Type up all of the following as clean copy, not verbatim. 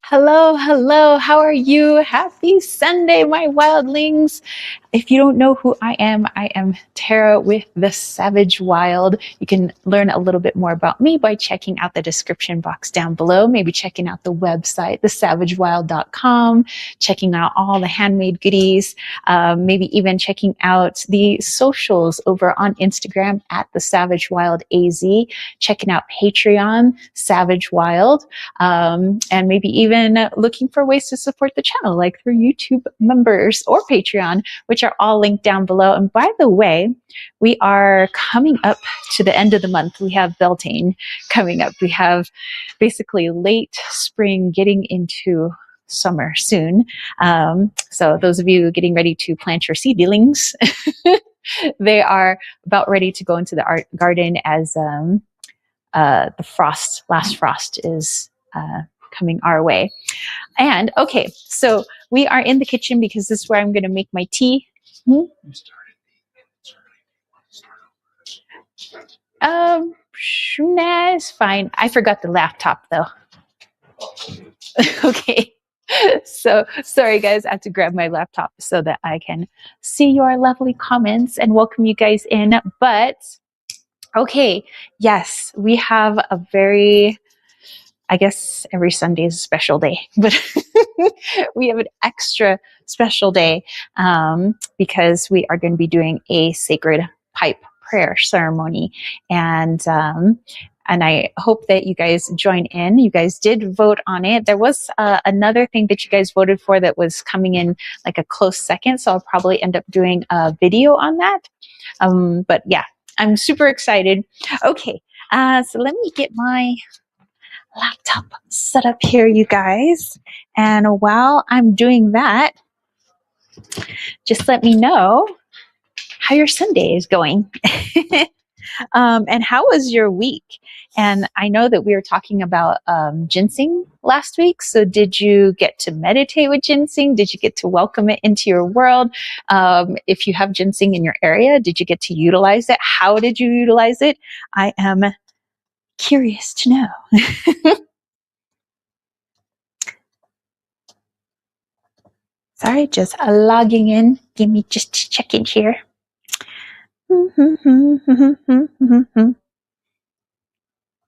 Hello, hello. How are you? Happy Sunday, my wildlings. If you don't know who I am Tara with the Savage Wild. You can learn a little bit more about me by checking out the description box down below, maybe checking out the website, thesavagewild.com, checking out all the handmade goodies, maybe even checking out the socials over on Instagram at the Savage Wild AZ, checking out Patreon, Savage Wild, and maybe even looking for ways to support the channel, like through YouTube members or Patreon, which are all linked down below. And by the way, we are coming up to the end of the month. We have Beltane coming up. We have basically late spring getting into summer soon. So those of you getting ready to plant your seedlings, they are about ready to go into the art garden as the last frost is coming our way. And okay, so we are in the kitchen because this is where I'm going to make my tea. Nah, it's fine. I forgot the laptop though. Okay. So sorry guys, I have to grab my laptop so that I can see your lovely comments and welcome you guys in. But okay, yes, we have a very, I guess every Sunday is a special day, but we have an extra special day because we are going to be doing a sacred pipe prayer ceremony. And I hope that you guys join in. You guys did vote on it. There was another thing that you guys voted for that was coming in like a close second. So I'll probably end up doing a video on that. But yeah, I'm super excited. Okay, so let me get my laptop set up here, you guys. And while I'm doing that, just let me know how your Sunday is going. And how was your week? And I know that we were talking about ginseng last week. So did you get to meditate with ginseng? Did you get to welcome it into your world? If you have ginseng in your area, did you get to utilize it? How did you utilize it? I am curious to know. Sorry, just logging in. Give me just a second here. There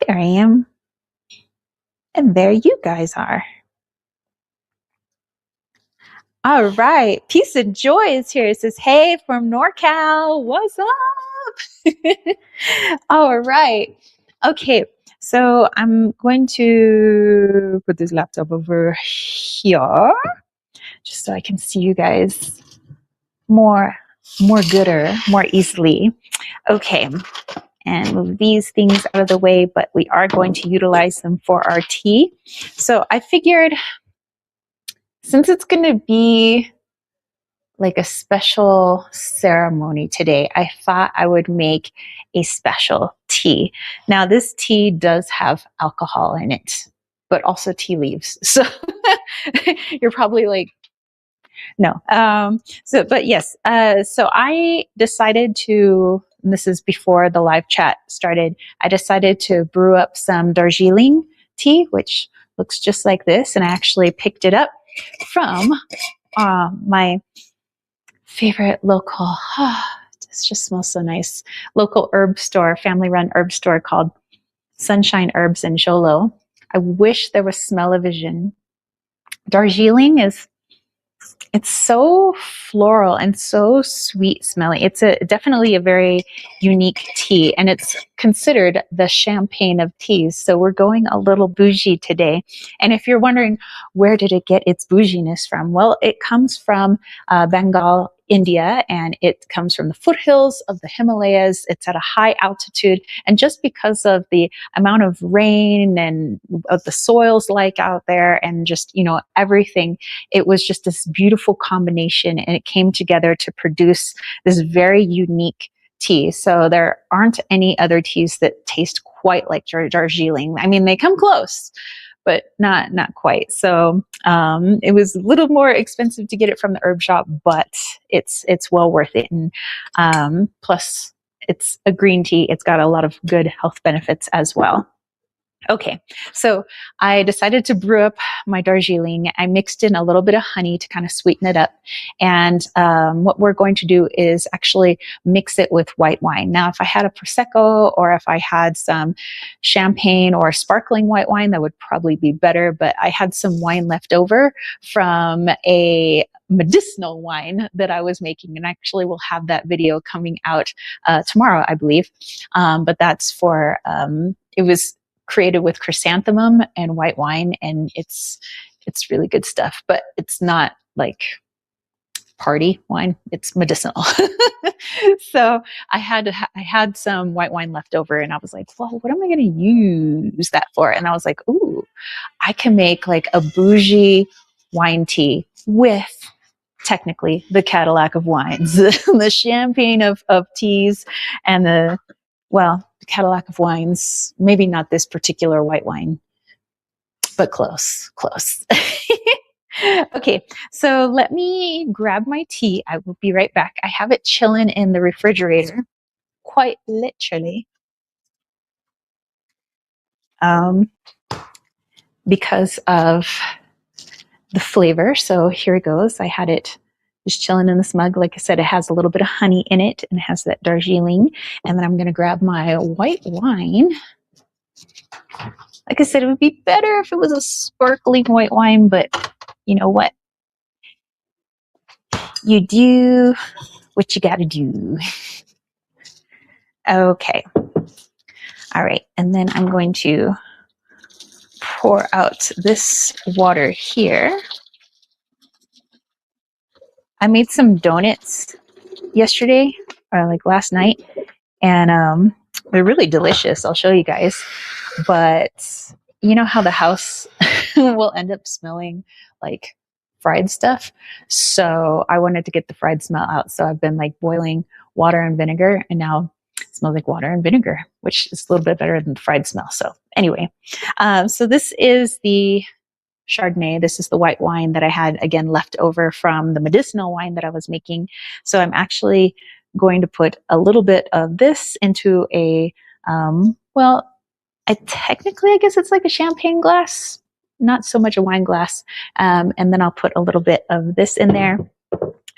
I am. And there you guys are. All right. Peace and Joy is here. It says, hey, from NorCal. What's up? All right. Okay. So I'm going to put this laptop over here just so I can see you guys more gooder, more easily. Okay. And move these things out of the way, but we are going to utilize them for our tea. So I figured since it's going to be like a special ceremony today, I thought I would make a special tea. Now, this tea does have alcohol in it, but also tea leaves. So you're probably like, no. But yes. So I decided to, and this is before the live chat started, I decided to brew up some Darjeeling tea, which looks just like this. And I actually picked it up from my favorite local, it just smells so nice, local herb store, family-run herb store called Sunshine Herbs in Jolo. I wish there was smell-o-vision. Darjeeling it's so floral and so sweet smelling. It's definitely a very unique tea, and it's considered the champagne of teas. So we're going a little bougie today. And if you're wondering, where did it get its bouginess from? Well, it comes from Bengal, India, and it comes from the foothills of the Himalayas. It's at a high altitude. And just because of the amount of rain and of the soils like out there and just, everything, it was just this beautiful combination, and it came together to produce this very unique tea. So there aren't any other teas that taste quite like Darjeeling. I mean, they come close, but not quite. So it was a little more expensive to get it from the herb shop, but it's well worth it. And plus, it's a green tea. It's got a lot of good health benefits as well. Okay, so I decided to brew up my Darjeeling. I mixed in a little bit of honey to kind of sweeten it up. And what we're going to do is actually mix it with white wine. Now, if I had a Prosecco or if I had some champagne or sparkling white wine, that would probably be better. But I had some wine left over from a medicinal wine that I was making. And actually, we'll have that video coming out tomorrow, I believe. But that's for, it was created with chrysanthemum and white wine, and it's really good stuff, but it's not like party wine, it's medicinal. So I had some white wine left over, and I was like, well, what am I going to use that for? And I was like, ooh, I can make like a bougie wine tea with technically the Cadillac of wines, the champagne of teas, and the Cadillac of wines, maybe not this particular white wine, but close. Okay, so let me grab my tea. I will be right back. I have it chilling in the refrigerator, quite literally, um, because of the flavor. So here it goes. I had it just chilling in this mug. Like I said, it has a little bit of honey in it and it has that Darjeeling. And then I'm going to grab my white wine. Like I said, it would be better if it was a sparkling white wine, but you know what? You do what you got to do. Okay. All right. And then I'm going to pour out this water here. I made some donuts yesterday, or like last night, and they're really delicious. I'll show you guys. But you know how the house will end up smelling like fried stuff? So I wanted to get the fried smell out. So I've been like boiling water and vinegar, and now it smells like water and vinegar, which is a little bit better than the fried smell. So anyway, so this is the Chardonnay. This is the white wine that I had, again, left over from the medicinal wine that I was making. So I'm actually going to put a little bit of this into a, I guess it's like a champagne glass, not so much a wine glass. And then I'll put a little bit of this in there.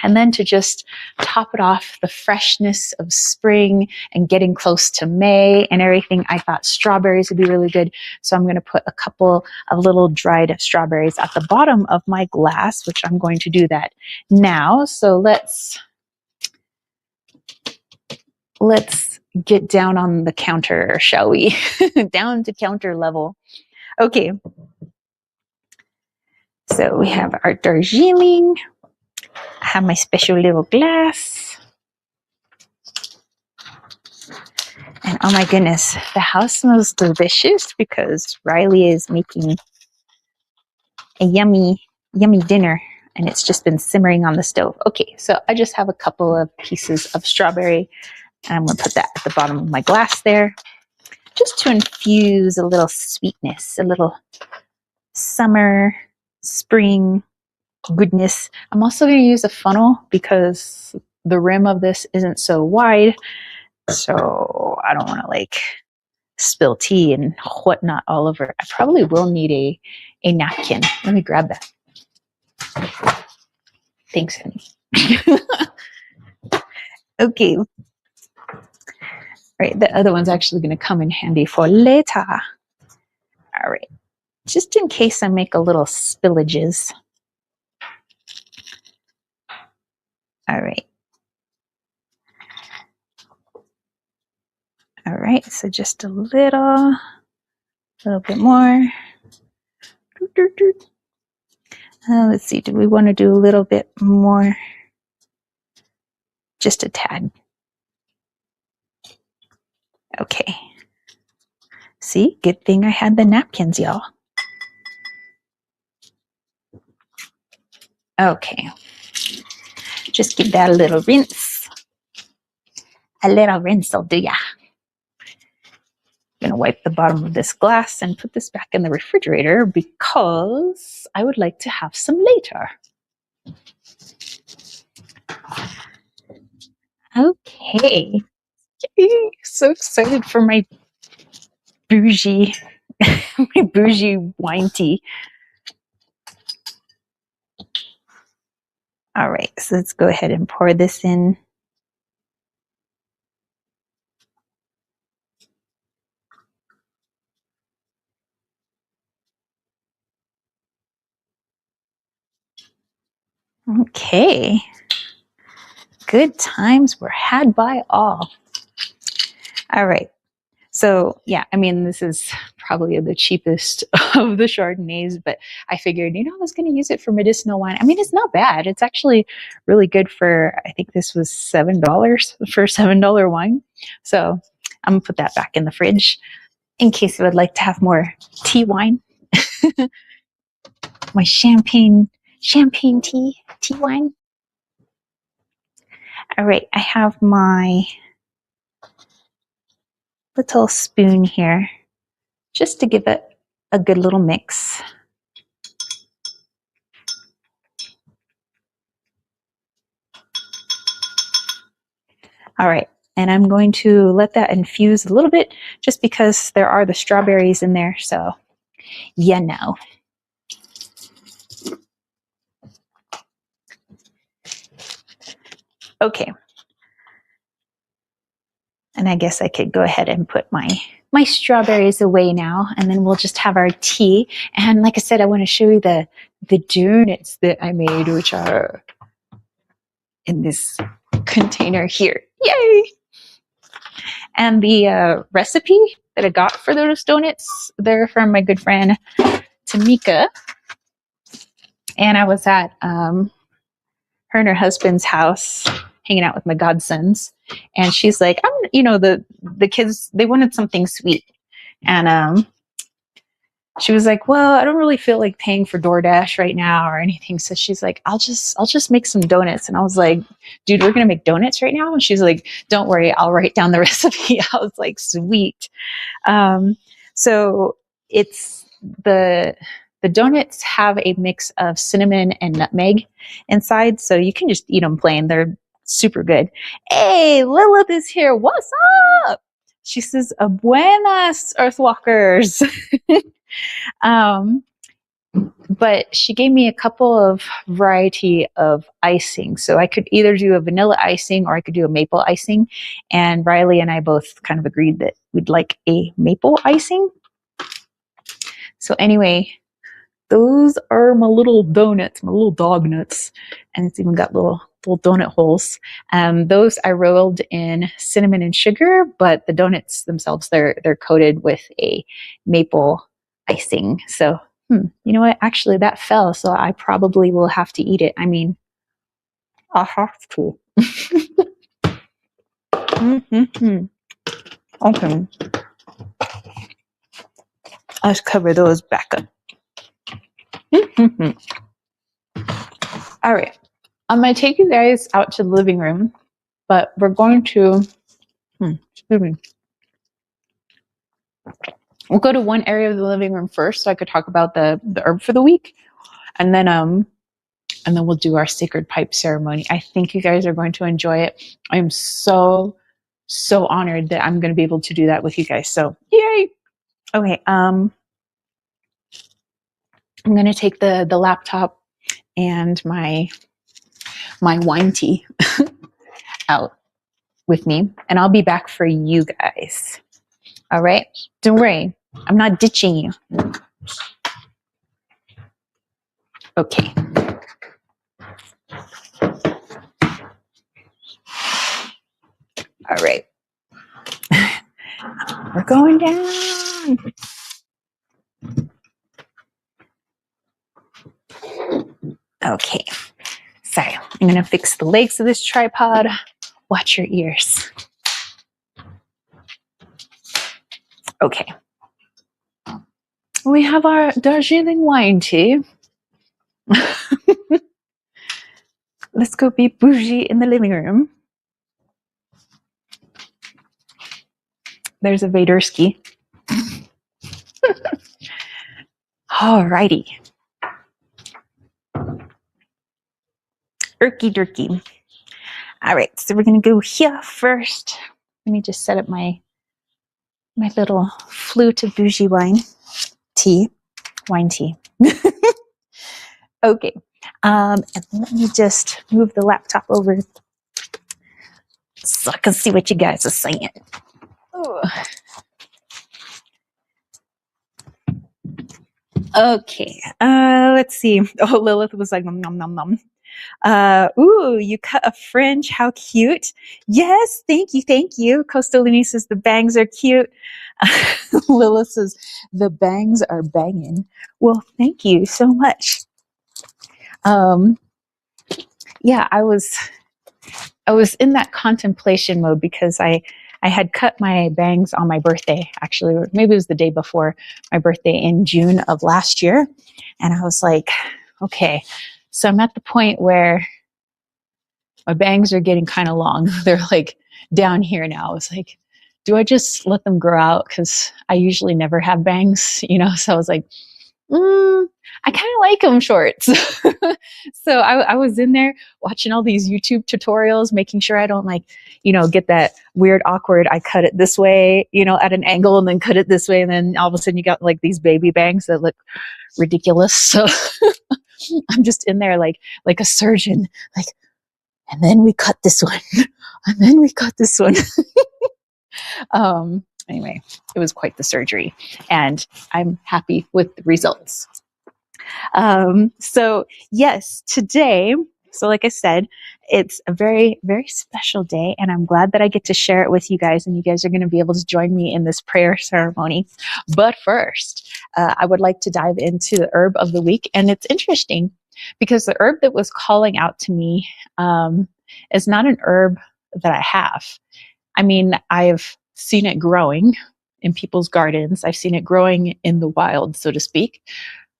And then to just top it off, the freshness of spring and getting close to May and everything, I thought strawberries would be really good. So I'm going to put a couple of little dried strawberries at the bottom of my glass, which I'm going to do that now. So let's get down on the counter, shall we? Down to counter level. Okay. So we have our Darjeeling. I have my special little glass. And oh my goodness, the house smells delicious because Riley is making a yummy, yummy dinner, and it's just been simmering on the stove. Okay, so I just have a couple of pieces of strawberry, and I'm going to put that at the bottom of my glass there, just to infuse a little sweetness, a little summer, spring goodness. I'm also going to use a funnel because the rim of this isn't so wide, so I don't want to like spill tea and whatnot all over. I probably will need a napkin. Let me grab that. Thanks, honey. Okay. All right, the other one's actually going to come in handy for later. All right, just in case I make a little spillages. All right. All right, so just a little bit more. Let's see, do we want to do a little bit more? Just a tad. Okay. See, good thing I had the napkins, y'all. Okay. Just give that a little rinse. A little rinse will do ya. I'm going to wipe the bottom of this glass and put this back in the refrigerator because I would like to have some later. Okay. So excited for my bougie my bougie wine tea. All right, so let's go ahead and pour this in. Okay. Good times were had by all. All right. So, yeah, I mean, this is probably the cheapest of the Chardonnays, but I figured, I was going to use it for medicinal wine. I mean, it's not bad. It's actually really good for, I think this was $7 for $7 wine. So I'm going to put that back in the fridge in case I would like to have more tea wine. My champagne tea wine. All right, I have my little spoon here just to give it a good little mix. All right, and I'm going to let that infuse a little bit just because there are the strawberries in there, so Okay. And I guess I could go ahead and put my strawberries away now, and then we'll just have our tea. And like I said, I want to show you the donuts that I made, which are in this container here. Yay! And the recipe that I got for those donuts, they're from my good friend Tamika. And I was at her and her husband's house hanging out with my godsons, and she's like, the kids, they wanted something sweet, and she was like, well, I don't really feel like paying for DoorDash right now or anything, so she's like, I'll just make some donuts. And I was like, dude, we're gonna make donuts right now? And she's like, don't worry, I'll write down the recipe. I was like, sweet. So it's the donuts have a mix of cinnamon and nutmeg inside, so you can just eat them plain. They're super good. Hey, Lilith is here. What's up? She says, buenas, Earthwalkers. But she gave me a couple of variety of icing. So I could either do a vanilla icing or I could do a maple icing. And Riley and I both kind of agreed that we'd like a maple icing. So anyway, those are my little donuts, my little dog nuts. And it's even got little donut holes. Those I rolled in cinnamon and sugar, but the donuts themselves, they're coated with a maple icing. So, you know what? Actually, that fell, so I probably will have to eat it. I mean, I have to. Okay. Let's cover those back up. All right. I'm going to take you guys out to the living room, but we're going to, excuse me. We'll go to one area of the living room first so I could talk about the herb for the week. And then we'll do our sacred pipe ceremony. I think you guys are going to enjoy it. I am so honored that I'm going to be able to do that with you guys. So yay. Okay. I'm going to take the laptop and my wine tea out with me, and I'll be back for you guys. All right. Don't worry. I'm not ditching you. Okay. All right. We're going down. Okay. Sorry. I'm going to fix the legs of this tripod. Watch your ears. Okay. We have our Darjeeling wine tea. Let's go be bougie in the living room. There's a Vaderski. Alrighty. Erky Durky. All right, so we're gonna go here first. Let me just set up my little flute of bougie wine. tea, wine tea. Okay. And let me just move the laptop over so I can see what you guys are saying. Ooh. Okay. Let's see. Oh, Lilith was like, nom, nom, nom, nom. Ooh, you cut a fringe. How cute. Yes. Thank you. Thank you. Costalini says the bangs are cute. Lilith says the bangs are banging. Well, thank you so much. Yeah, I was in that contemplation mode because I had cut my bangs on my birthday, actually, or maybe it was the day before my birthday in June of last year. And I was like, okay, so I'm at the point where my bangs are getting kind of long. They're like down here now. It's like, do I just let them grow out? Because I usually never have bangs, So I was like, I kind of like them short. So I was in there watching all these YouTube tutorials, making sure I don't get that weird, awkward, I cut it this way, at an angle and then cut it this way. And then all of a sudden you got like these baby bangs that look ridiculous. So I'm just in there like a surgeon, like, and then we cut this one and then we cut this one. Anyway, it was quite the surgery and I'm happy with the results. So yes, today, so like I said, it's a very, very special day and I'm glad that I get to share it with you guys and you guys are going to be able to join me in this prayer ceremony. But first, I would like to dive into the herb of the week. And it's interesting because the herb that was calling out to me is not an herb that I have. I mean, I've seen it growing in people's gardens. I've seen it growing in the wild, so to speak,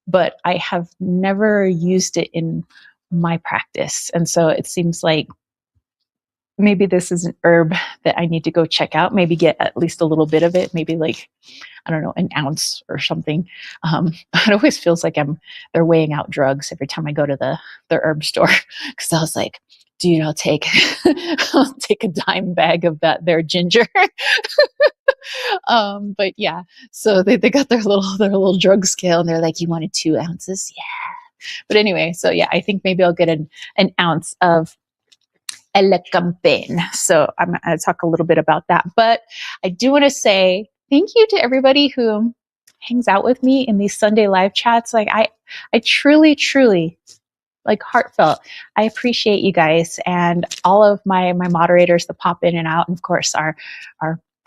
but I have never used it in my practice. And so it seems like maybe this is an herb that I need to go check out, maybe get at least a little bit of it, maybe like, I don't know, an ounce or something. It always feels like they're weighing out drugs every time I go to the herb store. Cause I was like, dude, I'll take a dime bag of their ginger. But yeah, so they got their little drug scale and they're like, you wanted 2 ounces? Yeah. But anyway, so yeah, I think maybe I'll get an ounce of elecampane. So I'm going to talk a little bit about that. But I do want to say thank you to everybody who hangs out with me in these Sunday live chats. Like I truly, truly, like heartfelt, I appreciate you guys and all of my moderators that pop in and out. And of course, our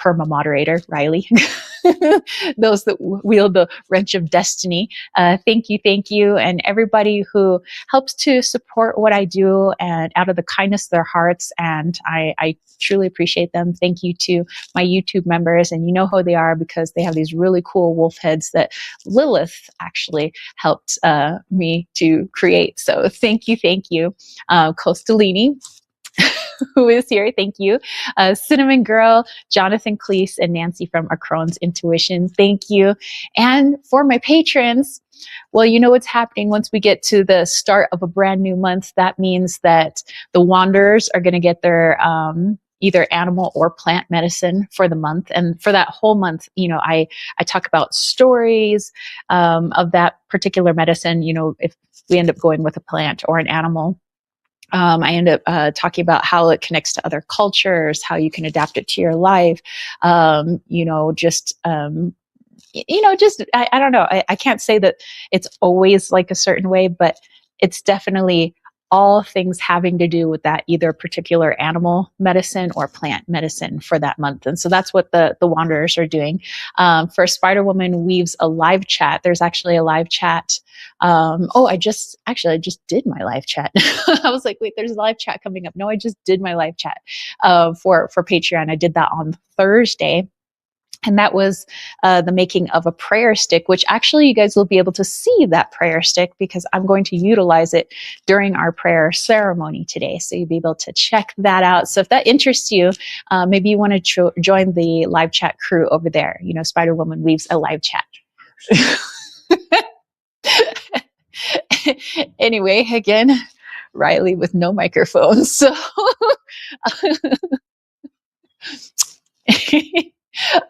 perma moderator, Riley, those that wield the wrench of destiny. Thank you. And everybody who helps to support what I do and out of the kindness of their hearts. And I truly appreciate them. Thank you to my YouTube members. And you know who they are because they have these really cool wolf heads that Lilith actually helped me to create. So thank you. Costalini, who is here. Thank you. Cinnamon Girl, Jonathan Cleese, and Nancy from Acron's Intuition. Thank you. And for my patrons, well, you know what's happening once we get to the start of a brand new month. That means that the Wanderers are going to get their either animal or plant medicine for the month. And for that whole month, I talk about stories of that particular medicine. If we end up going with a plant or an animal. I end up talking about how it connects to other cultures, how you can adapt it to your life. I don't know. I can't say that it's always like a certain way, but it's definitely all things having to do with that either particular animal medicine or plant medicine for that month. And so that's what the Wanderers are doing. For Spider Woman Weaves a live chat. There's actually a live chat. I just did my live chat. I was like, wait, there's a live chat coming up. No, I just did my live chat for Patreon. I did that on Thursday. And that was the making of a prayer stick, which actually you guys will be able to see that prayer stick because I'm going to utilize it during our prayer ceremony today. So you'll be able to check that out. So if that interests you, maybe you want to join the live chat crew over there. Spider Woman Weaves a live chat. Anyway, again, Riley with no microphone. So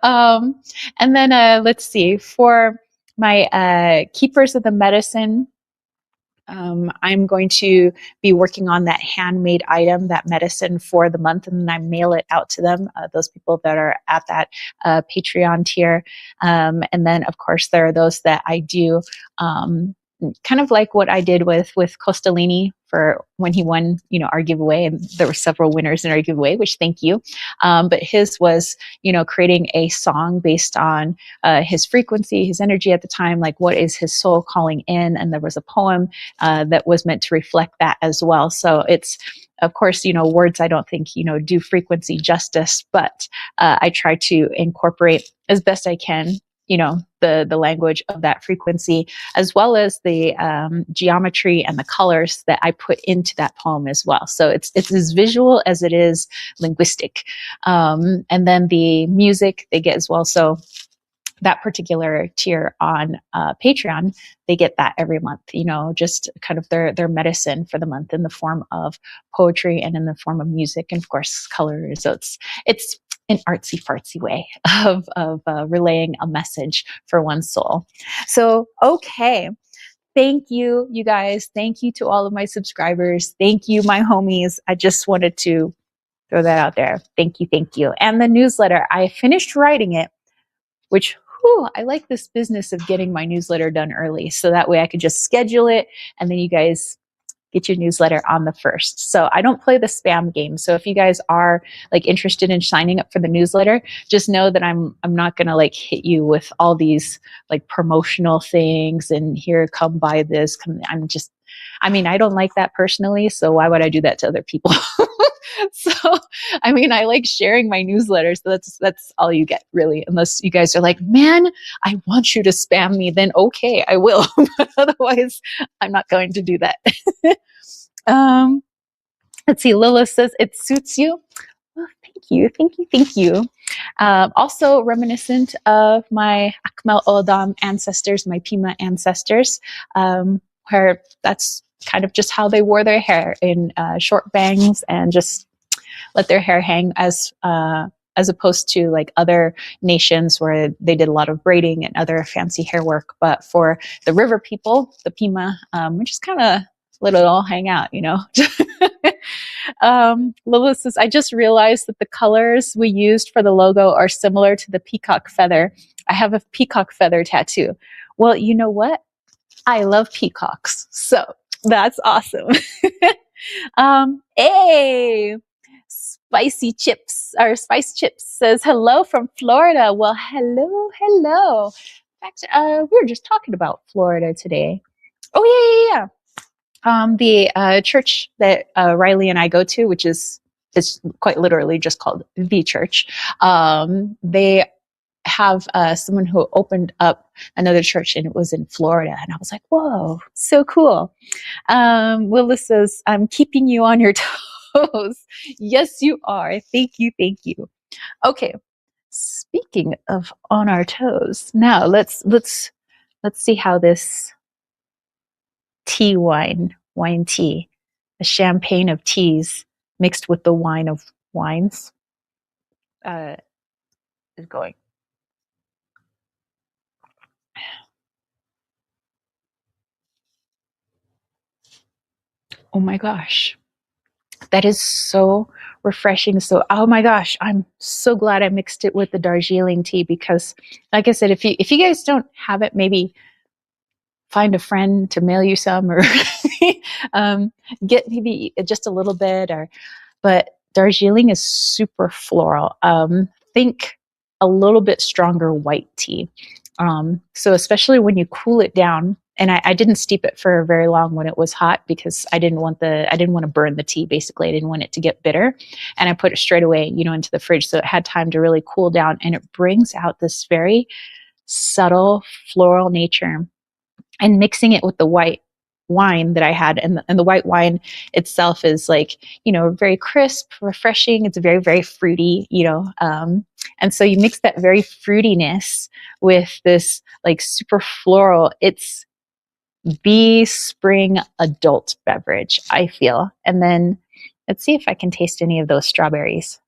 and then let's see, for my keepers of the medicine, I'm going to be working on that handmade item, that medicine for the month, and then I mail it out to them, those people that are at that Patreon tier. And then, of course, there are those that I do kind of like what I did with Costolini for when he won, our giveaway, and there were several winners in our giveaway, which thank you. But his was, creating a song based on his frequency, his energy at the time, like what is his soul calling in, and there was a poem that was meant to reflect that as well. So it's, of course, words I don't think, do frequency justice, but I try to incorporate as best I can, the language of that frequency, as well as the geometry and the colors that I put into that poem as well. So it's as visual as it is linguistic. And then the music they get as well. So that particular tier on Patreon, they get that every month, just kind of their medicine for the month in the form of poetry and in the form of music and, of course, colors. So it's an artsy fartsy way of relaying a message for one's soul. So, okay. Thank you, you guys. Thank you to all of my subscribers. Thank you, my homies. I just wanted to throw that out there. Thank you. Thank you. And the newsletter, I finished writing it, which I like this business of getting my newsletter done early. So that way I could just schedule it and then you guys get your newsletter on the 1st. So I don't play the spam game. So if you guys are like interested in signing up for the newsletter, just know that I'm not going to like hit you with all these like promotional things and here, come buy this. I don't like that personally. So why would I do that to other people? So, I like sharing my newsletter. So that's all you get really, unless you guys are like, man, I want you to spam me, then okay, I will. But otherwise I'm not going to do that. Let's see. Lila says it suits you. Well, thank you. Thank you. Thank you. Also reminiscent of my Akmel Odam ancestors, my Pima ancestors, where that's kind of just how they wore their hair in short bangs and just let their hair hang as opposed to like other nations where they did a lot of braiding and other fancy hair work. But for the river people, the Pima, we just kind of let it all hang out, Lila says, I just realized that the colors we used for the logo are similar to the peacock feather. I have a peacock feather tattoo. Well, you know what? I love peacocks. So that's awesome. Hey, Spicy Chips or Spice Chips says, hello from Florida. Well, hello. In fact, we were just talking about Florida today. Oh, yeah. The church that Riley and I go to, which is quite literally just called The Church, they have someone who opened up another church, and it was in Florida. And I was like, whoa, so cool. Willis says, I'm keeping you on your toes. Yes, you are. Thank you. Okay. Speaking of on our toes, now let's see how this wine tea, the champagne of teas mixed with the wine of wines, is going. Oh my gosh. That is so refreshing. So, oh my gosh, I'm so glad I mixed it with the Darjeeling tea because, like I said, if you guys don't have it, maybe find a friend to mail you some, or get maybe just a little bit. But Darjeeling is super floral. Think a little bit stronger white tea. So especially when you cool it down. And I didn't steep it for very long when it was hot because I didn't want to burn the tea. Basically, I didn't want it to get bitter, and I put it straight away, into the fridge, so it had time to really cool down. And it brings out this very subtle floral nature. And mixing it with the white wine that I had, and the white wine itself is like, very crisp, refreshing. It's very, very fruity, and so you mix that very fruitiness with this like super floral. It's the spring adult beverage, I feel. And then let's see if I can taste any of those strawberries.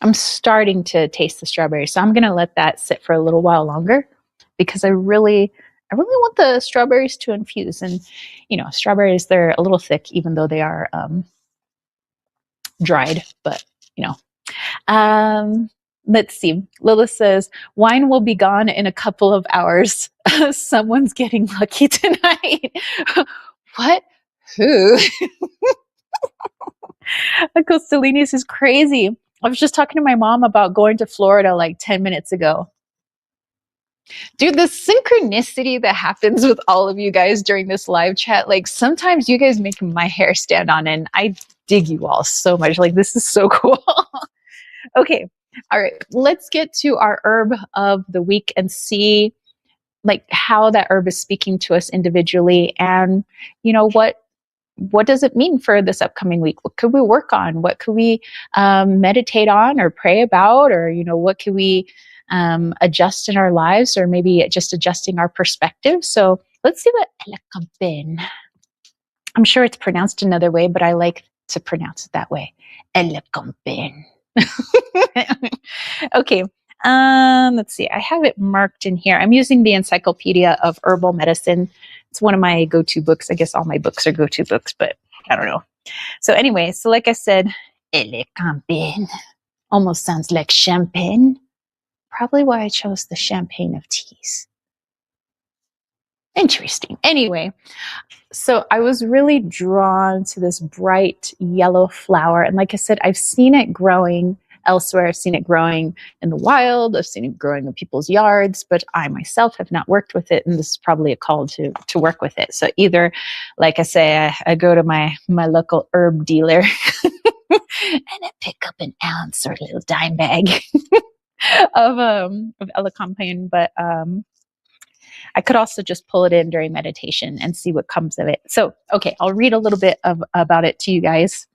I'm starting to taste the strawberry. So I'm going to let that sit for a little while longer because I really want the strawberries to infuse. And, strawberries, they're a little thick, even though they are dried, but, you know. Let's see. Lilith says, wine will be gone in a couple of hours. Someone's getting lucky tonight. What? Who? Uncle Cellinius is crazy. I was just talking to my mom about going to Florida like 10 minutes ago. Dude, the synchronicity that happens with all of you guys during this live chat, like sometimes you guys make my hair stand on end. I dig you all so much. Like, this is so cool. Okay. All right. Let's get to our herb of the week and see like how that herb is speaking to us individually, and what does it mean for this upcoming week? What could we work on? What could we meditate on or pray about? Or, what could we adjust in our lives, or maybe just adjusting our perspective? So let's see what Elecampin. I'm sure it's pronounced another way, but I like to pronounce it that way. Elecampin. Okay. Let's see. I have it marked in here. I'm using the Encyclopedia of Herbal Medicine. It's one of my go-to books. I guess all my books are go-to books, but I don't know. So anyway, like I said, Elecampin almost sounds like champagne. Probably why I chose the champagne of teas. Interesting. Anyway, so I was really drawn to this bright yellow flower. And like I said, I've seen it growing elsewhere. I've seen it growing in the wild. I've seen it growing in people's yards, but I myself have not worked with it. And this is probably a call to work with it. So either, like I say, I go to my local herb dealer and I pick up an ounce or a little dime bag of Elecampin, but I could also just pull it in during meditation and see what comes of it. So, okay, I'll read a little bit about it to you guys.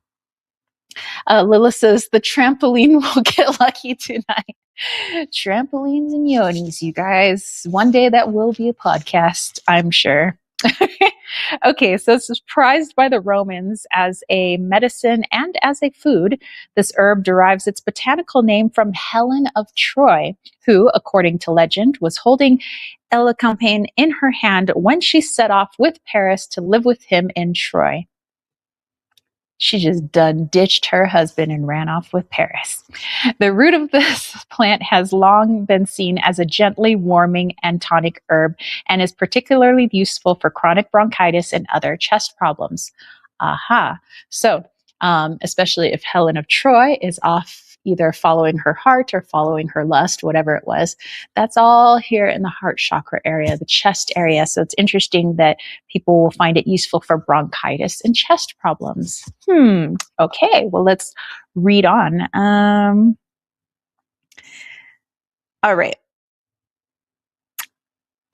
Lilith says, the trampoline will get lucky tonight. Trampolines and yonis, you guys. One day that will be a podcast, I'm sure. Okay, so it's prized by the Romans as a medicine and as a food. This herb derives its botanical name from Helen of Troy, who, according to legend, was holding Elecampin in her hand when she set off with Paris to live with him in Troy. She just ditched her husband and ran off with Paris. The root of this plant has long been seen as a gently warming and tonic herb and is particularly useful for chronic bronchitis and other chest problems. Aha. So, especially if Helen of Troy is off either following her heart or following her lust, whatever it was, that's all here in the heart chakra area, the chest area. So it's interesting that people will find it useful for bronchitis and chest problems. Okay, well, let's read on. All right.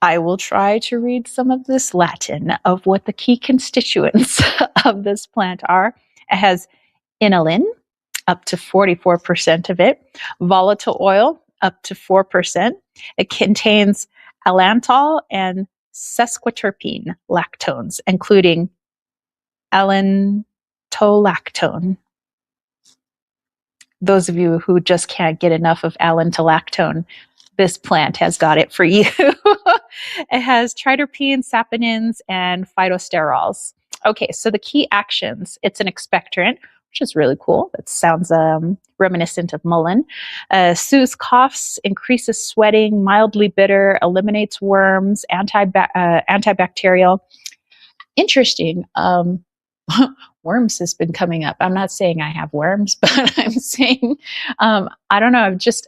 I will try to read some of this Latin of what the key constituents of this plant are. It has inulin, up to 44% of it, volatile oil, up to 4%. It contains allantoin and sesquiterpene lactones, including allantolactone. Those of you who just can't get enough of allantolactone, this plant has got it for you. It has triterpenes, saponins, and phytosterols. Okay, so the key actions, it's an expectorant, which is really cool. That sounds reminiscent of mullein. Soothes coughs, increases sweating, mildly bitter, eliminates worms, antibacterial. Interesting. Worms has been coming up. I'm not saying I have worms, but I'm saying, I don't know, just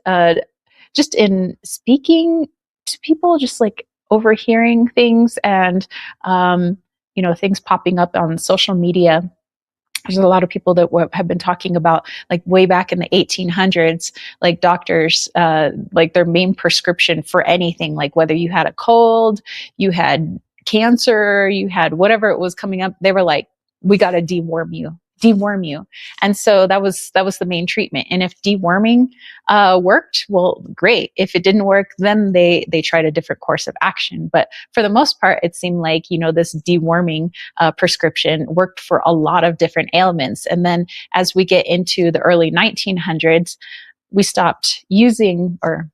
in speaking to people, just like overhearing things and, things popping up on social media. There's a lot of people that have been talking about, like, way back in the 1800s, like doctors, like their main prescription for anything, like whether you had a cold, you had cancer, you had whatever it was coming up, they were like, we got to deworm you. And so that was the main treatment. And if deworming worked, well, great. If it didn't work, then they tried a different course of action. But for the most part, it seemed like, this deworming prescription worked for a lot of different ailments. And then as we get into the early 1900s, we stopped using, or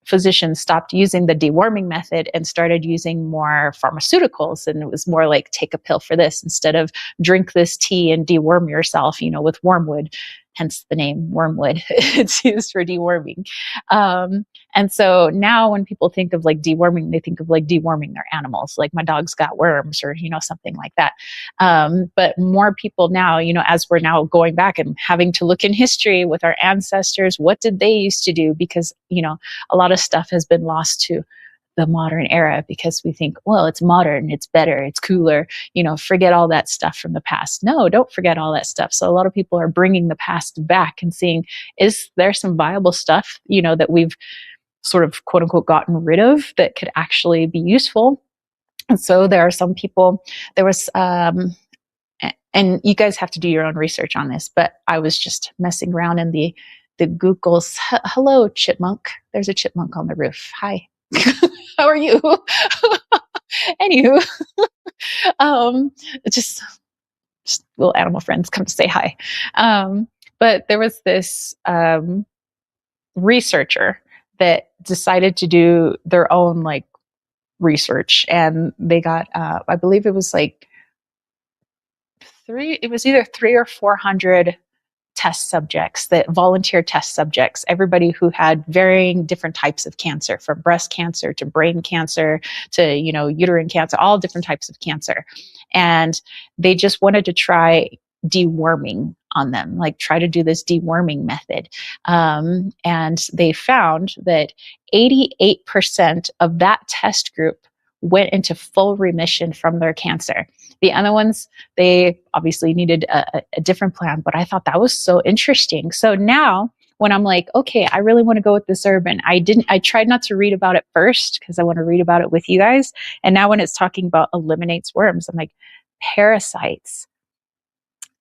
physicians stopped using the deworming method and started using more pharmaceuticals. And it was more like, take a pill for this instead of drink this tea and deworm yourself, with wormwood, hence the name wormwood. It's used for deworming. And so now when people think of like deworming, they think of like deworming their animals, like my dog's got worms, or, something like that. But more people now, as we're now going back and having to look in history with our ancestors, what did they used to do? Because, a lot of stuff has been lost to the modern era because we think, well, it's modern, it's better, it's cooler, forget all that stuff from the past. No, don't forget all that stuff. So a lot of people are bringing the past back and seeing, is there some viable stuff, that we've sort of quote unquote gotten rid of that could actually be useful. And so there are some people, there was, and you guys have to do your own research on this, but I was just messing around in the Google's, hello, chipmunk. There's a chipmunk on the roof. Hi. How are you? Anywho, just little animal friends come to say hi. But there was this researcher that decided to do their own like research, and they got, I believe it was like either 300 or 400 test subjects, that volunteer test subjects, everybody who had varying different types of cancer, from breast cancer to brain cancer to, uterine cancer, all different types of cancer. And they just wanted to try deworming on them, like try to do this deworming method. And they found that 88% of that test group went into full remission from their cancer. The other ones, they obviously needed a different plan, but I thought that was so interesting. So now when I'm like, okay, I really want to go with this herb, and I tried not to read about it first because I want to read about it with you guys. And now when it's talking about eliminates worms, I'm like, parasites,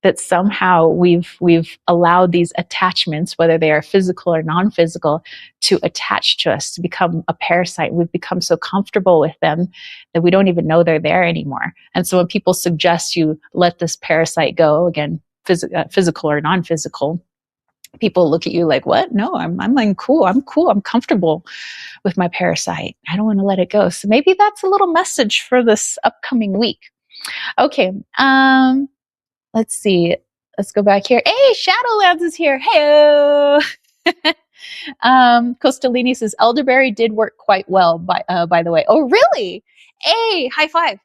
that somehow we've allowed these attachments, whether they are physical or non-physical, to attach to us, to become a parasite. We've become so comfortable with them that we don't even know they're there anymore. And so when people suggest you let this parasite go, again, physical or non-physical, people look at you like, what? No, I'm like, cool. I'm cool. I'm comfortable with my parasite. I don't want to let it go. So maybe that's a little message for this upcoming week. Okay. Let's see. Let's go back here. Hey, Shadowlands is here. Hey. Costolini says elderberry did work quite well. By the way. Oh, really? Hey, high five.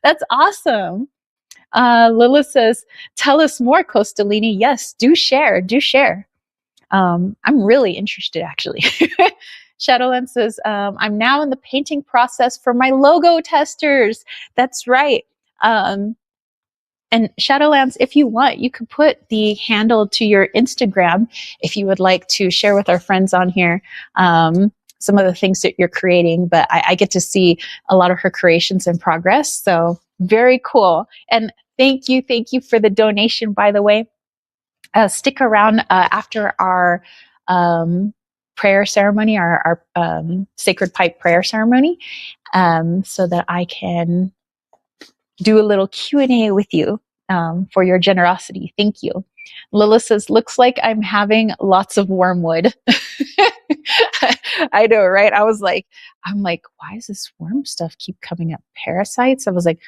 That's awesome. Lila says, tell us more, Costolini. Yes, do share. Do share. I'm really interested, actually. Shadowlands says, I'm now in the painting process for my logo testers. That's right. And Shadowlands, if you want, you could put the handle to your Instagram if you would like to share with our friends on here some of the things that you're creating. But I get to see a lot of her creations in progress. So very cool. And thank you for the donation, by the way. Stick around after our prayer ceremony, our sacred pipe prayer ceremony, so that I can do a little Q&A with you for your generosity. Thank you. Lila says, looks like I'm having lots of wormwood. I know, right? I'm like, why does this worm stuff keep coming up? Parasites? I was like,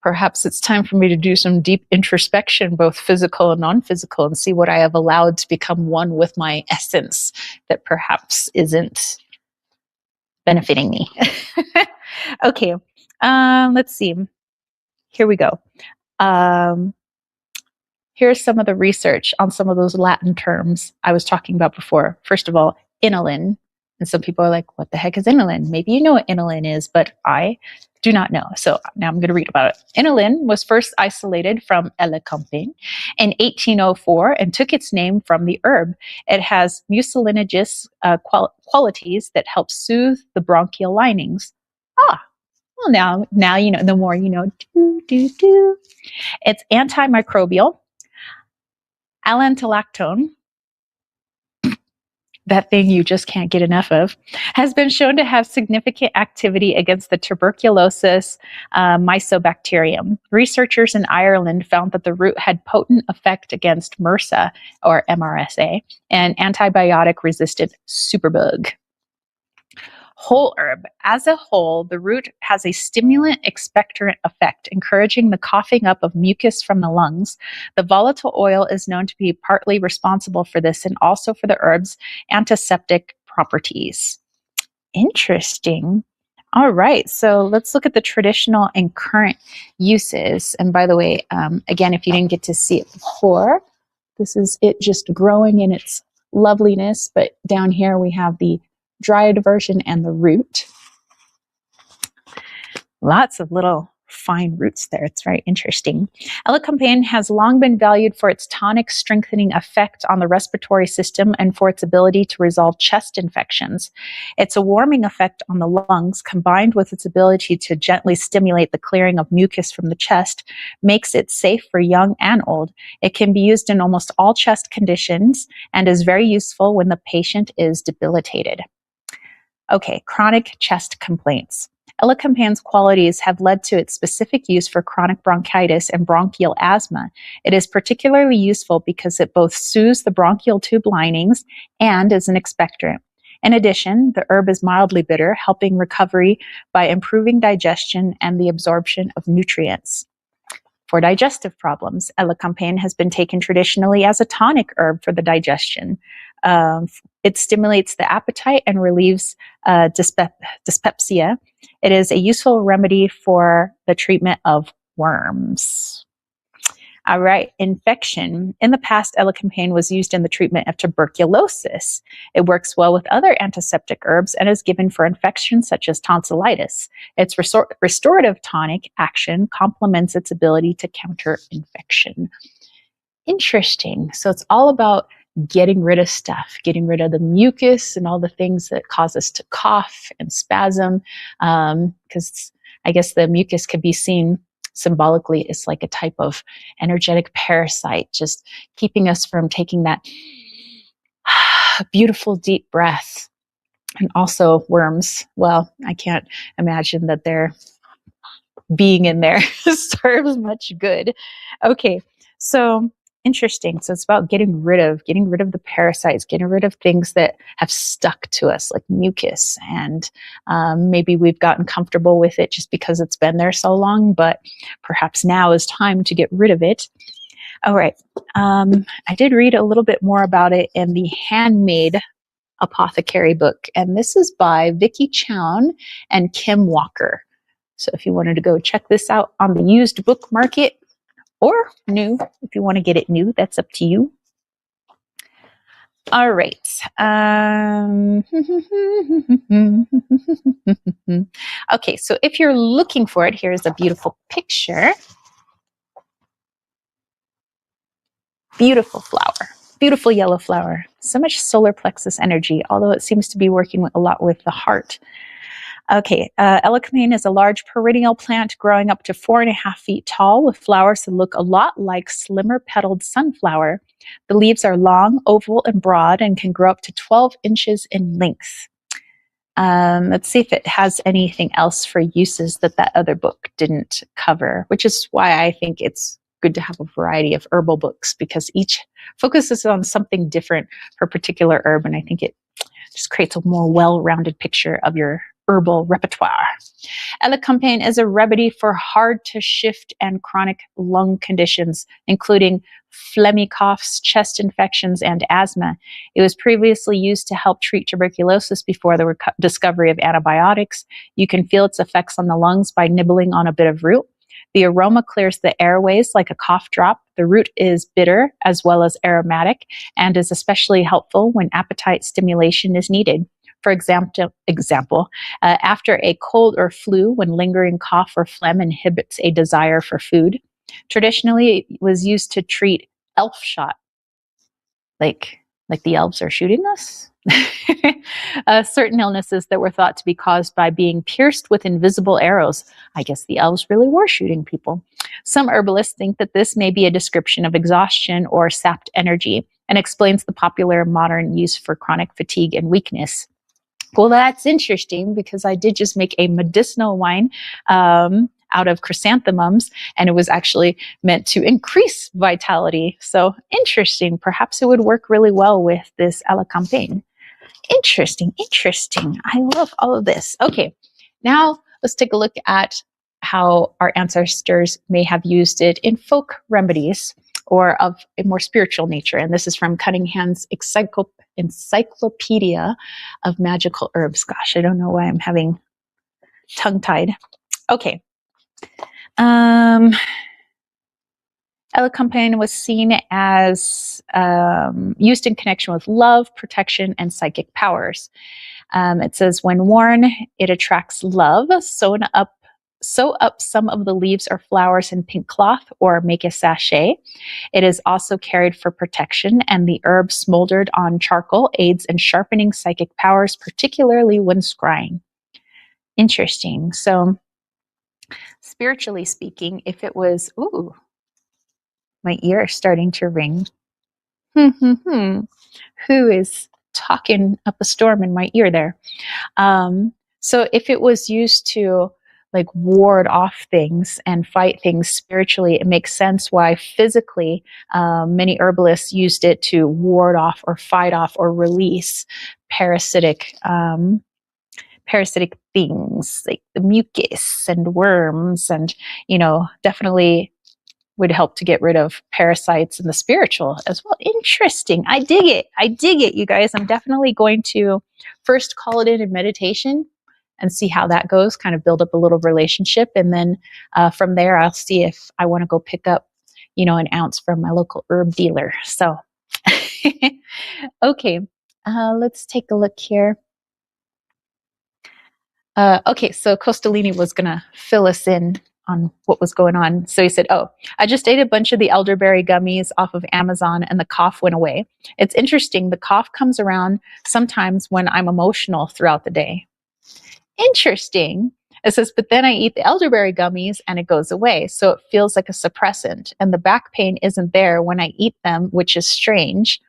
perhaps it's time for me to do some deep introspection, both physical and non-physical, and see what I have allowed to become one with my essence that perhaps isn't benefiting me. Okay. Let's see. Here we go. Here's some of the research on some of those Latin terms I was talking about before. First of all, inulin. And some people are like, what the heck is inulin? Maybe you know what inulin is, but I do not know. So now I'm going to read about it. Inulin was first isolated from elecampane in 1804 and took its name from the herb. It has mucilaginous qualities that help soothe the bronchial linings. Well, now you know, the more you know. It's antimicrobial, allantoilactone, that thing you just can't get enough of, has been shown to have significant activity against the tuberculosis mycobacterium. Researchers in Ireland found that the root had potent effect against MRSA, or MRSA, and antibiotic-resistant superbug. Whole herb. As a whole, the root has a stimulant expectorant effect, encouraging the coughing up of mucus from the lungs. The volatile oil is known to be partly responsible for this and also for the herb's antiseptic properties. Interesting. All right, so let's look at the traditional and current uses. And by the way, again, if you didn't get to see it before, this is it just growing in its loveliness. But down here we have the dried version and the root. Lots of little fine roots there. It's very interesting. Elecampane has long been valued for its tonic strengthening effect on the respiratory system and for its ability to resolve chest infections. It's a warming effect on the lungs, combined with its ability to gently stimulate the clearing of mucus from the chest, makes it safe for young and old. It can be used in almost all chest conditions and is very useful when the patient is debilitated. Okay, chronic chest complaints. Elecampane's qualities have led to its specific use for chronic bronchitis and bronchial asthma. It is particularly useful because it both soothes the bronchial tube linings and is an expectorant. In addition, the herb is mildly bitter, helping recovery by improving digestion and the absorption of nutrients. For digestive problems, elecampane has been taken traditionally as a tonic herb for the digestion. It stimulates the appetite and relieves dyspepsia. It is a useful remedy for the treatment of worms. All right, infection. In the past, elecampane was used in the treatment of tuberculosis. It works well with other antiseptic herbs and is given for infections such as tonsillitis. Its restorative tonic action complements its ability to counter infection. Interesting. So it's all about getting rid of stuff, getting rid of the mucus and all the things that cause us to cough and spasm, because I guess the mucus could be seen symbolically as like a type of energetic parasite, just keeping us from taking that beautiful deep breath. And also worms. Well, I can't imagine that their being in there serves much good. Okay, so interesting. So it's about getting rid of the parasites, getting rid of things that have stuck to us, like mucus. And maybe we've gotten comfortable with it just because it's been there so long, but perhaps now is time to get rid of it. All right. I did read a little bit more about it in the Handmade Apothecary book, and this is by Vicki Chown and Kim Walker. So if you wanted to go check this out on the used book market, or new, if you want to get it new, that's up to you. All right. Okay, so if you're looking for it, here's a beautiful picture. Beautiful flower, beautiful yellow flower. So much solar plexus energy, although it seems to be working a lot with the heart. Okay, elecampane is a large perennial plant growing up to 4.5 feet tall with flowers that look a lot like slimmer petaled sunflower. The leaves are long, oval, and broad and can grow up to 12 inches in length. Let's see if it has anything else for uses that other book didn't cover, which is why I think it's good to have a variety of herbal books, because each focuses on something different for a particular herb, and I think it just creates a more well-rounded picture of your herbal repertoire. Elecampane is a remedy for hard-to-shift and chronic lung conditions, including phlegmy coughs, chest infections, and asthma. It was previously used to help treat tuberculosis before the discovery of antibiotics. You can feel its effects on the lungs by nibbling on a bit of root. The aroma clears the airways like a cough drop. The root is bitter as well as aromatic and is especially helpful when appetite stimulation is needed. For example, after a cold or flu, when lingering cough or phlegm inhibits a desire for food. Traditionally, it was used to treat elf shot, like the elves are shooting us. Certain illnesses that were thought to be caused by being pierced with invisible arrows. I guess the elves really were shooting people. Some herbalists think that this may be a description of exhaustion or sapped energy and explains the popular modern use for chronic fatigue and weakness. Well, that's interesting because I did just make a medicinal wine out of chrysanthemums, and it was actually meant to increase vitality. So interesting. Perhaps it would work really well with this elecampane. Interesting, interesting. I love all of this. Okay, now let's take a look at how our ancestors may have used it in folk remedies or of a more spiritual nature. And this is from Cunningham's Encyclopedia of Magical Herbs. Gosh, I don't know why I'm having tongue-tied. Okay. Elecampane was seen as used in connection with love, protection, and psychic powers. It says, when worn, it attracts love. Sew up some of the leaves or flowers in pink cloth or make a sachet. It is also carried for protection, and the herb smoldered on charcoal aids in sharpening psychic powers, particularly when scrying. Interesting. So, spiritually speaking, if it was, ooh, my ear is starting to ring. Who is talking up a storm in my ear there? So if it was used to like ward off things and fight things spiritually, it makes sense why physically many herbalists used it to ward off or fight off or release parasitic things like the mucus and worms, and definitely would help to get rid of parasites in the spiritual as well. Interesting. I dig it, you guys. I'm definitely going to first call it in meditation and see how that goes, kind of build up a little relationship. And then from there, I'll see if I want to go pick up, an ounce from my local herb dealer. So, okay, let's take a look here. Okay, so Costolini was going to fill us in on what was going on. So he said, I just ate a bunch of the elderberry gummies off of Amazon and the cough went away. It's interesting. The cough comes around sometimes when I'm emotional throughout the day. Interesting. It says, but then I eat the elderberry gummies and it goes away. So it feels like a suppressant, and the back pain isn't there when I eat them, which is strange.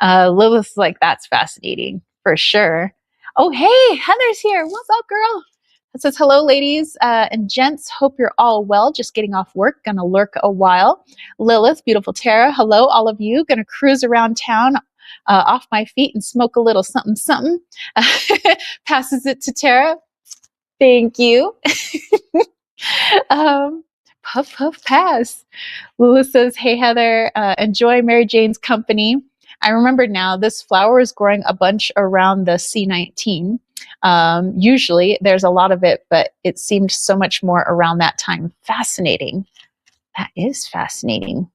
Lilith's like, that's fascinating for sure. Oh, hey, Heather's here. What's up, girl? It says, hello, ladies and gents. Hope you're all well. Just getting off work. Gonna lurk a while. Lilith, beautiful Tara. Hello, all of you. Gonna cruise around town off my feet and smoke a little something, something. Passes it to Tara. Thank you. Puff, puff, pass. Lilith says, hey, Heather, enjoy Mary Jane's company. I remember now this flower is growing a bunch around the C19. Usually there's a lot of it, but it seemed so much more around that time. Fascinating. That is fascinating.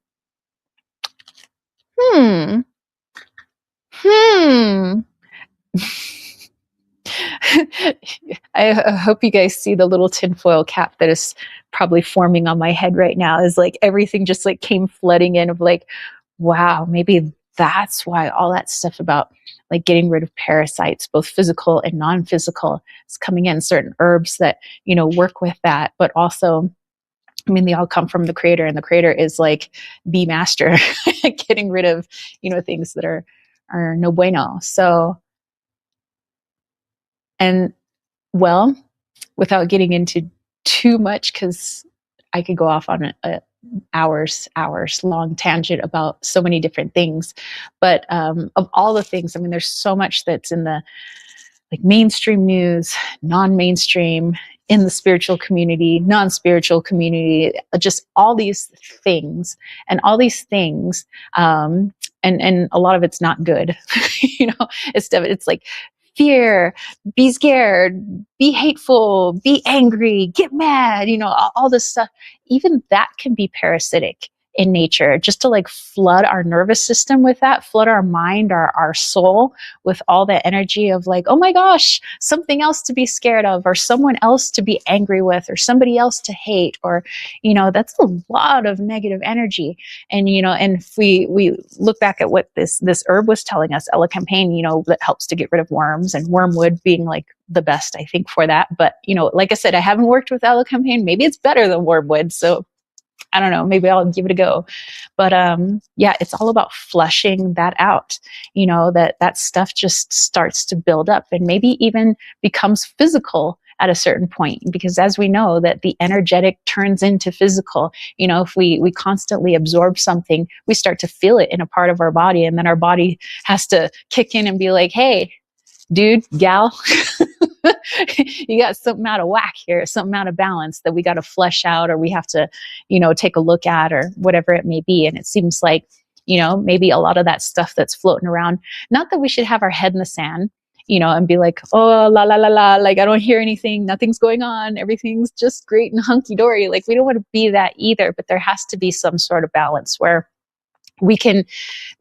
I hope you guys see the little tinfoil cap that is probably forming on my head right now. Is like everything just like came flooding in of like, wow, maybe that's why all that stuff about like getting rid of parasites, both physical and non-physical, is coming in. Certain herbs that, work with that, but also, I mean, they all come from the creator, and the creator is like the master getting rid of, things that are no bueno. So, and well, without getting into too much, because I could go off on a hours long tangent about so many different things. But of all the things, I mean, there's so much that's in the like mainstream news, non-mainstream, in the spiritual community, non-spiritual community, just all these things, and all these things, and a lot of it's not good. It's like fear, be scared, be hateful, be angry, get mad, all this stuff. Even that can be parasitic in nature, just to like flood our nervous system with that, flood our mind, our soul with all the energy of like, oh my gosh, something else to be scared of, or someone else to be angry with, or somebody else to hate, or, that's a lot of negative energy. And, and if we look back at what this herb was telling us, elecampane, that helps to get rid of worms, and wormwood being like the best, I think, for that. But, like I said, I haven't worked with elecampane. Maybe it's better than wormwood. So I don't know, maybe I'll give it a go. But yeah, it's all about flushing that out, that stuff just starts to build up and maybe even becomes physical at a certain point, because as we know that the energetic turns into physical. If we constantly absorb something, we start to feel it in a part of our body, and then our body has to kick in and be like, hey, dude, gal, you got something out of whack here, something out of balance that we got to flesh out, or we have to, take a look at, or whatever it may be. And it seems like, maybe a lot of that stuff that's floating around, not that we should have our head in the sand, and be like, oh, la, la, la, la, like, I don't hear anything, nothing's going on, everything's just great and hunky dory. Like, we don't want to be that either, but there has to be some sort of balance where we can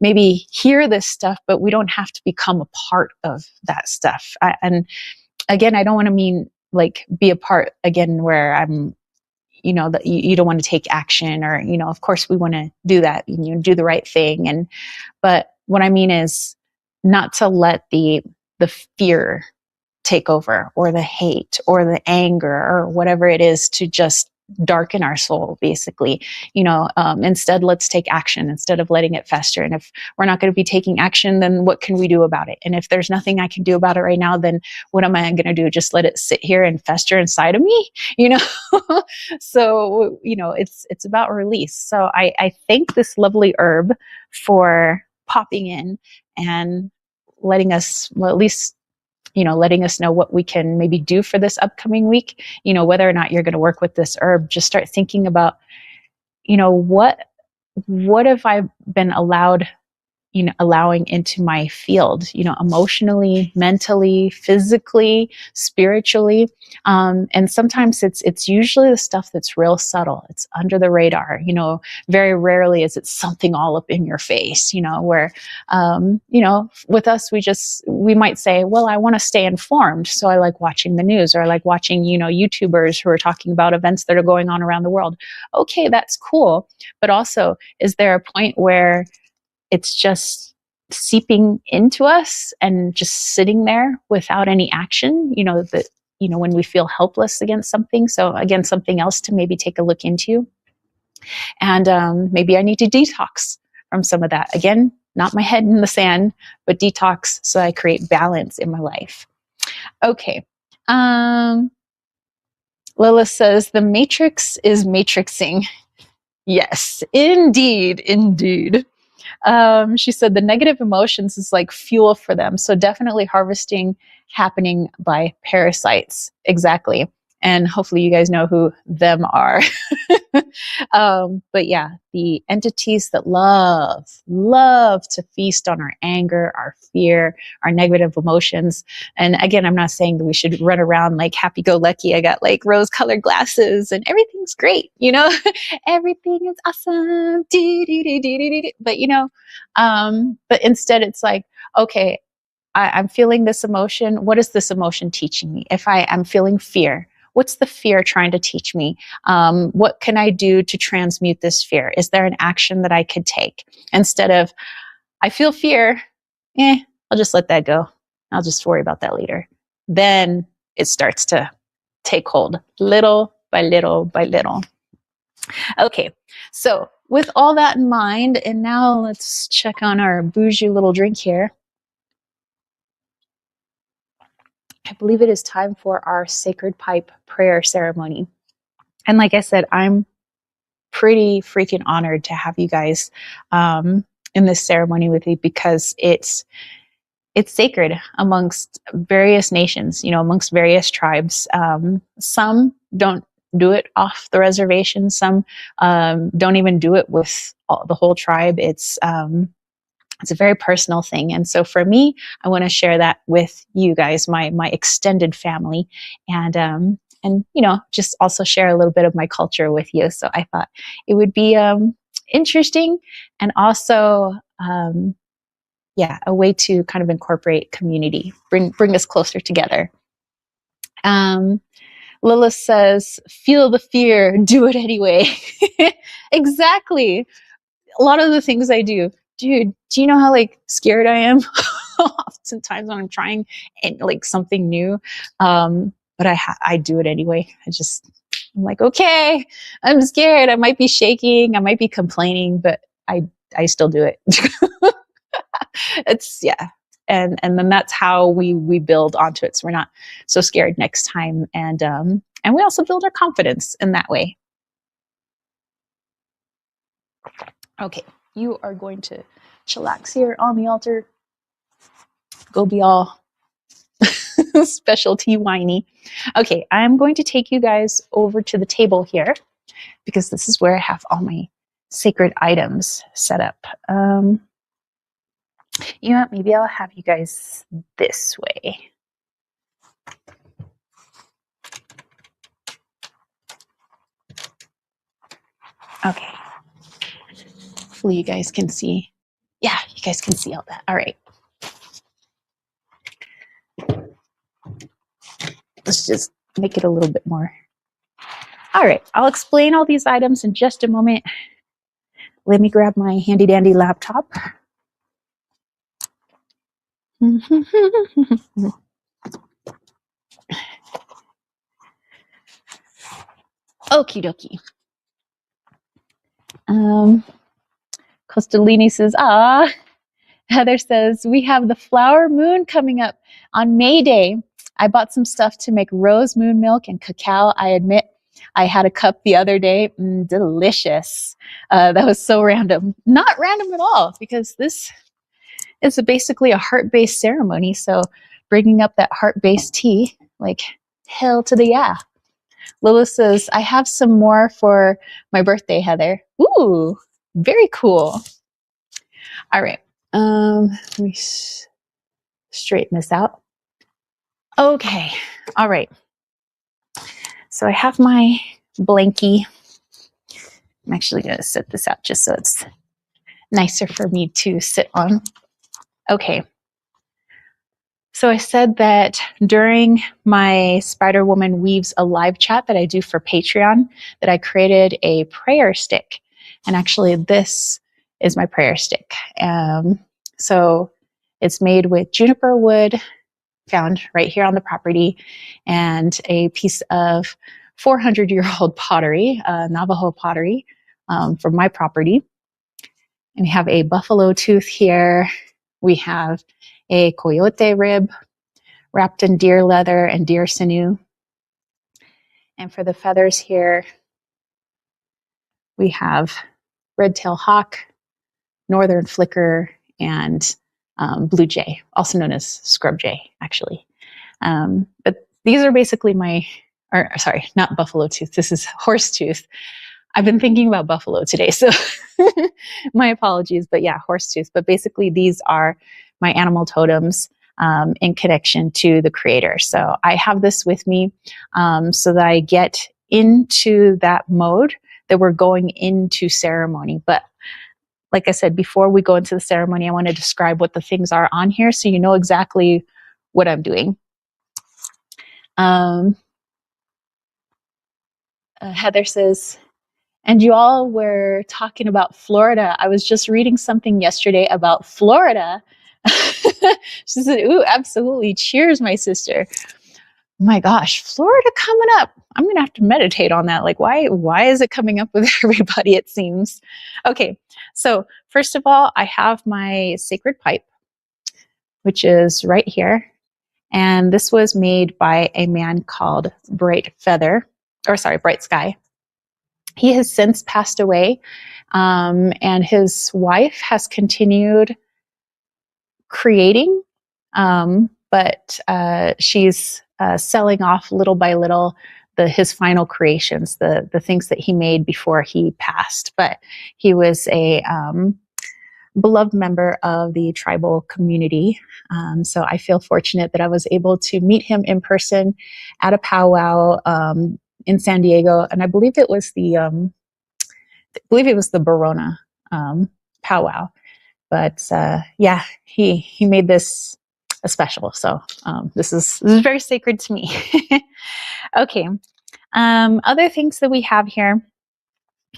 maybe hear this stuff, but we don't have to become a part of that stuff. And again, I don't want to mean like be a part again where I'm, that you don't want to take action, or, of course we want to do that, do the right thing. But what I mean is not to let the fear take over, or the hate, or the anger, or whatever it is, to just darken our soul, basically. Instead, let's take action instead of letting it fester. And if we're not going to be taking action, then what can we do about it? And if there's nothing I can do about it right now, then what am I going to do? Just let it sit here and fester inside of me? So, it's about release. So I thank this lovely herb for popping in and letting us, well, at least letting us know what we can maybe do for this upcoming week. Whether or not you're going to work with this herb, just start thinking about, what have I been allowing into my field, emotionally, mentally, physically, spiritually. And sometimes it's usually the stuff that's real subtle. It's under the radar, very rarely is it something all up in your face, where, with us, we might say, well, I want to stay informed. So I like watching the news, or I like watching, YouTubers who are talking about events that are going on around the world. Okay, that's cool. But also, is there a point where it's just seeping into us and just sitting there without any action, when we feel helpless against something? So again, something else to maybe take a look into. And maybe I need to detox from some of that. Again, not my head in the sand, but detox so I create balance in my life. Okay. Lila says, the matrix is matrixing. Yes, indeed, indeed. She said the negative emotions is like fuel for them. So definitely harvesting happening by parasites. Exactly. And hopefully you guys know who them are. But yeah, the entities that love to feast on our anger, our fear, our negative emotions. And again, I'm not saying that we should run around like happy-go-lucky. I got like rose-colored glasses and everything's great, everything is awesome. But but instead it's like, okay, I'm feeling this emotion. What is this emotion teaching me? If I'm feeling fear, what's the fear trying to teach me? What can I do to transmute this fear? Is there an action that I could take? Instead of, I feel fear, I'll just let that go. I'll just worry about that later. Then it starts to take hold little by little by little. Okay, so with all that in mind, and now let's check on our bougie little drink here. I believe it is time for our sacred pipe prayer ceremony. And like I said, I'm pretty freaking honored to have you guys in this ceremony with me, because it's sacred amongst various nations, amongst various tribes. Some don't do it off the reservation. Some don't even do it with the whole tribe. It's a very personal thing. And so for me, I want to share that with you guys, my extended family, and just also share a little bit of my culture with you. So I thought it would be interesting, and also, yeah, a way to kind of incorporate community, bring us closer together. Lilith says, feel the fear, do it anyway. Exactly. A lot of the things I do, dude, do you know how like scared I am oftentimes when I'm trying and like something new? But I do it anyway. I'm like, okay, I'm scared. I might be shaking. I might be complaining, but I still do it. It's, yeah. And then that's how we build onto it. So we're not so scared next time. And we also build our confidence in that way. Okay. You are going to chillax here on the altar. Go be all specialty whiny. Okay, I'm going to take you guys over to the table here because this is where I have all my sacred items set up. You know what? Maybe I'll have you guys this way. Okay. Hopefully you guys can see. Yeah, you guys can see all that. All right. Let's just make it a little bit more. All right. I'll explain all these items in just a moment. Let me grab my handy dandy laptop. Okie dokie. Costalini says, Heather says, we have the flower moon coming up on May Day. I bought some stuff to make rose moon milk and cacao. I admit I had a cup the other day. Delicious. That was so random. Not random at all, because this is basically a heart-based ceremony. So bringing up that heart-based tea, like hell to the yeah. Lilith says, I have some more for my birthday, Heather. Ooh, very cool. All right. Let me straighten this out. Okay. All right. So I have my blankie. I'm actually going to set this out just so it's nicer for me to sit on. Okay. So I said that during my Spider Woman Weaves a live chat that I do for Patreon, that I created a prayer stick. And actually this is my prayer stick. So it's made with juniper wood, found right here on the property, and a piece of 400-year-old pottery, Navajo pottery, from my property. And we have a buffalo tooth here. We have a coyote rib wrapped in deer leather and deer sinew. And for the feathers here, we have red-tailed hawk, northern flicker, and blue jay, also known as scrub jay, actually. But these are basically sorry, not buffalo tooth. This is horse tooth. I've been thinking about buffalo today, so my apologies. But yeah, horse tooth. But basically, these are my animal totems in connection to the creator. So I have this with me so that I get into that mode that we're going into ceremony. But like I said, before we go into the ceremony, I want to describe what the things are on here so you know exactly what I'm doing. Heather says, and you all were talking about Florida. I was just reading something yesterday about Florida. She said, ooh, absolutely. Cheers, my sister. My gosh, Florida coming up. I'm going to have to meditate on that. Like, why is it coming up with everybody, it seems? Okay, so first of all, I have my sacred pipe, which is right here. And this was made by a man called Bright Sky. He has since passed away, and his wife has continued creating, but she's selling off little by little his final creations, the things that he made before he passed. But he was a beloved member of the tribal community. So I feel fortunate that I was able to meet him in person at a powwow in San Diego. And I believe it was the believe it was the Barona powwow. But yeah, he made this a special. So this is very sacred to me. Okay. Other things that we have here,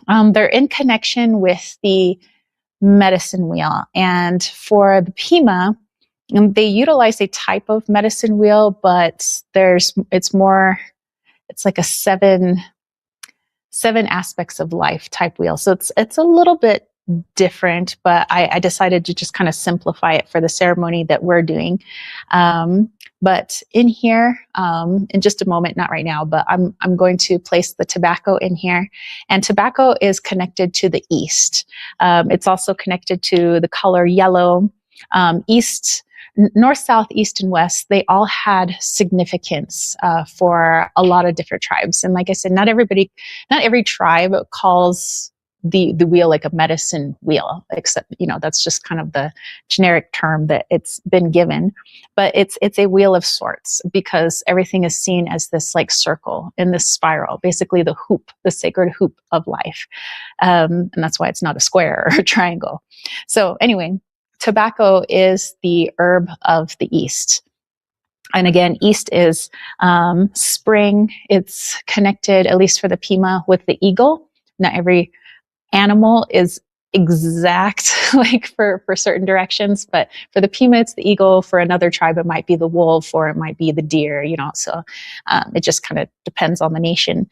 they're in connection with the medicine wheel. And for the Pima, they utilize a type of medicine wheel, but it's like a seven aspects of life type wheel. So it's a little bit different, but I decided to just kind of simplify it for the ceremony that we're doing. But in here, in just a moment, not right now, but I'm going to place the tobacco in here. And tobacco is connected to the east. It's also connected to the color yellow. East, north, south, east, and west, they all had significance for a lot of different tribes. And like I said, not every tribe calls the wheel like a medicine wheel, except, that's just kind of the generic term that it's been given. But it's a wheel of sorts, because everything is seen as this like circle in this spiral, basically the sacred hoop of life. And that's why it's not a square or a triangle. So anyway, tobacco is the herb of the East. And again, East is spring. It's connected, at least for the Pima, with the eagle. Not every animal is exact, like for certain directions, but for the Pima, it's the eagle. For another tribe, it might be the wolf, or it might be the deer, so it just kind of depends on the nation.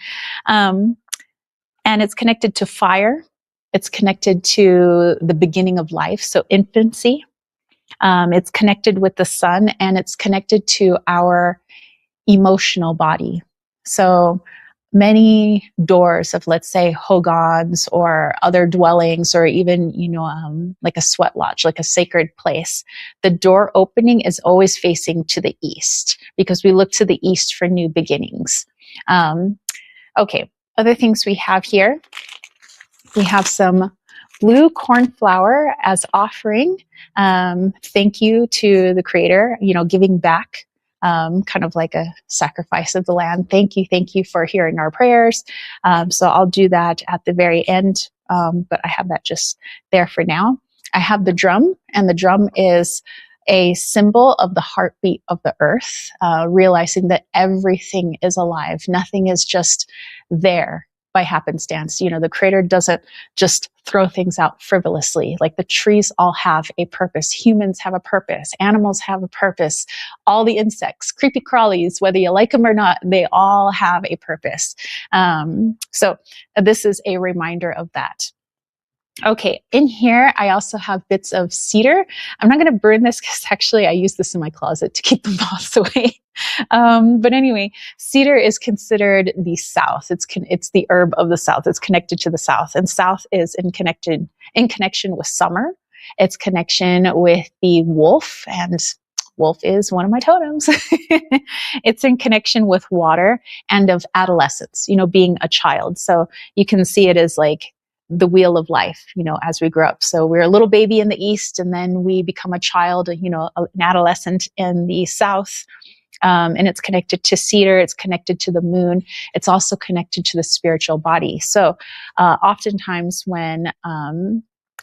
And it's connected to fire. It's connected to the beginning of life, so infancy. It's connected with the sun, and it's connected to our emotional body. So many doors of, let's say, hogans or other dwellings, or even, like a sweat lodge, like a sacred place, the door opening is always facing to the east, because we look to the east for new beginnings. Okay, other things we have here. We have some blue corn flour as offering. Thank you to the Creator, giving back. Kind of like a sacrifice of the land. Thank you for hearing our prayers. So I'll do that at the very end, but I have that just there for now. I have the drum, and the drum is a symbol of the heartbeat of the earth, realizing that everything is alive. Nothing is just there by happenstance. The Creator doesn't just throw things out frivolously. Like the trees all have a purpose. Humans have a purpose. Animals have a purpose. All the insects, creepy crawlies, whether you like them or not, they all have a purpose. So this is a reminder of that. Okay, in here, I also have bits of cedar. I'm not going to burn this, because actually I use this in my closet to keep the moths away. But anyway, cedar is considered the south. It's the herb of the south. It's connected to the south, and south is in connection with summer. It's connection with the wolf, and wolf is one of my totems. It's in connection with water and of adolescence, being a child. So you can see it as like the wheel of life, as we grow up. So we're a little baby in the east, and then we become a child, an adolescent in the south. And it's connected to cedar. It's connected to the moon. It's also connected to the spiritual body. So oftentimes when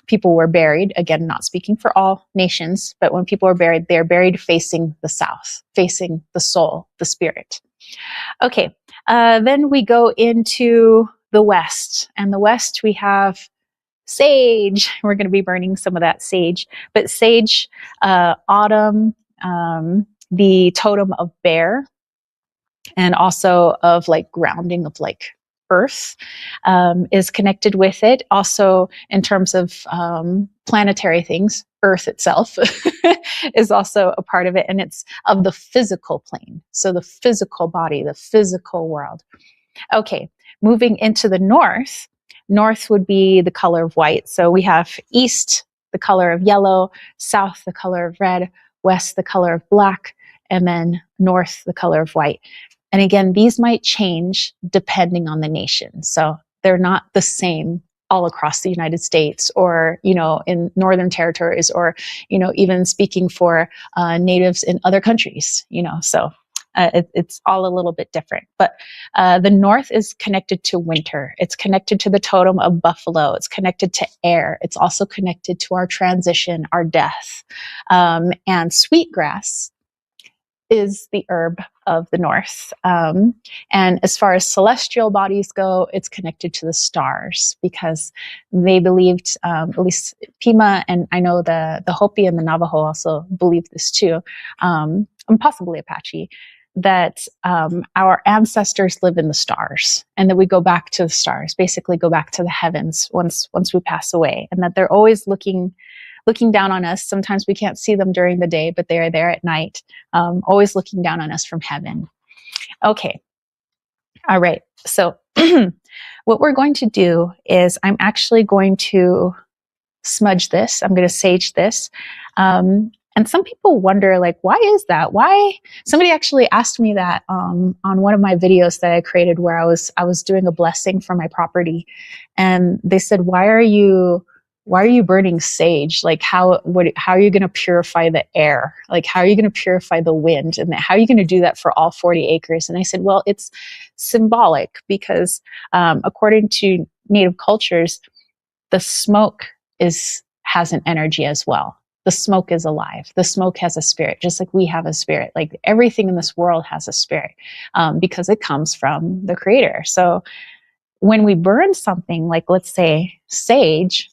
people were buried, again, not speaking for all nations, but when people were buried, they're buried facing the south, facing the soul, the spirit. Okay, then we go into the west. And the west, we have sage. We're going to be burning some of that sage. But sage, autumn, the totem of bear, and also of like grounding of like earth, is connected with it. Also, in terms of planetary things, earth itself is also a part of it, and it's of the physical plane. So the physical body, the physical world. Okay, moving into the north. North would be the color of white. So we have east, the color of yellow, south, the color of red, west, the color of black, and then north, the color of white. And again, these might change depending on the nation. So they're not the same all across the United States, or, in northern territories, or, even speaking for natives in other countries, so It's all a little bit different. But the north is connected to winter. It's connected to the totem of buffalo. It's connected to air. It's also connected to our transition, our death. And sweetgrass is the herb of the north. And as far as celestial bodies go, it's connected to the stars because they believed, at least Pima, and I know the Hopi and the Navajo also believe this too, and possibly Apache, that our ancestors live in the stars and that we go back to the stars, basically go back to the heavens once we pass away, and that they're always looking down on us. Sometimes we can't see them during the day, but they are there at night, always looking down on us from heaven. Okay. All right. So what we're going to do is I'm actually going to smudge this. I'm going to sage this. And some people wonder, like, why is that? Why? Somebody actually asked me that on one of my videos that I created where I was doing a blessing for my property. And they said, why are you burning sage? Like, how are you going to purify the air? Like, how are you going to purify the wind? And how are you going to do that for all 40 acres? And I said, well, it's symbolic because according to Native cultures, the smoke has an energy as well. The smoke is alive. The smoke has a spirit, just like we have a spirit. Like everything in this world has a spirit because it comes from the Creator. So when we burn something like, let's say, sage,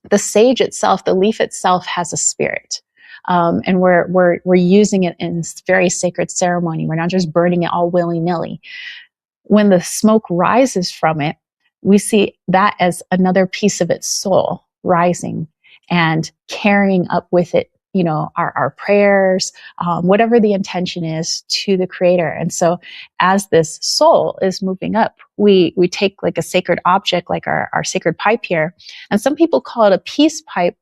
the sage itself, the leaf itself has a spirit. And we're using it in this very sacred ceremony. We're not just burning it all willy-nilly. When the smoke rises from it, we see that as another piece of its soul rising and carrying up with it, our prayers, whatever the intention is, to the Creator. And so as this soul is moving up, we take like a sacred object, like our sacred pipe here. And some people call it a peace pipe.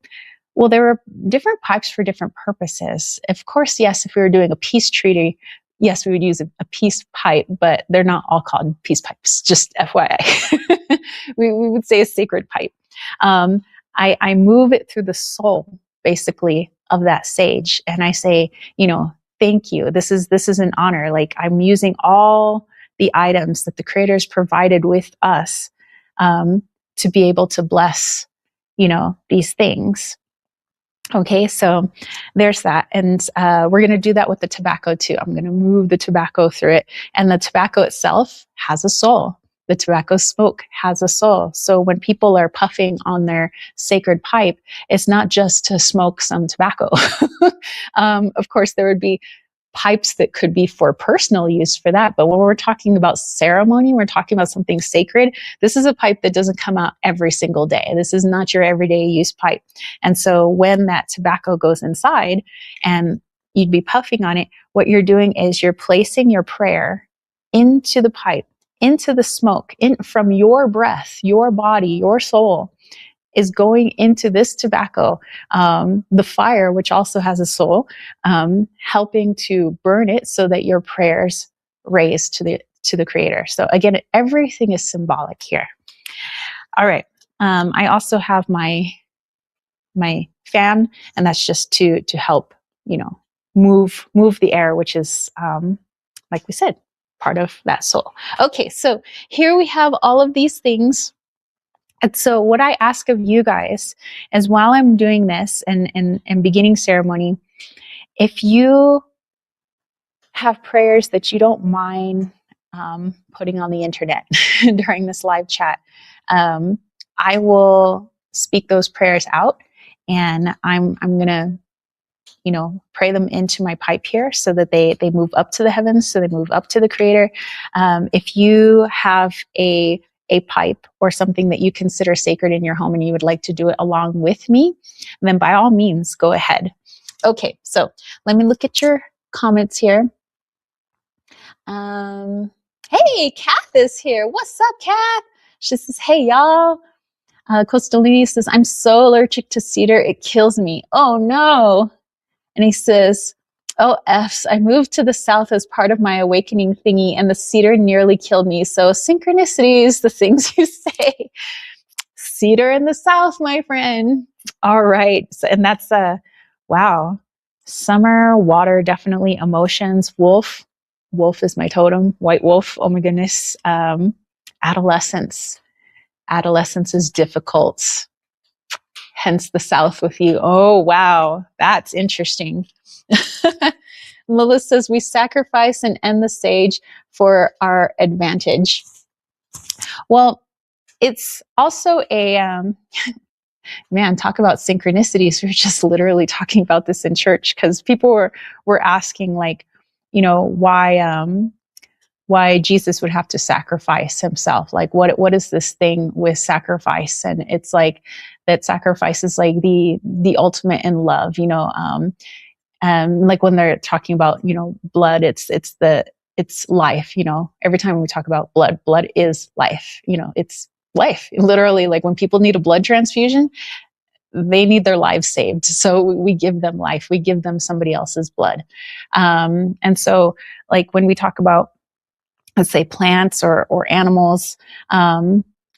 Well, there are different pipes for different purposes. Of course, yes, if we were doing a peace treaty, yes, we would use a peace pipe, but they're not all called peace pipes, just FYI. we would say a sacred pipe. I move it through the soul, basically, of that sage. And I say, thank you. This is an honor. Like, I'm using all the items that the Creator's provided with us to be able to bless, these things. Okay, so there's that. And we're going to do that with the tobacco too. I'm going to move the tobacco through it. And the tobacco itself has a soul. The tobacco smoke has a soul. So when people are puffing on their sacred pipe, it's not just to smoke some tobacco. Of course, there would be pipes that could be for personal use for that. But when we're talking about ceremony, we're talking about something sacred. This is a pipe that doesn't come out every single day. This is not your everyday use pipe. And so when that tobacco goes inside and you'd be puffing on it, what you're doing is you're placing your prayer into the pipe, into the smoke, from your breath, your body, your soul is going into this tobacco, the fire, which also has a soul, helping to burn it so that your prayers raise to the Creator. So again, everything is symbolic here. All right. I also have my fan, and that's just to help, move the air, which is, like we said, part of that soul. Okay, so here we have all of these things. And so what I ask of you guys is, while I'm doing this and beginning ceremony, if you have prayers that you don't mind putting on the internet during this live chat, I will speak those prayers out, and I'm going to pray them into my pipe here so that they move up to the heavens, so they move up to the Creator. If you have a pipe or something that you consider sacred in your home and you would like to do it along with me, then by all means, go ahead. Okay, so let me look at your comments here. Hey, Kath is here. What's up, Kath? She says, hey, y'all. Costolini says, I'm so allergic to cedar, it kills me. Oh, no. And he says, oh, F's, I moved to the south as part of my awakening thingy, and the cedar nearly killed me. So synchronicities, the things you say. Cedar in the south, my friend. All right. So, and that's wow. Summer, water, definitely emotions. Wolf, wolf is my totem, white wolf. Oh my goodness. Adolescence. Adolescence is difficult. Hence the South with you. Oh, wow. That's interesting. Lilith says, we sacrifice and end the stage for our advantage. Well, it's also a, man, talk about synchronicities. We're just literally talking about this in church because people were asking, like, you know, why Jesus would have to sacrifice himself. Like, what is this thing with sacrifice? And it's like that sacrifice is like the ultimate in love, you know. Like when they're talking about, you know, blood, it's life, you know. Every time we talk about blood is life, you know, it's life. Literally, like when people need a blood transfusion, they need their lives saved. So we give them life. We give them somebody else's blood. And so, like when we talk about, let's say, plants or animals,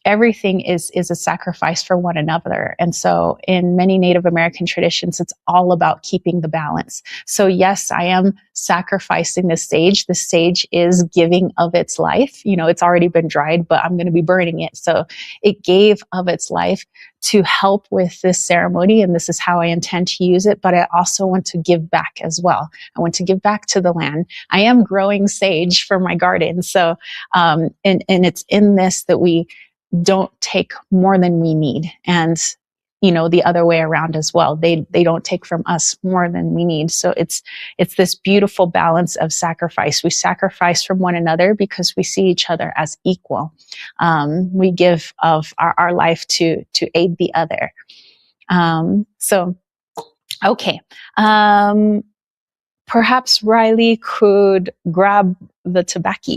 everything is a sacrifice for one another. And so in many Native American traditions, it's all about keeping the balance. So yes, I am sacrificing the sage. The sage is giving of its life. You know, it's already been dried, but I'm going to be burning it. So it gave of its life to help with this ceremony. And this is how I intend to use it. But I also want to give back as well. I want to give back to the land. I am growing sage for my garden. So, and it's in this that we don't take more than we need. And, you know, the other way around as well. They don't take from us more than we need. So it's this beautiful balance of sacrifice. We sacrifice from one another because we see each other as equal. We give of our life to aid the other. So, okay. Perhaps Riley could grab the tobacco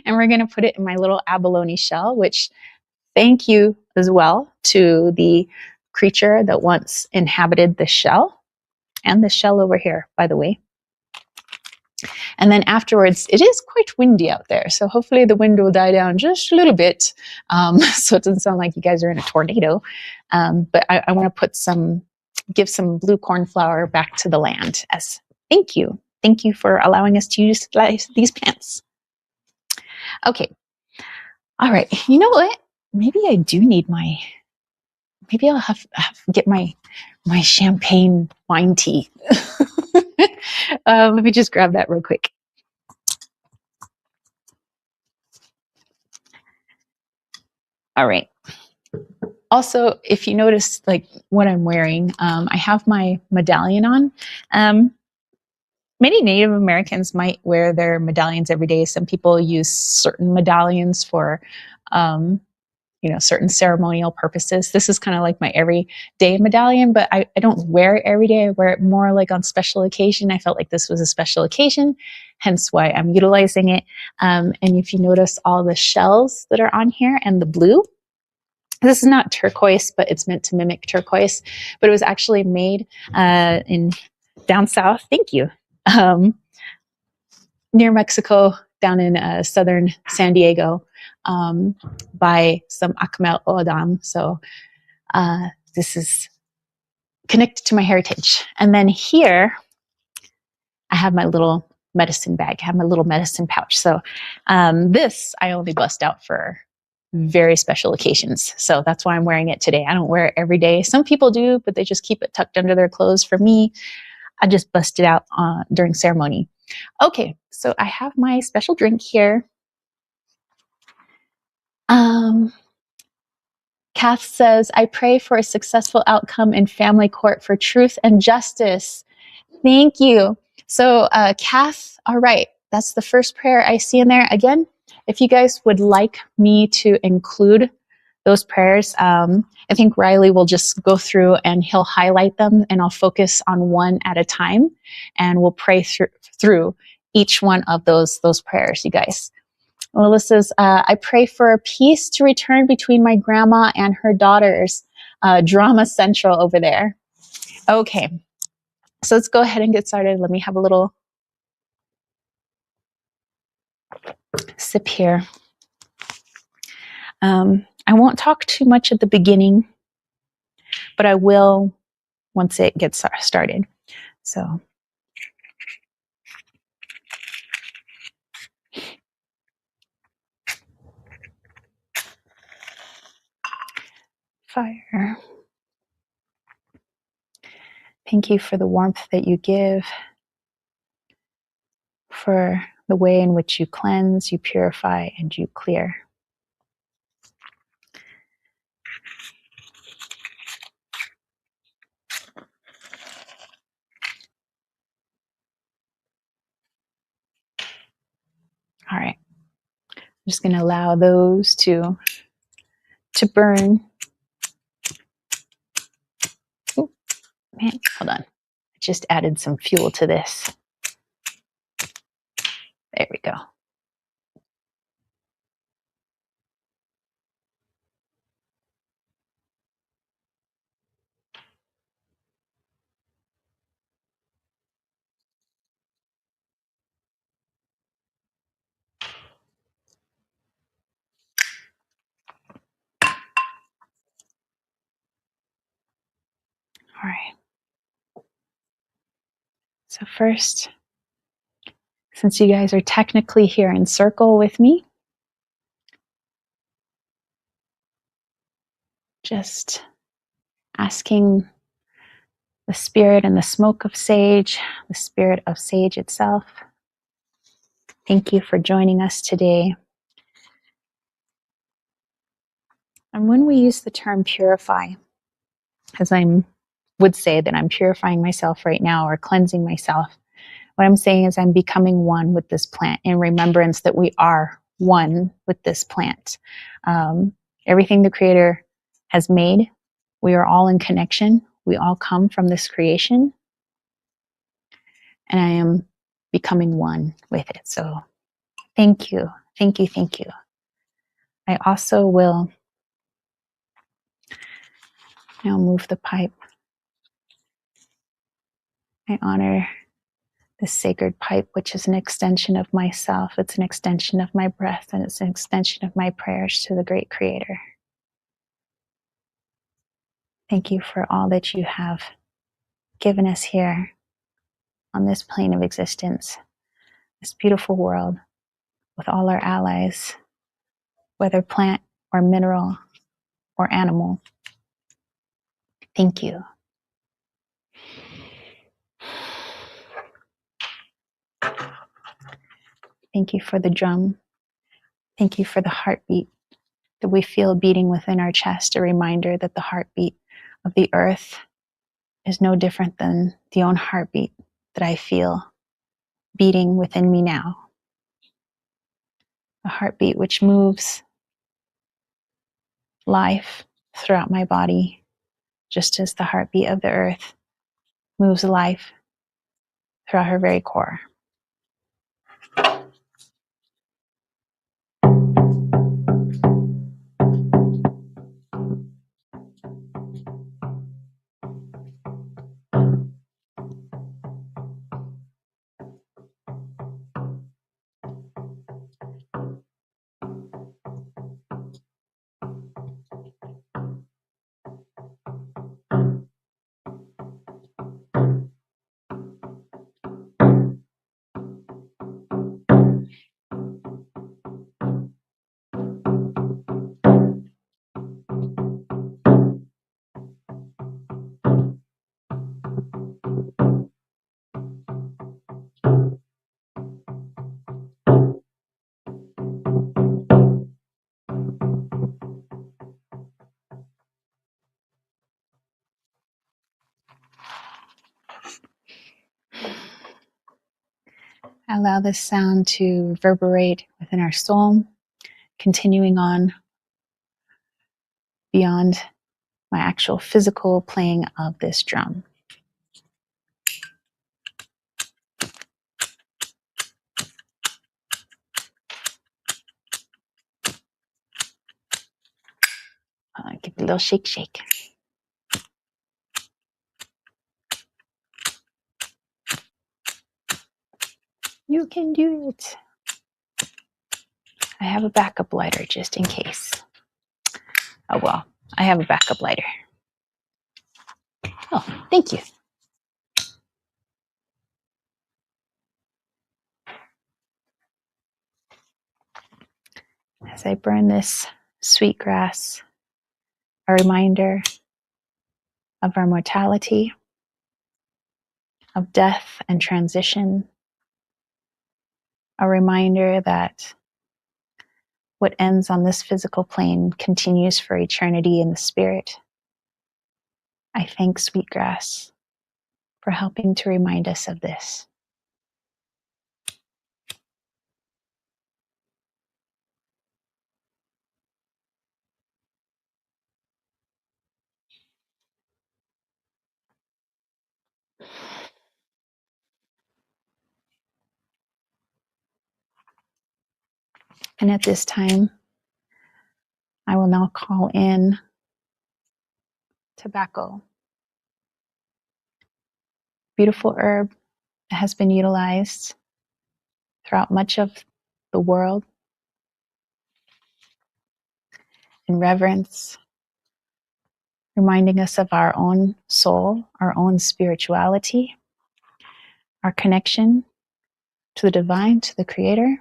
and we're going to put it in my little abalone shell, which thank you as well to the creature that once inhabited the shell, and the shell over here, by the way. And then afterwards, it is quite windy out there. So hopefully the wind will die down just a little bit. So it doesn't sound like you guys are in a tornado. But I want to give some blue corn flour back to the land as thank you. Thank you for allowing us to use these plants. Okay. All right. You know what? Maybe I do need maybe I'll have get my champagne wine tea. Let me just grab that real quick. All right. Also, if you notice, like what I'm wearing, I have my medallion on. Many Native Americans might wear their medallions every day. Some people use certain medallions for, certain ceremonial purposes. This is kind of like my everyday medallion, but I don't wear it every day. I wear it more like on special occasion. I felt like this was a special occasion, hence why I'm utilizing it. And if you notice all the shells that are on here and the blue, this is not turquoise, but it's meant to mimic turquoise. But it was actually made in down south. Thank you. Near Mexico, down in southern San Diego, by some Akmel Odam. So this is connected to my heritage. And then here, I have my little medicine bag. I have my little medicine pouch. So this I only bust out for very special occasions. So that's why I'm wearing it today. I don't wear it every day. Some people do, but they just keep it tucked under their clothes. For me, I just bust it out during ceremony. Okay, so I have my special drink here. Kath says, I pray for a successful outcome in family court for truth and justice. Thank you. So, Kath, all right, that's the first prayer I see in there. Again, if you guys would like me to include those prayers, I think Riley will just go through and he'll highlight them, and I'll focus on one at a time, and we'll pray through each one of those prayers, you guys. Lila says, I pray for a peace to return between my grandma and her daughters. Drama central over there. Okay, so let's go ahead and get started. Let me have a little sip here. I won't talk too much at the beginning, but I will once it gets started. So, fire. Thank you for the warmth that you give, for the way in which you cleanse, you purify, and you clear. All right. I'm just going to allow those to burn. Oh, man, hold on. I just added some fuel to this. There we go. All right. So first, since you guys are technically here in circle with me, just asking the spirit and the smoke of sage, the spirit of sage itself, thank you for joining us today. And when we use the term purify, as I would say that I'm purifying myself right now or cleansing myself, what I'm saying is I'm becoming one with this plant in remembrance that we are one with this plant. Everything the Creator has made, we are all in connection. We all come from this creation. And I am becoming one with it. So thank you. Thank you. Thank you. I also will now move the pipe. I honor this sacred pipe, which is an extension of myself. It's an extension of my breath, and it's an extension of my prayers to the great Creator. Thank you for all that you have given us here on this plane of existence, this beautiful world with all our allies, whether plant or mineral or animal. Thank you. Thank you for the drum. Thank you for the heartbeat that we feel beating within our chest, a reminder that the heartbeat of the earth is no different than the own heartbeat that I feel beating within me now. A heartbeat which moves life throughout my body, just as the heartbeat of the earth moves life throughout her very core. Allow this sound to reverberate within our soul, continuing on beyond my actual physical playing of this drum. Give it a little shake, shake. You can do it. I have a backup lighter just in case. Oh, well, I have a backup lighter. Oh, thank you. As I burn this sweet grass a reminder of our mortality, of death and transition, a reminder that what ends on this physical plane continues for eternity in the spirit. I thank Sweetgrass for helping to remind us of this. And at this time, I will now call in tobacco, beautiful herb that has been utilized throughout much of the world in reverence, reminding us of our own soul, our own spirituality, our connection to the divine, to the creator.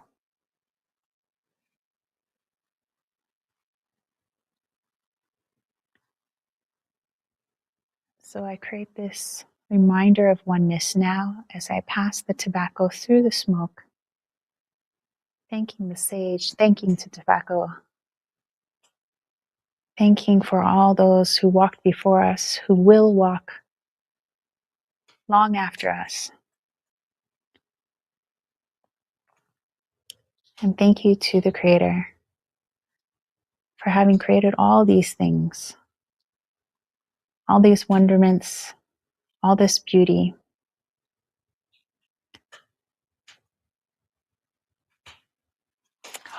So I create this reminder of oneness now as I pass the tobacco through the smoke, thanking the sage, thanking the tobacco, thanking for all those who walked before us, who will walk long after us. And thank you to the Creator for having created all these things, all these wonderments, all this beauty.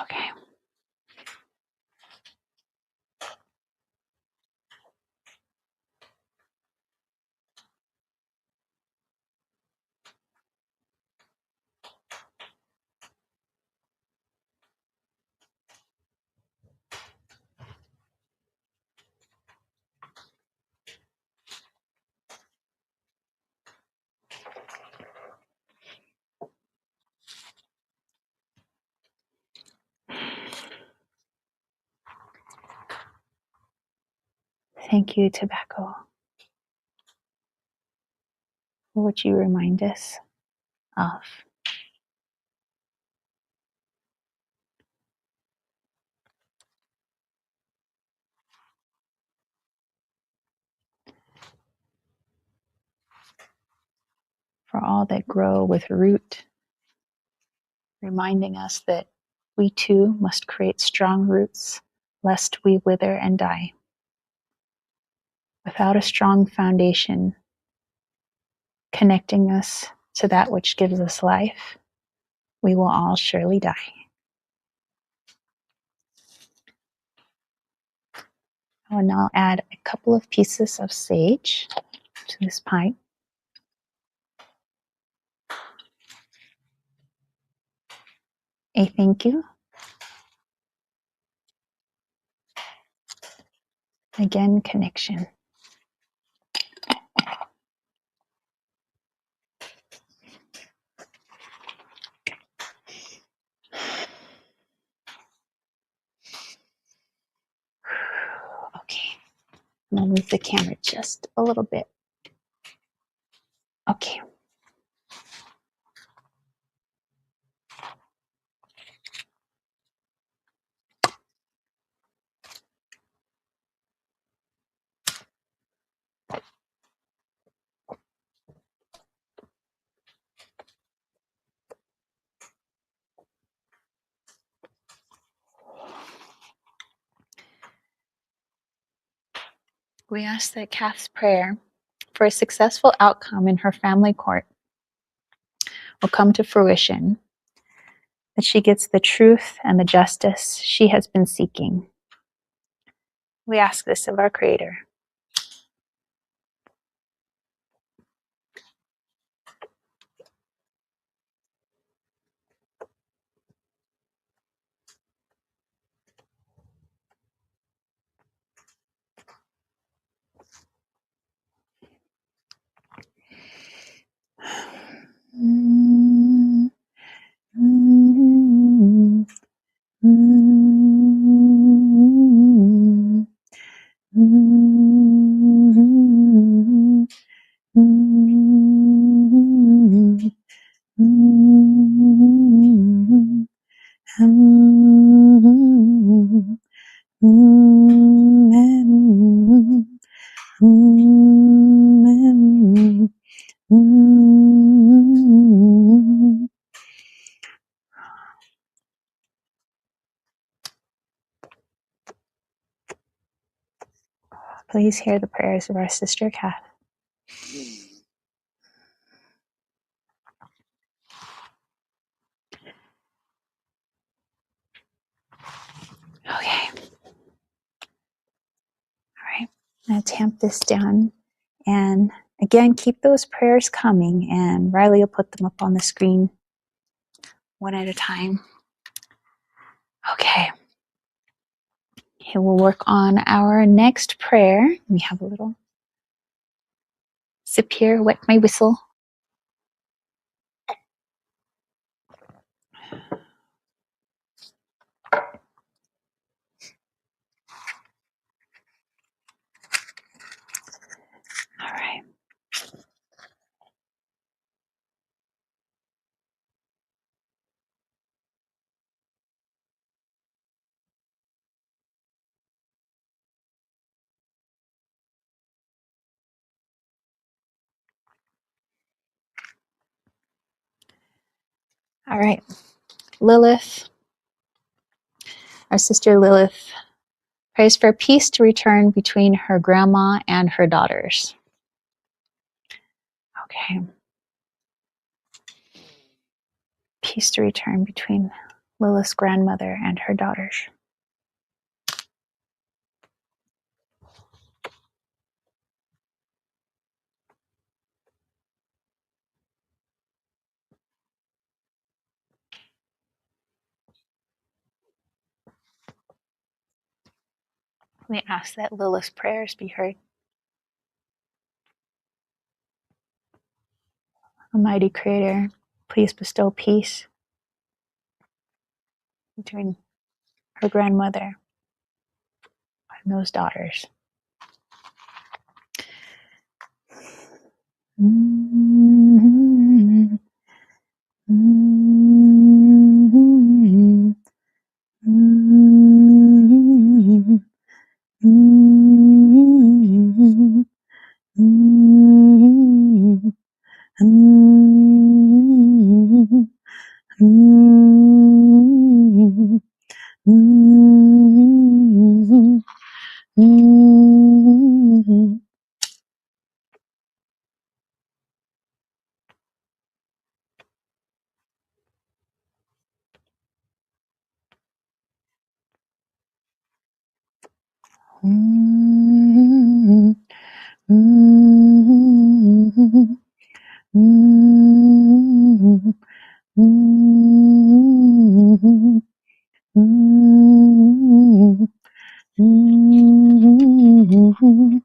Okay. Thank you, tobacco, for what you remind us of. For all that grow with root, reminding us that we too must create strong roots, lest we wither and die. Without a strong foundation connecting us to that which gives us life, we will all surely die. I will now add a couple of pieces of sage to this pipe. A thank you. Again, connection. Okay, I'm gonna move the camera just a little bit. Okay. We ask that Kath's prayer for a successful outcome in her family court will come to fruition, that she gets the truth and the justice she has been seeking. We ask this of our Creator. Amen. Amen. Amen. Please hear the prayers of our sister Kath. Okay. All right. I'm going to tamp this down. And again, keep those prayers coming. And Riley will put them up on the screen one at a time. Okay. Okay, we'll work on our next prayer. We have a little sip here, wet my whistle. All right. All right. Lilith, our sister Lilith, prays for peace to return between her grandma and her daughters. Okay. Peace to return between Lilith's grandmother and her daughters. We ask that Lilith's prayers be heard. Almighty Creator, please bestow peace between her grandmother and those daughters. Mm-hmm. Mm-hmm. Mm-hmm. Mm-hmm. Mm-hmm. Mm-hmm. Mm-hmm. Mm-hmm. Mm-hmm. Mm-hmm. Mm-hmm. Mm-hmm. Mm-hmm. Mm-hmm. Mm-hmm.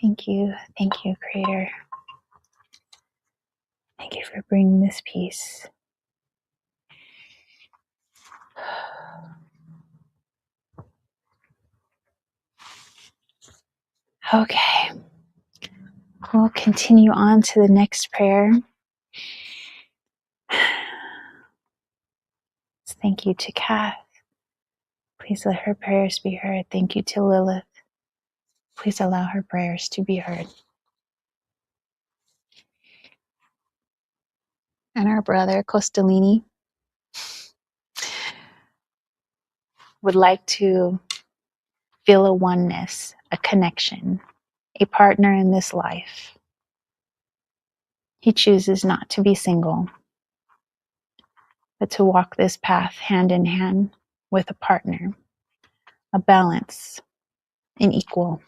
Thank you. Thank you, Creator. Thank you for bringing this peace. Okay. We'll continue on to the next prayer. Thank you to Kath. Please let her prayers be heard. Thank you to Lilith. Please allow her prayers to be heard. And our brother Costolini would like to feel a oneness, a connection, a partner in this life. He chooses not to be single, but to walk this path hand in hand with a partner, a balance, an equal.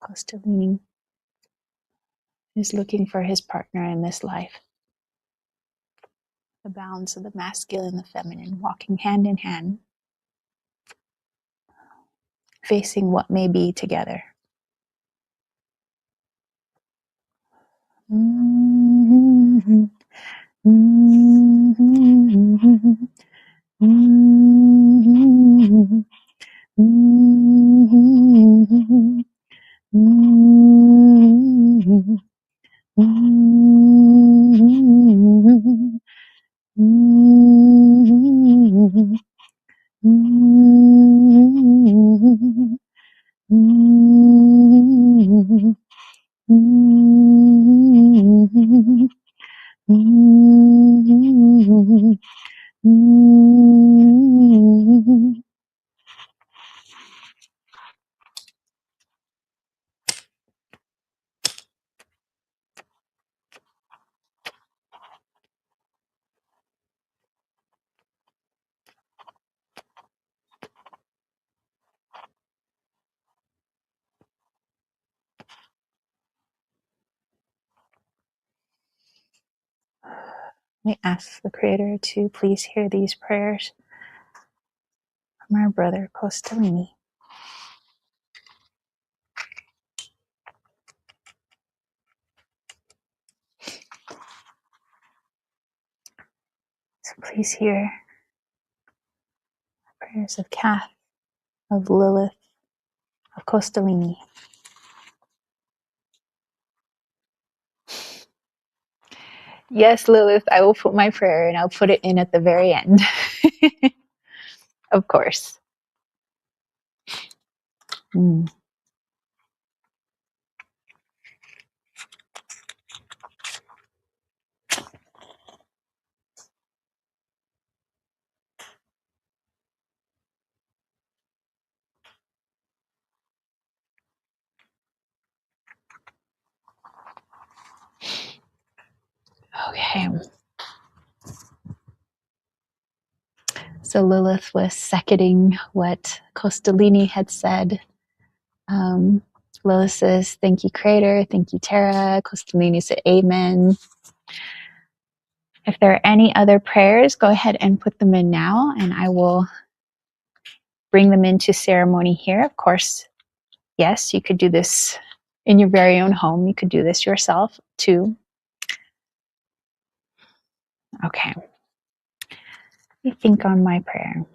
Costolini is looking for his partner in this life. The balance of the masculine and the feminine, walking hand in hand, facing what may be together. Mm-hmm. Mm-hmm. Mm-hmm. Mm-hmm. Mm-hmm. Mm-hmm. Mm-hmm. Mm-hmm. Mm-hmm. Mm-hmm. Mm-hmm. Mm-hmm. We ask the Creator to please hear these prayers from our brother Costolini. So please hear prayers of Kath, of Lilith, of Costolini. Yes, Lilith, I will put my prayer and I'll put it in at the very end. Of course. Mm. Okay. So Lilith was seconding what Costolini had said. Um, Lilith says, thank you, Creator. Thank you, Tara. Costolini said, amen. If there are any other prayers, go ahead and put them in now, and I will bring them into ceremony here. Of course, yes, you could do this in your very own home. You could do this yourself too. Okay. Let me think on my prayer.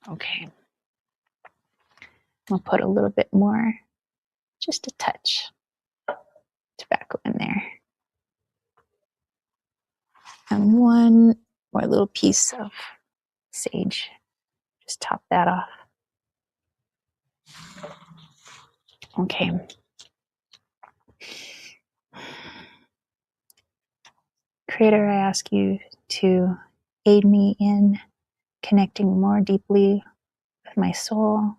Okay. I'll put a little bit more, just a touch, tobacco in there. And one more little piece of sage. Just top that off. Okay. Creator, I ask you to aid me in connecting more deeply with my soul,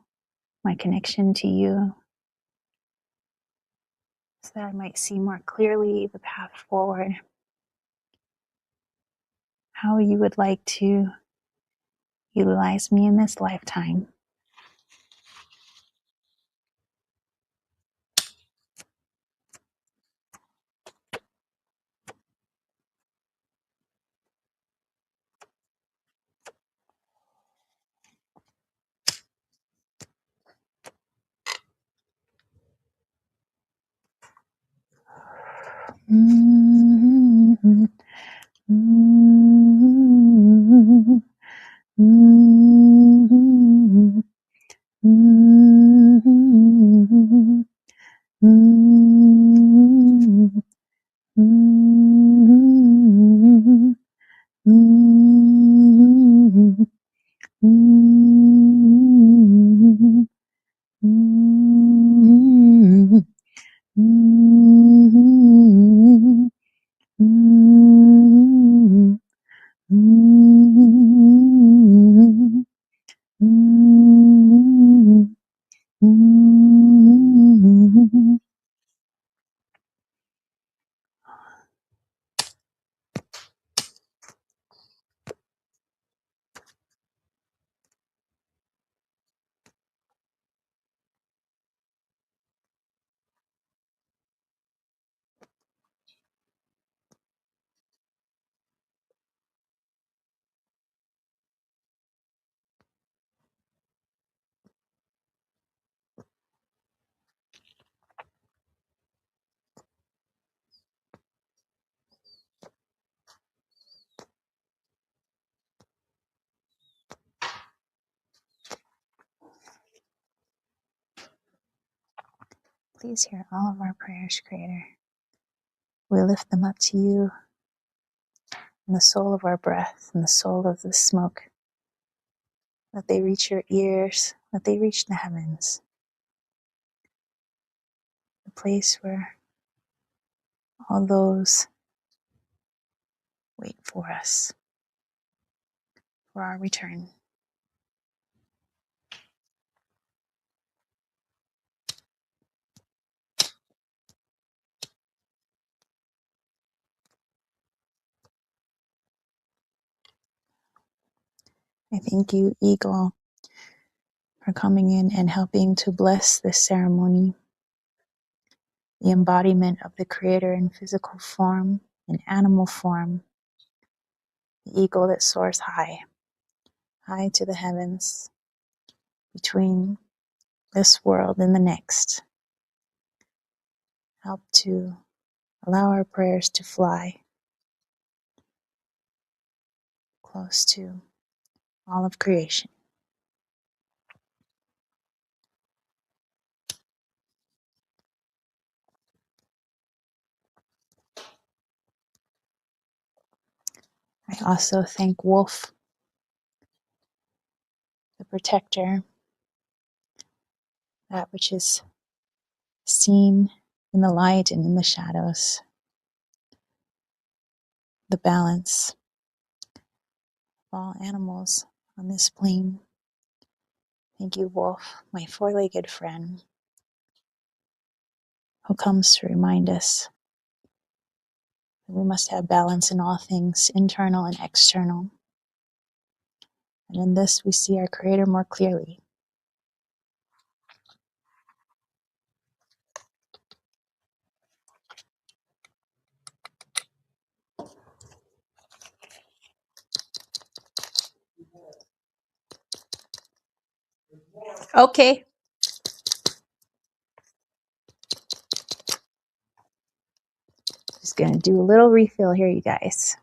my connection to you, so that I might see more clearly the path forward, how you would like to utilize me in this lifetime. Mm-hmm. Mm-hmm. Mm-hmm. Mm-hmm. Mm-hmm. Mm-hmm. Mm-hmm. Mm-hmm. Mm-hmm. Mm-hmm. Mm-hmm. Mm-hmm. Mm-hmm. Mm-hmm. Please hear all of our prayers, Creator. We lift them up to you in the soul of our breath, in the soul of the smoke. Let they reach your ears, let they reach the heavens, the place where all those wait for us, for our return. I thank you, Eagle, for coming in and helping to bless this ceremony, the embodiment of the Creator in physical form, in animal form, the eagle that soars high, high to the heavens, between this world and the next. Help to allow our prayers to fly close to all of creation. I also thank Wolf, the protector, that which is seen in the light and in the shadows, the balance of all animals on this plane. Thank you, Wolf, my four-legged friend, who comes to remind us that we must have balance in all things, internal and external. And in this, we see our Creator more clearly. Okay. Just going to do a little refill here, you guys.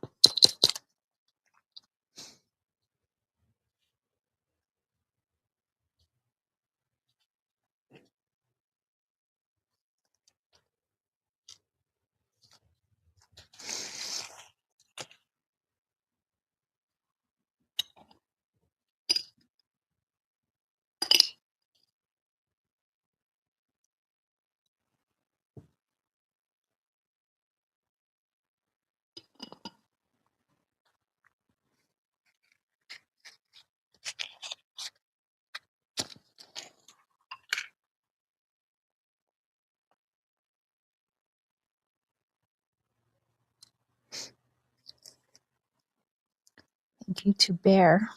Thank you to Bear,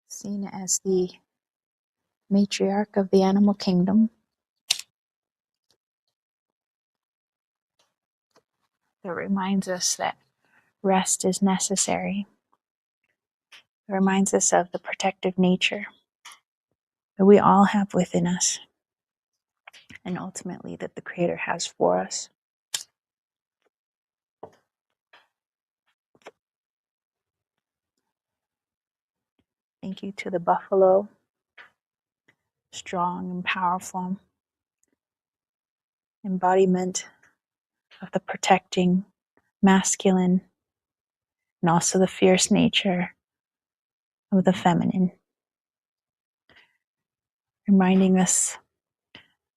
seen as the matriarch of the animal kingdom, that reminds us that rest is necessary. It reminds us of the protective nature that we all have within us, and ultimately that the Creator has for us. Thank you to the buffalo, strong and powerful embodiment of the protecting masculine, and also the fierce nature of the feminine, reminding us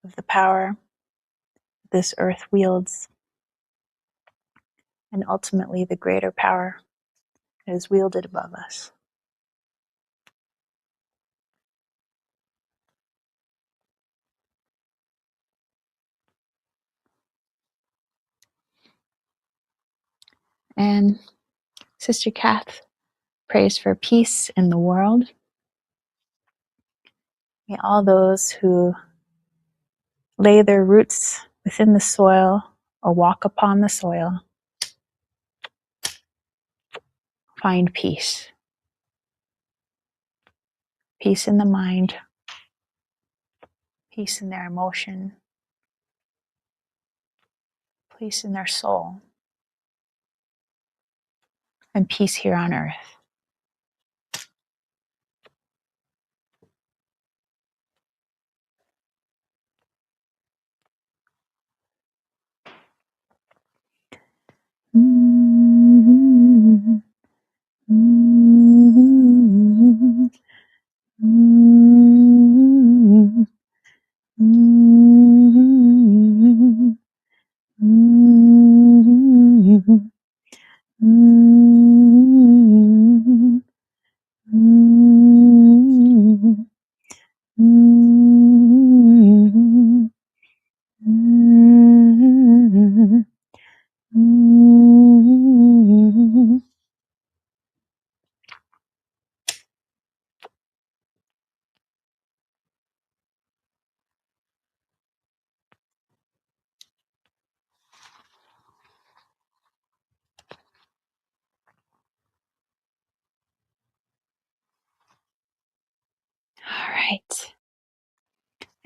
of the power this earth wields, and ultimately the greater power that is wielded above us. And Sister Kath prays for peace in the world. May all those who lay their roots within the soil or walk upon the soil find peace. Peace in the mind, peace in their emotion, peace in their soul, and peace here on earth. All right.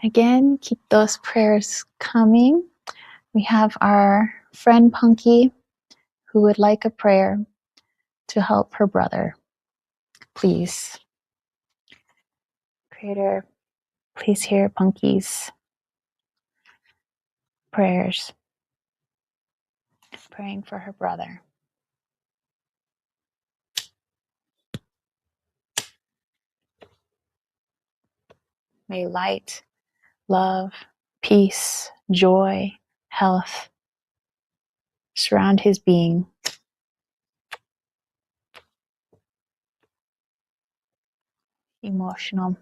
Again, keep those prayers coming. We have our friend Punky who would like a prayer to help her brother. Please, Creator, please hear Punky's prayers, praying for her brother. May light, love, peace, joy, health surround his being. Emotional,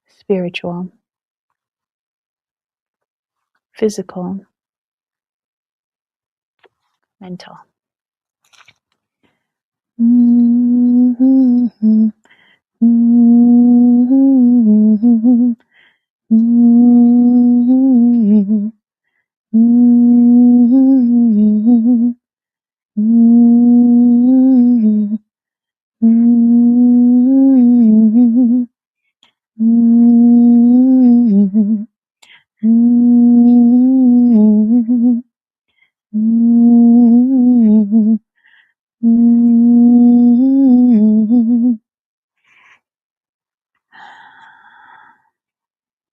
spiritual, physical, mental.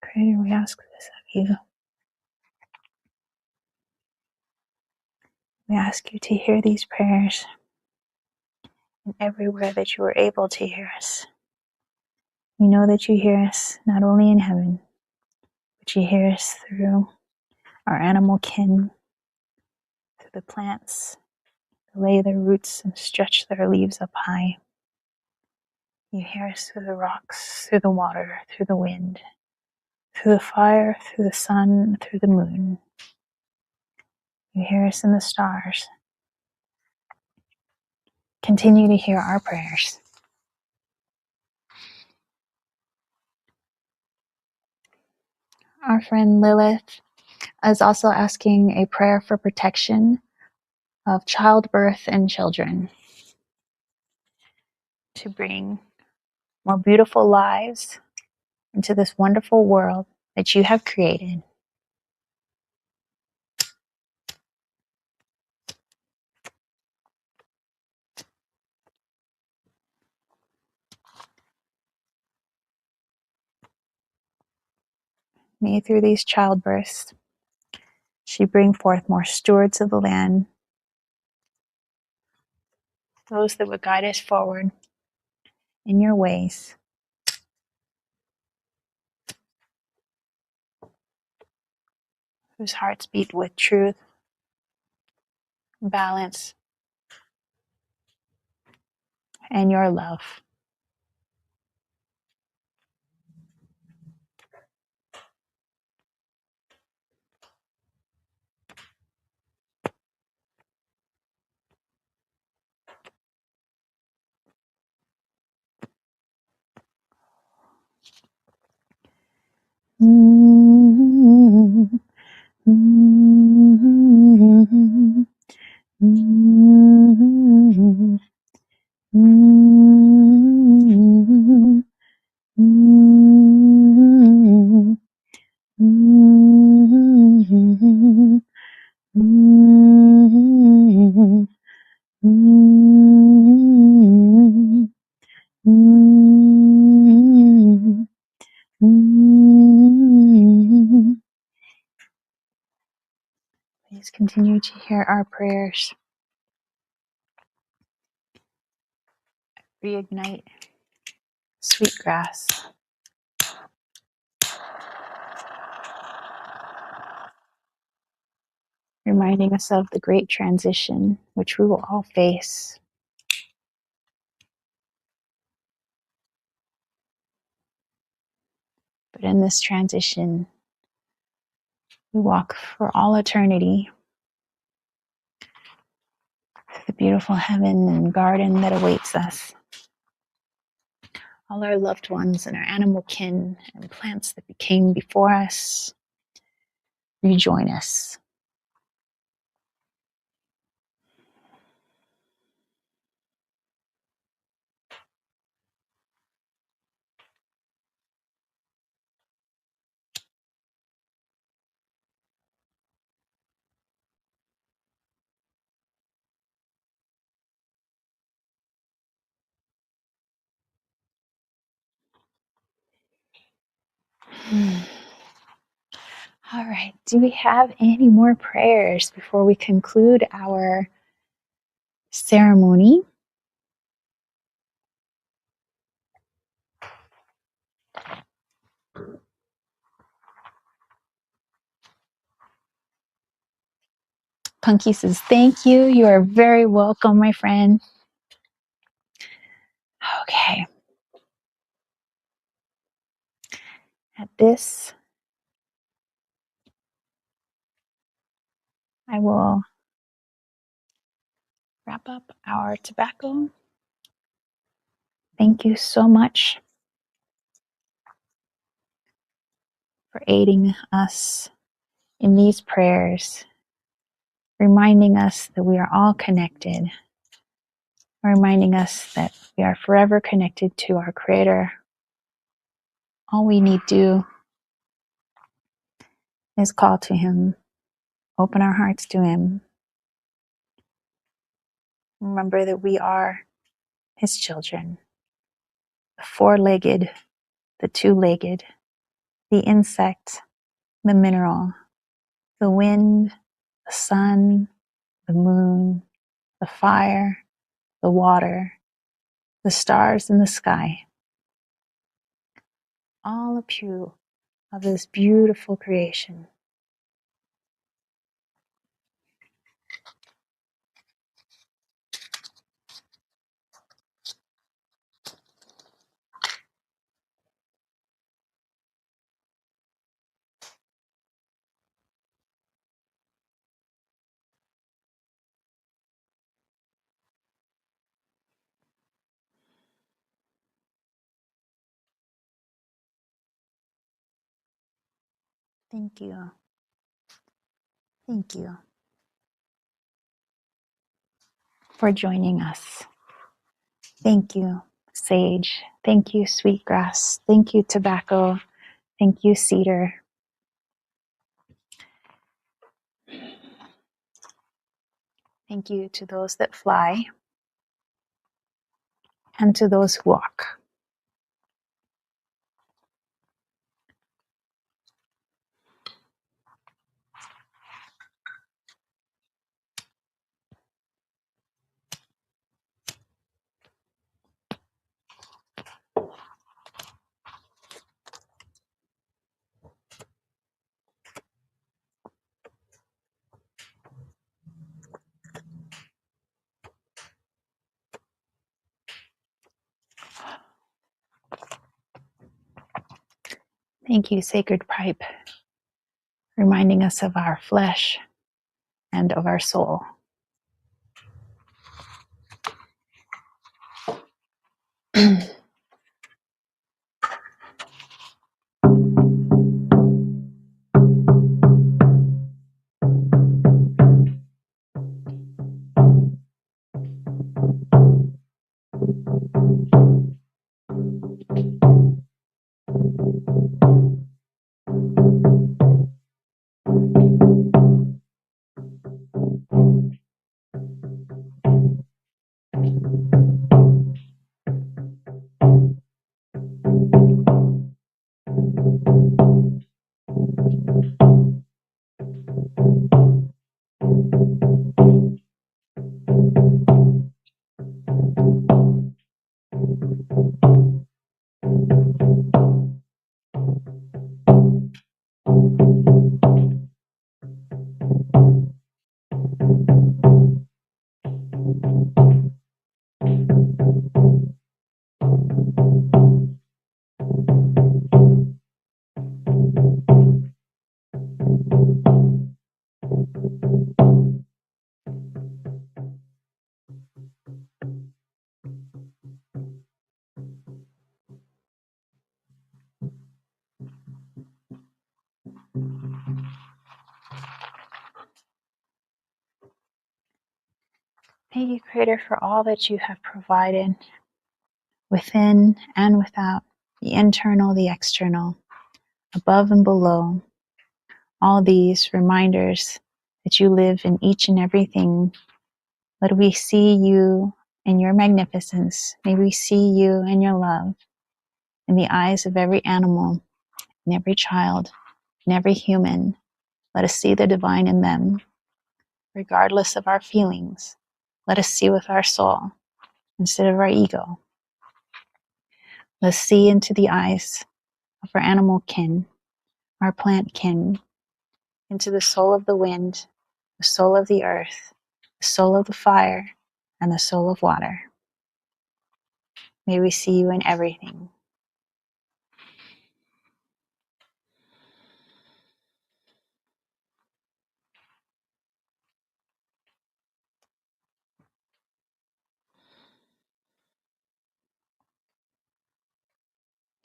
Creator, we ask this of you. We ask you to hear these prayers and everywhere that you are able to hear us. We know that you hear us not only in heaven, but you hear us through our animal kin, through the plants that lay their roots and stretch their leaves up high. You hear us through the rocks, through the water, through the wind, through the fire, through the sun, through the moon. You hear us in the stars. Continue to hear our prayers. Our friend Lilith is also asking a prayer for protection of childbirth and children, to bring more beautiful lives into this wonderful world that you have created. May through these childbirths, she bring forth more stewards of the land, those that would guide us forward in your ways, whose hearts beat with truth, balance, and your love. Please continue to hear our prayers. Reignite sweetgrass, reminding us of the great transition which we will all face. But in this transition, we walk for all eternity to the beautiful heaven and garden that awaits us. All our loved ones and our animal kin and plants that came before us rejoin us. All right. Do we have any more prayers before we conclude our ceremony? Punky says, thank you. You are very welcome, my friend. Okay. At this, I will wrap up our tobacco. Thank you so much for aiding us in these prayers, reminding us that we are all connected, reminding us that we are forever connected to our Creator. All we need to do is call to Him, open our hearts to Him. Remember that we are His children, the four-legged, the two-legged, the insect, the mineral, the wind, the sun, the moon, the fire, the water, the stars in the sky. All a pew of this beautiful creation. Thank you. Thank you for joining us. Thank you, sage. Thank you, sweetgrass. Thank you, tobacco. Thank you, cedar. Thank you to those that fly and to those who walk. Thank you, sacred pipe, reminding us of our flesh and of our soul. Thank you, Creator, for all that you have provided within and without, the internal, the external, above and below. All these reminders that you live in each and everything. Let we see you in your magnificence. May we see you in your love in the eyes of every animal, in every child, in every human. Let us see the divine in them, regardless of our feelings. Let us see with our soul instead of our ego. Let's see into the eyes of our animal kin, our plant kin, into the soul of the wind, the soul of the earth, the soul of the fire, and the soul of water. May we see you in everything.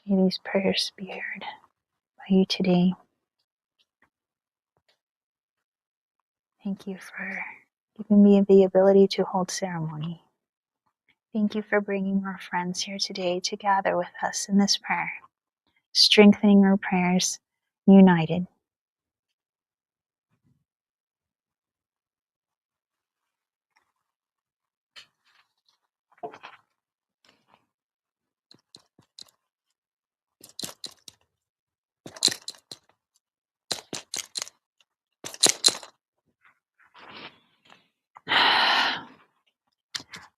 May these prayers be heard by you today. Thank you for giving me the ability to hold ceremony. Thank you for bringing our friends here today to gather with us in this prayer, strengthening our prayers united.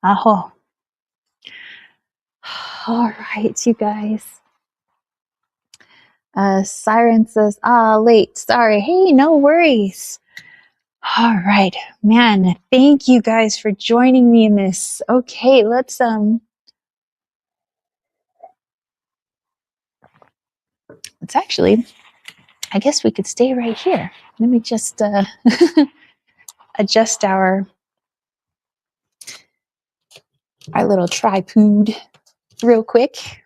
Aho. All right, you guys. Siren says, late. Sorry. Hey, no worries. All right, man. Thank you guys for joining me in this. Okay, let's actually, I guess we could stay right here. Let me just adjust our little tripod real quick.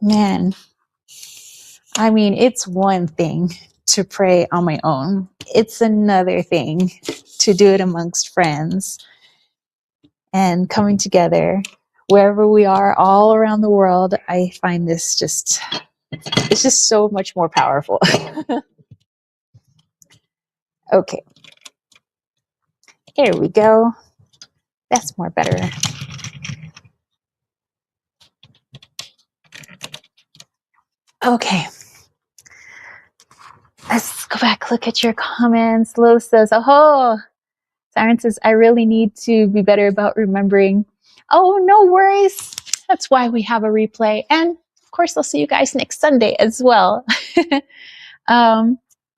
Man, I mean, it's one thing to pray on my own. It's another thing to do it amongst friends and coming together wherever we are all around the world. I find this it's just so much more powerful. Okay, here we go. That's more better. Okay. Let's go back, look at your comments. Lo says, Siren says, I really need to be better about remembering. Oh, no worries. That's why we have a replay. And of course, I'll see you guys next Sunday as well.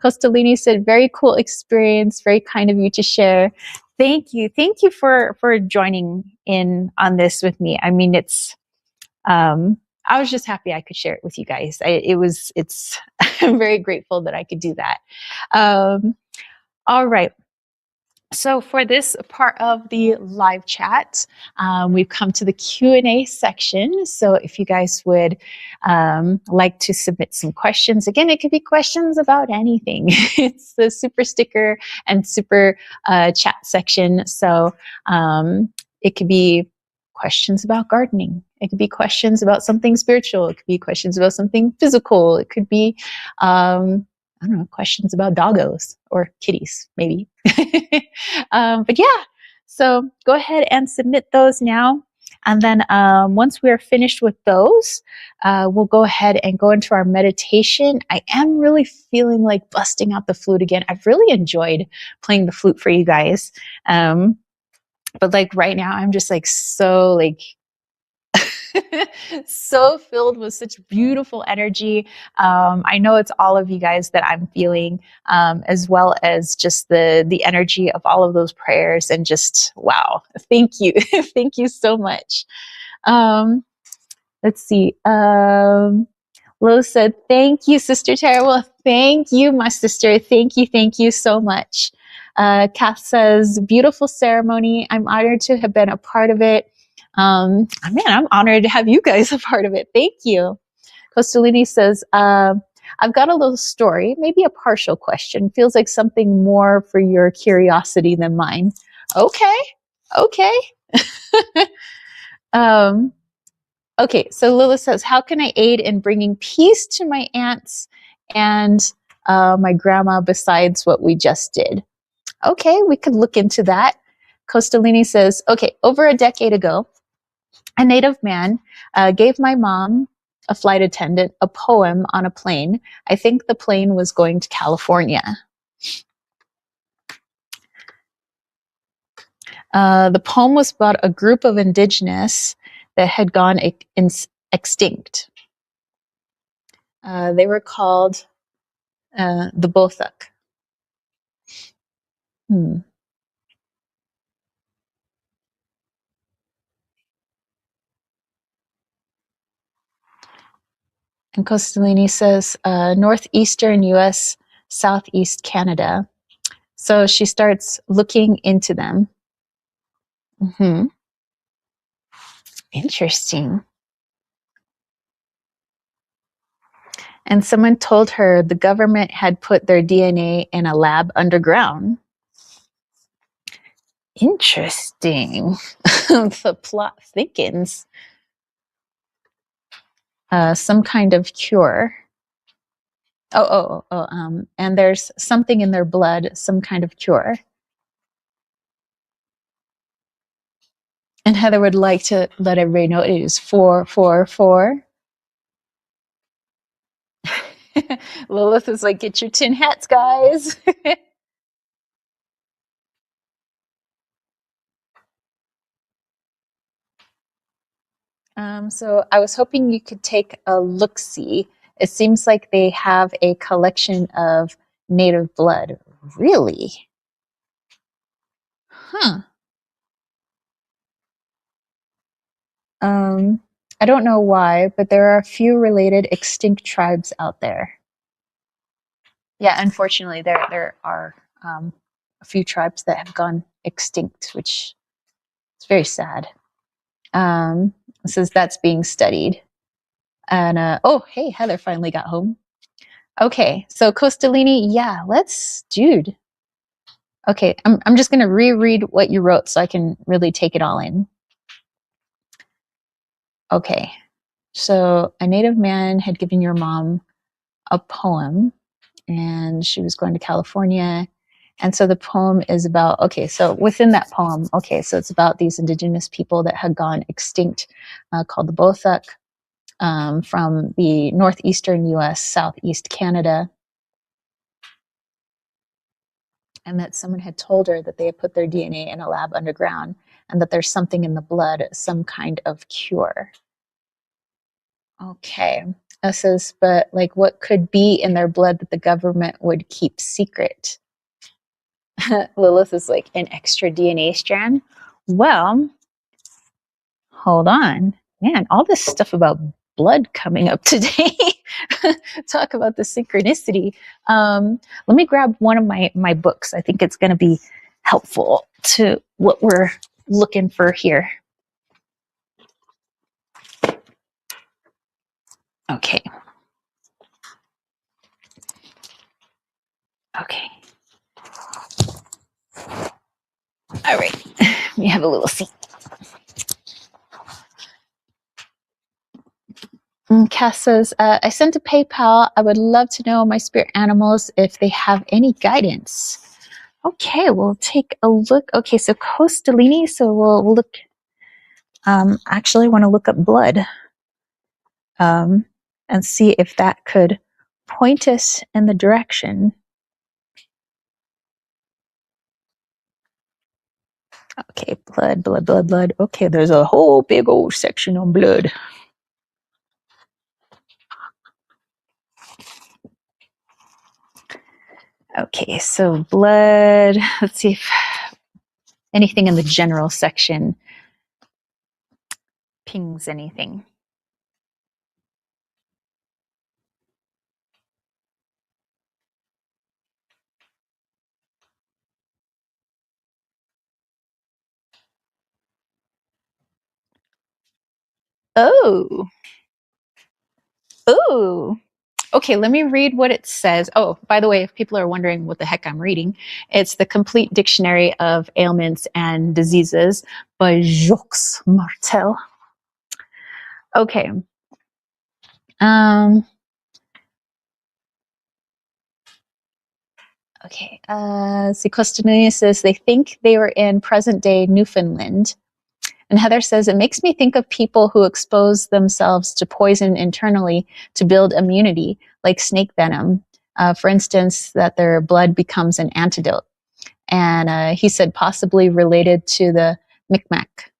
Costalini said, very cool experience. Very kind of you to share. Thank you. Thank you for joining in on this with me. I mean, I was just happy I could share it with you guys. I'm very grateful that I could do that. All right. So for this part of the live chat, we've come to the Q&A section. So if you guys would like to submit some questions, again, it could be questions about anything. It's the super sticker and super chat section. So it could be questions about gardening. It could be questions about something spiritual. It could be questions about something physical. It could be, I don't know, questions about doggos or kitties, maybe. But yeah, so go ahead and submit those now. And then once we are finished with those, we'll go ahead and go into our meditation. I am really feeling like busting out the flute again. I've really enjoyed playing the flute for you guys. But like right now, I'm just like so so filled with such beautiful energy. I know it's all of you guys that I'm feeling, as well as just the energy of all of those prayers, and just wow, thank you. Thank you so much. Let's see. Lo said, thank you, Sister Tara. Well, thank you, my sister. Thank you so much. Kath says, beautiful ceremony. I'm honored to have been a part of it. Man, I'm honored to have you guys a part of it. Thank you. Costalini says, I've got a little story, maybe a partial question. Feels like something more for your curiosity than mine. Okay, okay. um, okay, so Lilith says, how can I aid in bringing peace to my aunts and my grandma besides what we just did? Okay, we could look into that. Costalini says, okay, over a decade ago, a native man gave my mom, a flight attendant, a poem on a plane. I think the plane was going to California. The poem was about a group of indigenous that had gone extinct. They were called the Bothuk. And Costalini says northeastern US, southeast Canada. So she starts looking into them. Mm-hmm. Interesting. And someone told her the government had put their DNA in a lab underground. Interesting. The plot thickens. Some kind of cure. And there's something in their blood, some kind of cure. And Heather would like to let everybody know it is 444. Lilith is like, get your tin hats, guys. So I was hoping you could take a look-see. It seems like they have a collection of native blood. Really? Huh. I don't know why, but there are a few related extinct tribes out there. Yeah, unfortunately, there are a few tribes that have gone extinct, which is very sad. It says that's being studied. And oh, hey, Heather finally got home. Okay, so Costalini, yeah, dude. Okay, I'm just gonna reread what you wrote so I can really take it all in. Okay, so a native man had given your mom a poem, and she was going to California. And so the poem is about, okay, so within that poem, okay, so it's about these indigenous people that had gone extinct, called the Bothuk, from the northeastern US, southeast Canada. And that someone had told her that they had put their DNA in a lab underground and that there's something in the blood, some kind of cure. Okay. It says, but like what could be in their blood that the government would keep secret? Lilith is like an extra DNA strand. Well, hold on. Man, all this stuff about blood coming up today. Talk about the synchronicity. Let me grab one of my books. I think it's going to be helpful to what we're looking for here. Okay. Okay. All right. We have a little seat. Cass says, I sent a PayPal. I would love to know my spirit animals if they have any guidance. Okay, we'll take a look. Okay, so Costalini, so we'll look. Actually, I want to look up blood and see if that could point us in the direction. Okay, blood. Okay, there's a whole big old section on blood. Okay, so blood. Let's see if anything in the general section pings anything. Oh. Okay, let me read what it says. Oh, by the way, if people are wondering what the heck I'm reading, it's the Complete Dictionary of Ailments and Diseases by Jacques Martel. Okay. Okay. Costanonia says they think they were in present day Newfoundland. And Heather says, it makes me think of people who expose themselves to poison internally to build immunity, like snake venom. For instance, that their blood becomes an antidote. And he said possibly related to the Micmac.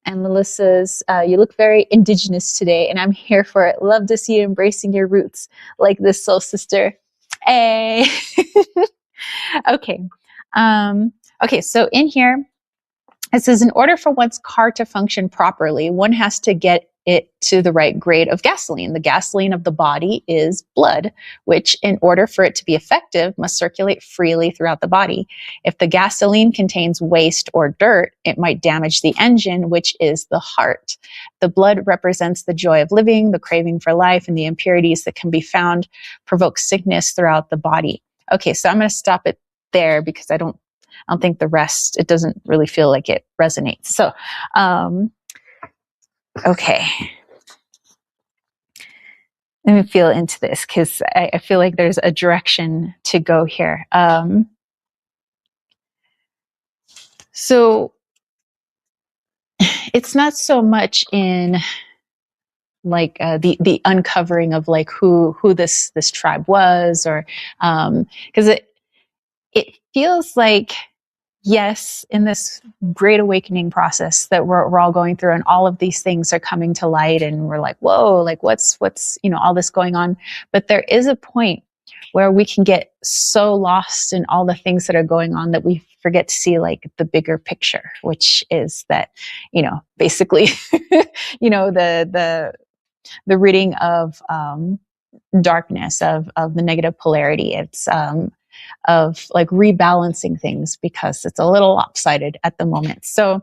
And Melissa's, you look very indigenous today, and I'm here for it. Love to see you embracing your roots like this soul sister. Hey. Okay. Okay, so in here, it says, in order for one's car to function properly, one has to get it to the right grade of gasoline. The gasoline of the body is blood, which in order for it to be effective must circulate freely throughout the body. If the gasoline contains waste or dirt, it might damage the engine, which is the heart. The blood represents the joy of living, the craving for life, and the impurities that can be found provoke sickness throughout the body. Okay, so I'm going to stop it there because I don't think the rest, it doesn't really feel like it resonates. So, okay. Let me feel into this because I feel like there's a direction to go here. So it's not so much in like the uncovering of like who this tribe was, or because it feels like, yes, in this great awakening process that we're all going through, and all of these things are coming to light, and we're like, whoa, like what's all this going on. But there is a point where we can get so lost in all the things that are going on that we forget to see like the bigger picture, which is that, basically, the ridding of darkness, of the negative polarity. It's of like rebalancing things because it's a little lopsided at the moment. So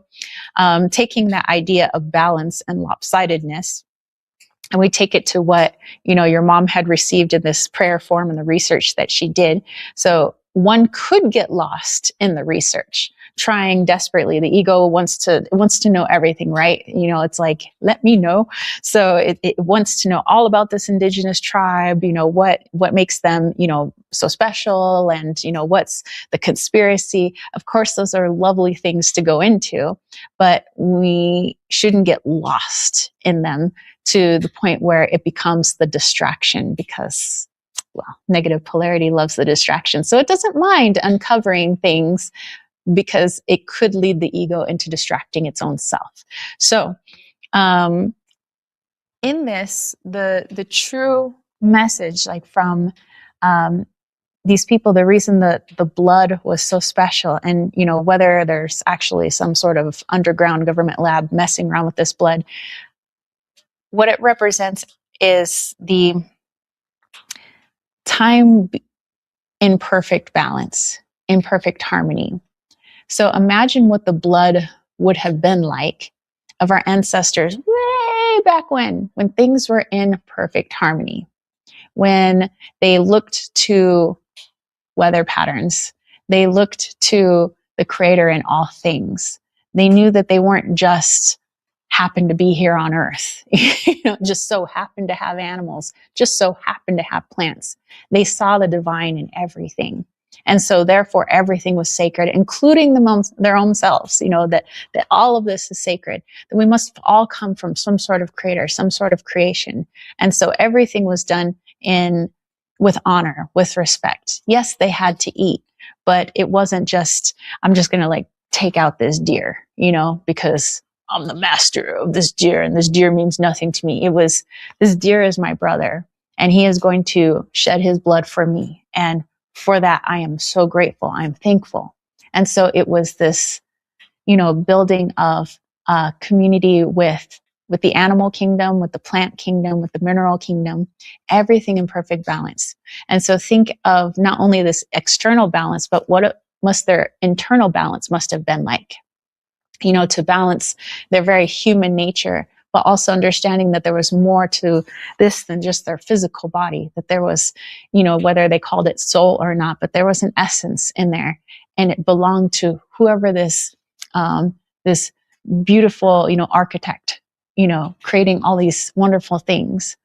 taking that idea of balance and lopsidedness, and we take it to what, your mom had received in this prayer form and the research that she did. So one could get lost in the research, trying desperately. The ego wants to know everything, right? It's like, let me know. So it wants to know all about this indigenous tribe, what makes them, so special, and, what's the conspiracy. Of course, those are lovely things to go into, but we shouldn't get lost in them to the point where it becomes the distraction, because, well, negative polarity loves the distraction. So it doesn't mind uncovering things because it could lead the ego into distracting its own self. So in this, the true message, like from these people, the reason that the blood was so special, and whether there's actually some sort of underground government lab messing around with this blood, what it represents is the time in perfect balance, in perfect harmony. So imagine what the blood would have been like of our ancestors way back when things were in perfect harmony, when they looked to weather patterns, they looked to the Creator in all things. They knew that they weren't just happened to be here on earth, just so happened to have animals, just so happened to have plants. They saw the divine in everything. And so therefore everything was sacred, including their own selves, that all of this is sacred, that we must all come from some sort of creator, some sort of creation. And so everything was done with honor, with respect. Yes, they had to eat, but it wasn't just, I'm just going to like take out this deer, because I'm the master of this deer, and this deer means nothing to me. It was, this deer is my brother, and he is going to shed his blood for me. And for that, I am so grateful. I'm thankful. And so it was this, building of community with the animal kingdom, with the plant kingdom, with the mineral kingdom, everything in perfect balance. And so think of not only this external balance, but what must their internal balance must have been like, to balance their very human nature, but also understanding that there was more to this than just their physical body, that there was, whether they called it soul or not, but there was an essence in there, and it belonged to whoever this beautiful, architect, creating all these wonderful things.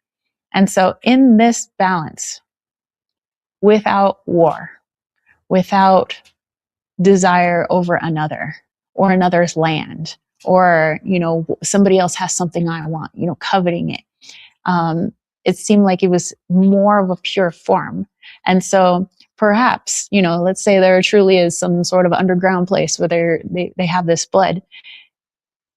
And so in this balance, without war, without desire over another or another's land, or, somebody else has something I want, coveting it. It seemed like it was more of a pure form. And so perhaps, let's say there truly is some sort of underground place where they have this blood.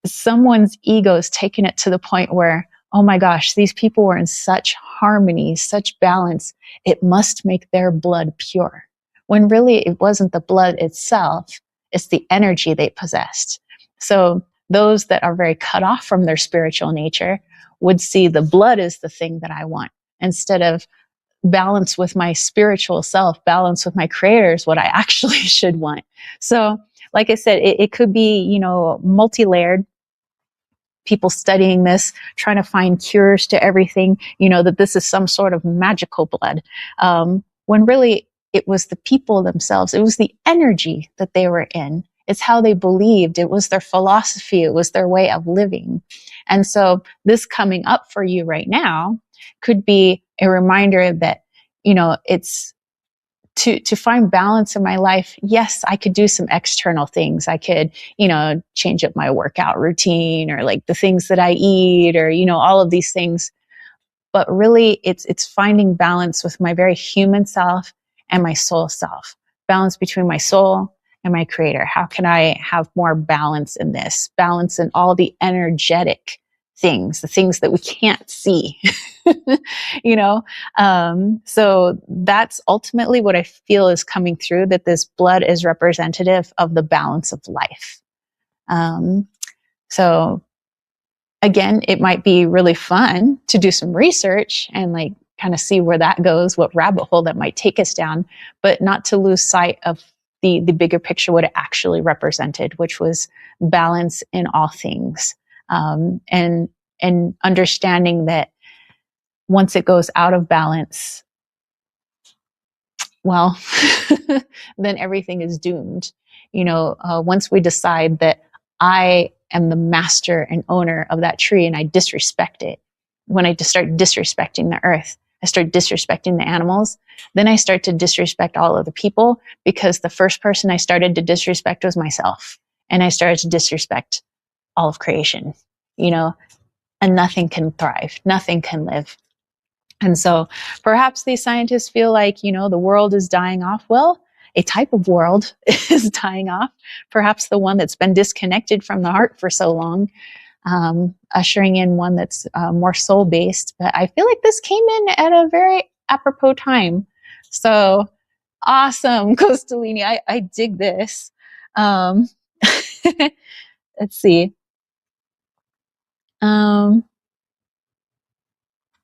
Someone's ego is taking it to the point where, oh my gosh, these people were in such harmony, such balance, it must make their blood pure. When really it wasn't the blood itself, it's the energy they possessed. So those that are very cut off from their spiritual nature would see the blood as the thing that I want, instead of balance with my spiritual self, balance with my creator is what I actually should want. So like I said, it could be, multi-layered. People studying this, trying to find cures to everything, that this is some sort of magical blood. When really it was the people themselves. It was the energy that they were in. It's how they believed. It was their philosophy. It was their way of living. And so this coming up for you right now could be a reminder that, it's to find balance in my life. Yes, I could do some external things. I could, change up my workout routine, or like the things that I eat, or, all of these things. But really it's finding balance with my very human self and my soul self, balance between my soul and my creator. How can I have more balance in this? Balance in all the energetic things, the things that we can't see, So that's ultimately what I feel is coming through, that this blood is representative of the balance of life. So again, it might be really fun to do some research and like kind of see where that goes, what rabbit hole that might take us down, but not to lose sight of the bigger picture, what it actually represented, which was balance in all things. And understanding that once it goes out of balance, well, then everything is doomed. Once we decide that I am the master and owner of that tree and I disrespect it, when I just start disrespecting the earth, I start disrespecting the animals, then I start to disrespect all of the people, because the first person I started to disrespect was myself. And I started to disrespect all of creation, and nothing can thrive, nothing can live. And so perhaps these scientists feel like, the world is dying off. Well, a type of world is dying off, perhaps the one that's been disconnected from the heart for so long, ushering in one that's more soul-based. But I feel like this came in at a very apropos time. So awesome, Costalini. I dig this. Let's see.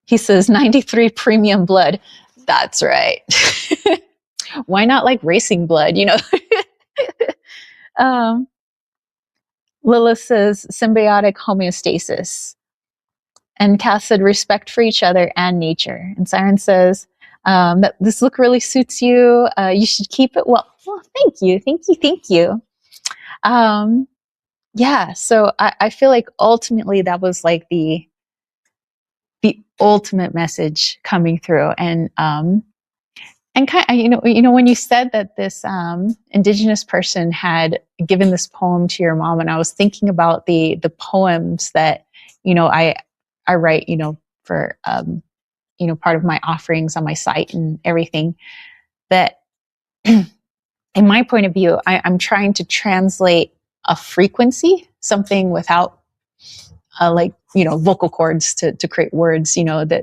He says 93 premium blood. That's right. Why not like racing blood, Lilith says symbiotic homeostasis. And Kath said respect for each other and nature. And Siren says that this look really suits you. You should keep it well. Well, thank you. Thank you. Thank you. Yeah. So I feel like ultimately that was like the ultimate message coming through. And kind of, when you said that this indigenous person had given this poem to your mom, and I was thinking about the poems that, I write, for, part of my offerings on my site and everything, that in my point of view, I'm trying to translate a frequency, something without vocal cords to create words,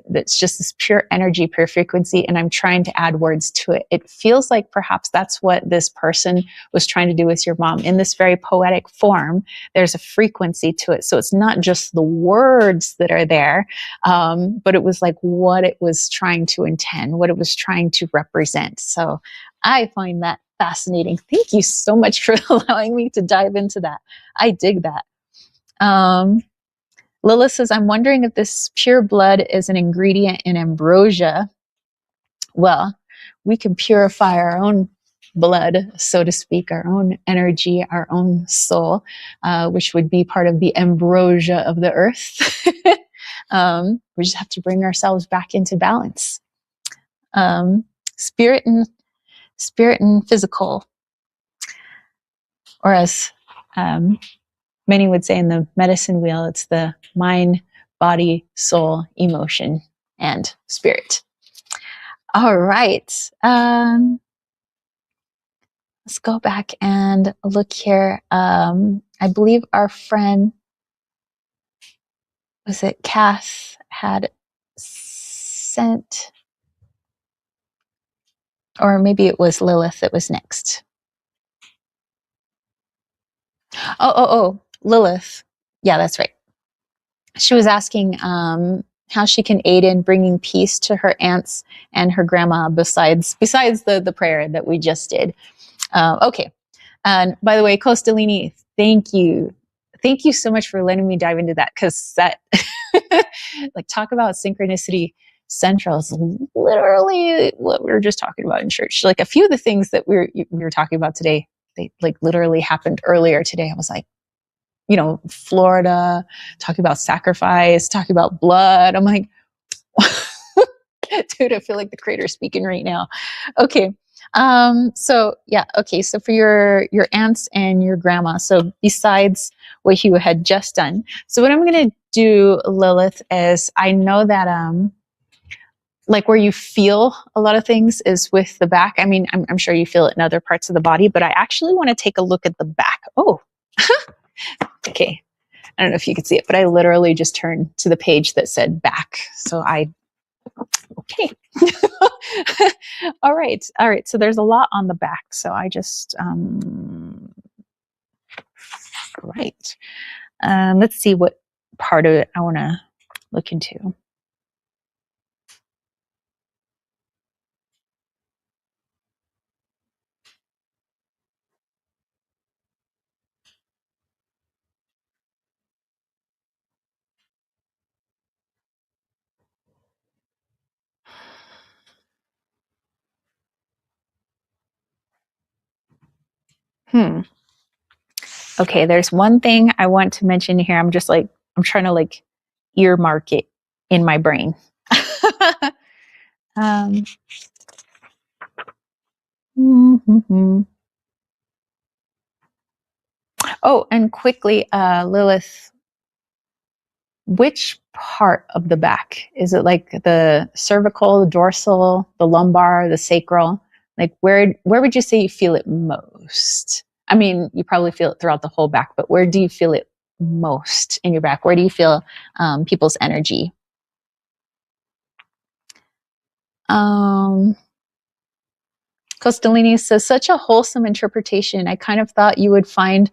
that's just this pure energy, pure frequency. And I'm trying to add words to it. It feels like perhaps that's what this person was trying to do with your mom in this very poetic form. There's a frequency to it. So it's not just the words that are there, but it was like what it was trying to intend, what it was trying to represent. So I find that fascinating. Thank you so much for allowing me to dive into that. I dig that. Lilith says, I'm wondering if this pure blood is an ingredient in ambrosia. Well, we can purify our own blood, so to speak, our own energy, our own soul, which would be part of the ambrosia of the earth. We just have to bring ourselves back into balance. Um, spirit and physical, or as many would say in the medicine wheel, it's the mind, body, soul, emotion, and spirit. All right. Let's go back and look here. I believe our friend, was it Kath, had sent, or maybe it was Lilith that was next. Oh, Lilith. Yeah, that's right. She was asking how she can aid in bringing peace to her aunts and her grandma besides the prayer that we just did. Okay. And by the way, Costalini, thank you. Thank you so much for letting me dive into that, because that, like, talk about synchronicity central is literally what we were just talking about in church. Like, a few of the things that we were talking about today, they like literally happened earlier today. I was like, Florida, talking about sacrifice, talking about blood. I'm like, dude, I feel like the creator speaking right now. Okay. So yeah, okay. So for your aunts and your grandma, so besides what you had just done, so what I'm gonna do, Lilith, is I know that like where you feel a lot of things is with the back. I mean, I'm sure you feel it in other parts of the body, but I actually want to take a look at the back. Oh, okay. I don't know if you could see it, but I literally just turned to the page that said back. So okay. All right. So there's a lot on the back. So I just, right. Let's see what part of it I want to look into. Okay, there's one thing I want to mention here. I'm trying to like earmark it in my brain. um, mm-hmm. Oh, and quickly, Lilith, which part of the back? Is it like the cervical, the dorsal, the lumbar, the sacral? Like where would you say you feel it most? I mean, you probably feel it throughout the whole back, but where do you feel it most in your back? Where do you feel people's energy? Costalini says, such a wholesome interpretation. I kind of thought you would find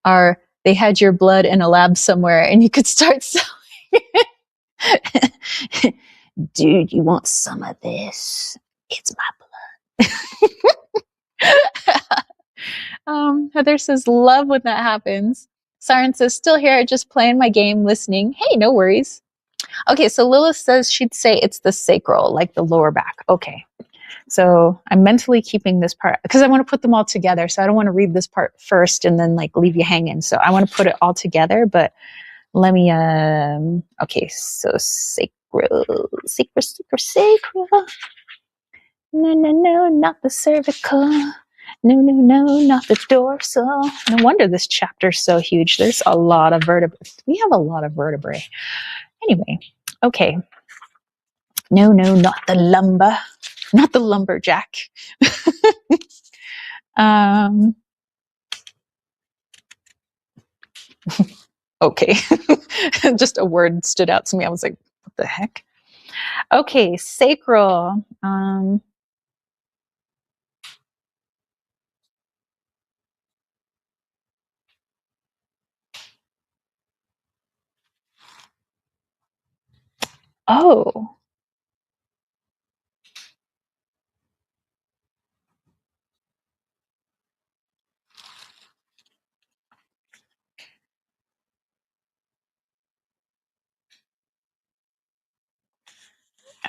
they had your blood in a lab somewhere and you could start selling it. Dude, you want some of this? It's my blood. Heather says, love when that happens. Siren says, still here, just playing my game, listening. Hey, no worries. Okay, so Lilith says she'd say it's the sacral, like the lower back. Okay. So I'm mentally keeping this part because I want to put them all together. So I don't want to read this part first and then like leave you hanging. So I want to put it all together, but let me, okay. So sacral. No, not the cervical. No, not the dorsal. No wonder this chapter's so huge. There's a lot of vertebrae. We have a lot of vertebrae. Anyway, okay. No, not the lumbar. Not the lumberjack. Okay. Just a word stood out to me. I was like, what the heck? Okay, sacral. Oh.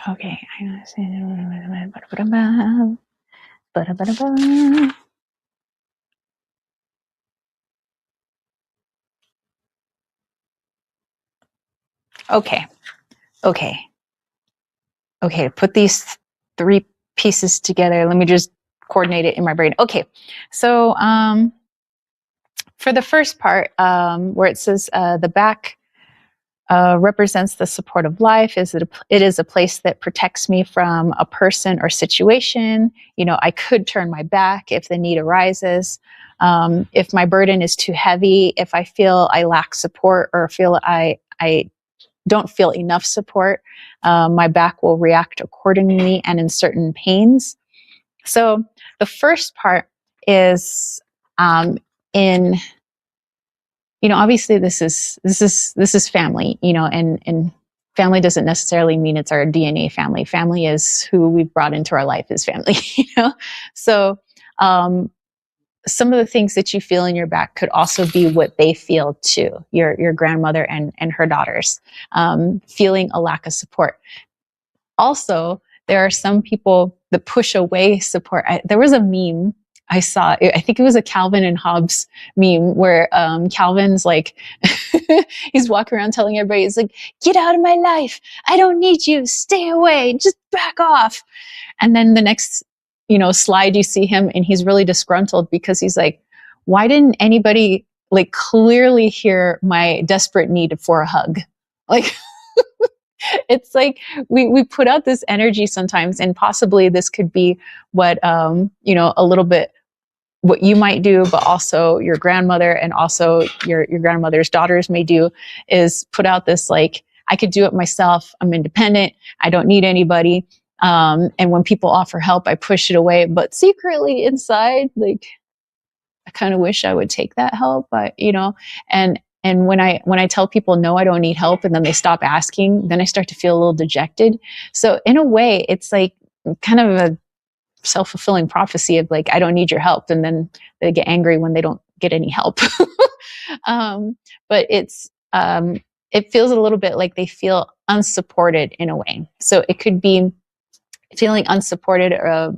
Okay. Okay. Okay. Okay. Put these three pieces together. Let me just coordinate it in my brain. Okay. So, for the first part, where it says the back represents the support of life, it is a place that protects me from a person or situation. I could turn my back if the need arises. If my burden is too heavy, if I feel I lack support or feel I don't feel enough support, my back will react accordingly and in certain pains. So the first part is in obviously this is family, and family doesn't necessarily mean it's our DNA family. Family is who we've brought into our life as family. So some of the things that you feel in your back could also be what they feel too. Your grandmother and her daughters, feeling a lack of support. Also, there are some people that push away support. There was a meme I saw. I think it was a Calvin and Hobbes meme where Calvin's like, he's walking around telling everybody, he's like, get out of my life. I don't need you. Stay away. Just back off. And then the next, slide, you see him and he's really disgruntled because he's like, why didn't anybody like clearly hear my desperate need for a hug? Like, it's like we put out this energy sometimes, and possibly this could be what a little bit what you might do, but also your grandmother and also your grandmother's daughters may do, is put out this like, I could do it myself. I'm independent. I don't need anybody. And when people offer help, I push it away. But secretly inside, like, I kind of wish I would take that help. But and when I tell people no, I don't need help, and then they stop asking, then I start to feel a little dejected. So in a way, it's like kind of a self-fulfilling prophecy of like, I don't need your help, and then they get angry when they don't get any help. But it feels a little bit like they feel unsupported in a way. So it could be feeling unsupported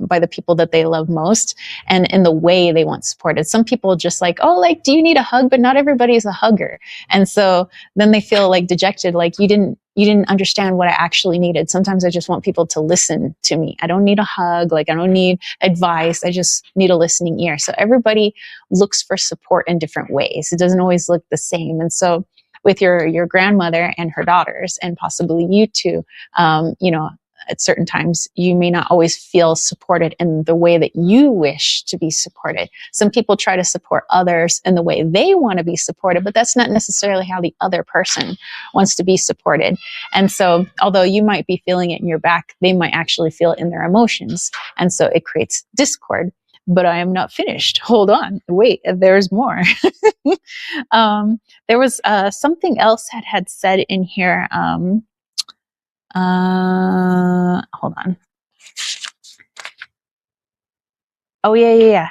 by the people that they love most, and in the way they want supported. Some people just like, oh, like, do you need a hug? But not everybody's a hugger. And so then they feel like dejected, like you didn't understand what I actually needed. Sometimes I just want people to listen to me. I don't need a hug. Like, I don't need advice. I just need a listening ear. So everybody looks for support in different ways. It doesn't always look the same. And so with your grandmother and her daughters, and possibly you too, at certain times, you may not always feel supported in the way that you wish to be supported. Some people try to support others in the way they want to be supported, but that's not necessarily how the other person wants to be supported. And so, although you might be feeling it in your back, they might actually feel it in their emotions. And so it creates discord. But I am not finished. Hold on. Wait, there's more. There was something else had said in here. Hold on. Oh, yeah.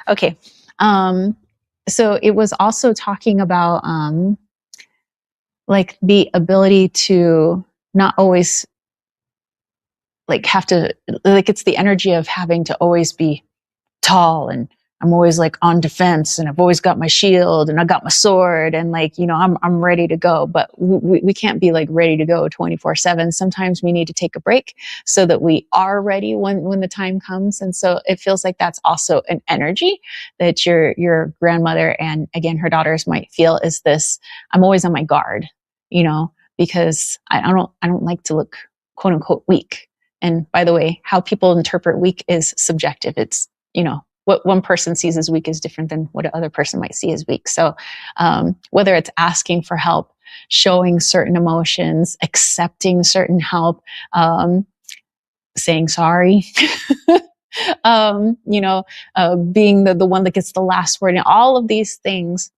Okay. So it was also talking about, like the ability to not always like have to, like, it's the energy of having to always be tall, and I'm always like on defense, and I've always got my shield and I got my sword, and like, I'm ready to go. But we can't be like ready to go 24/7. Sometimes we need to take a break so that we are ready when the time comes. And so it feels like that's also an energy that your grandmother and again her daughters might feel, is this, I'm always on my guard, because I don't like to look quote unquote weak. And by the way, how people interpret weak is subjective. It's, what one person sees as weak is different than what another person might see as weak. So whether it's asking for help, showing certain emotions, accepting certain help, saying sorry, being the one that gets the last word, and all of these things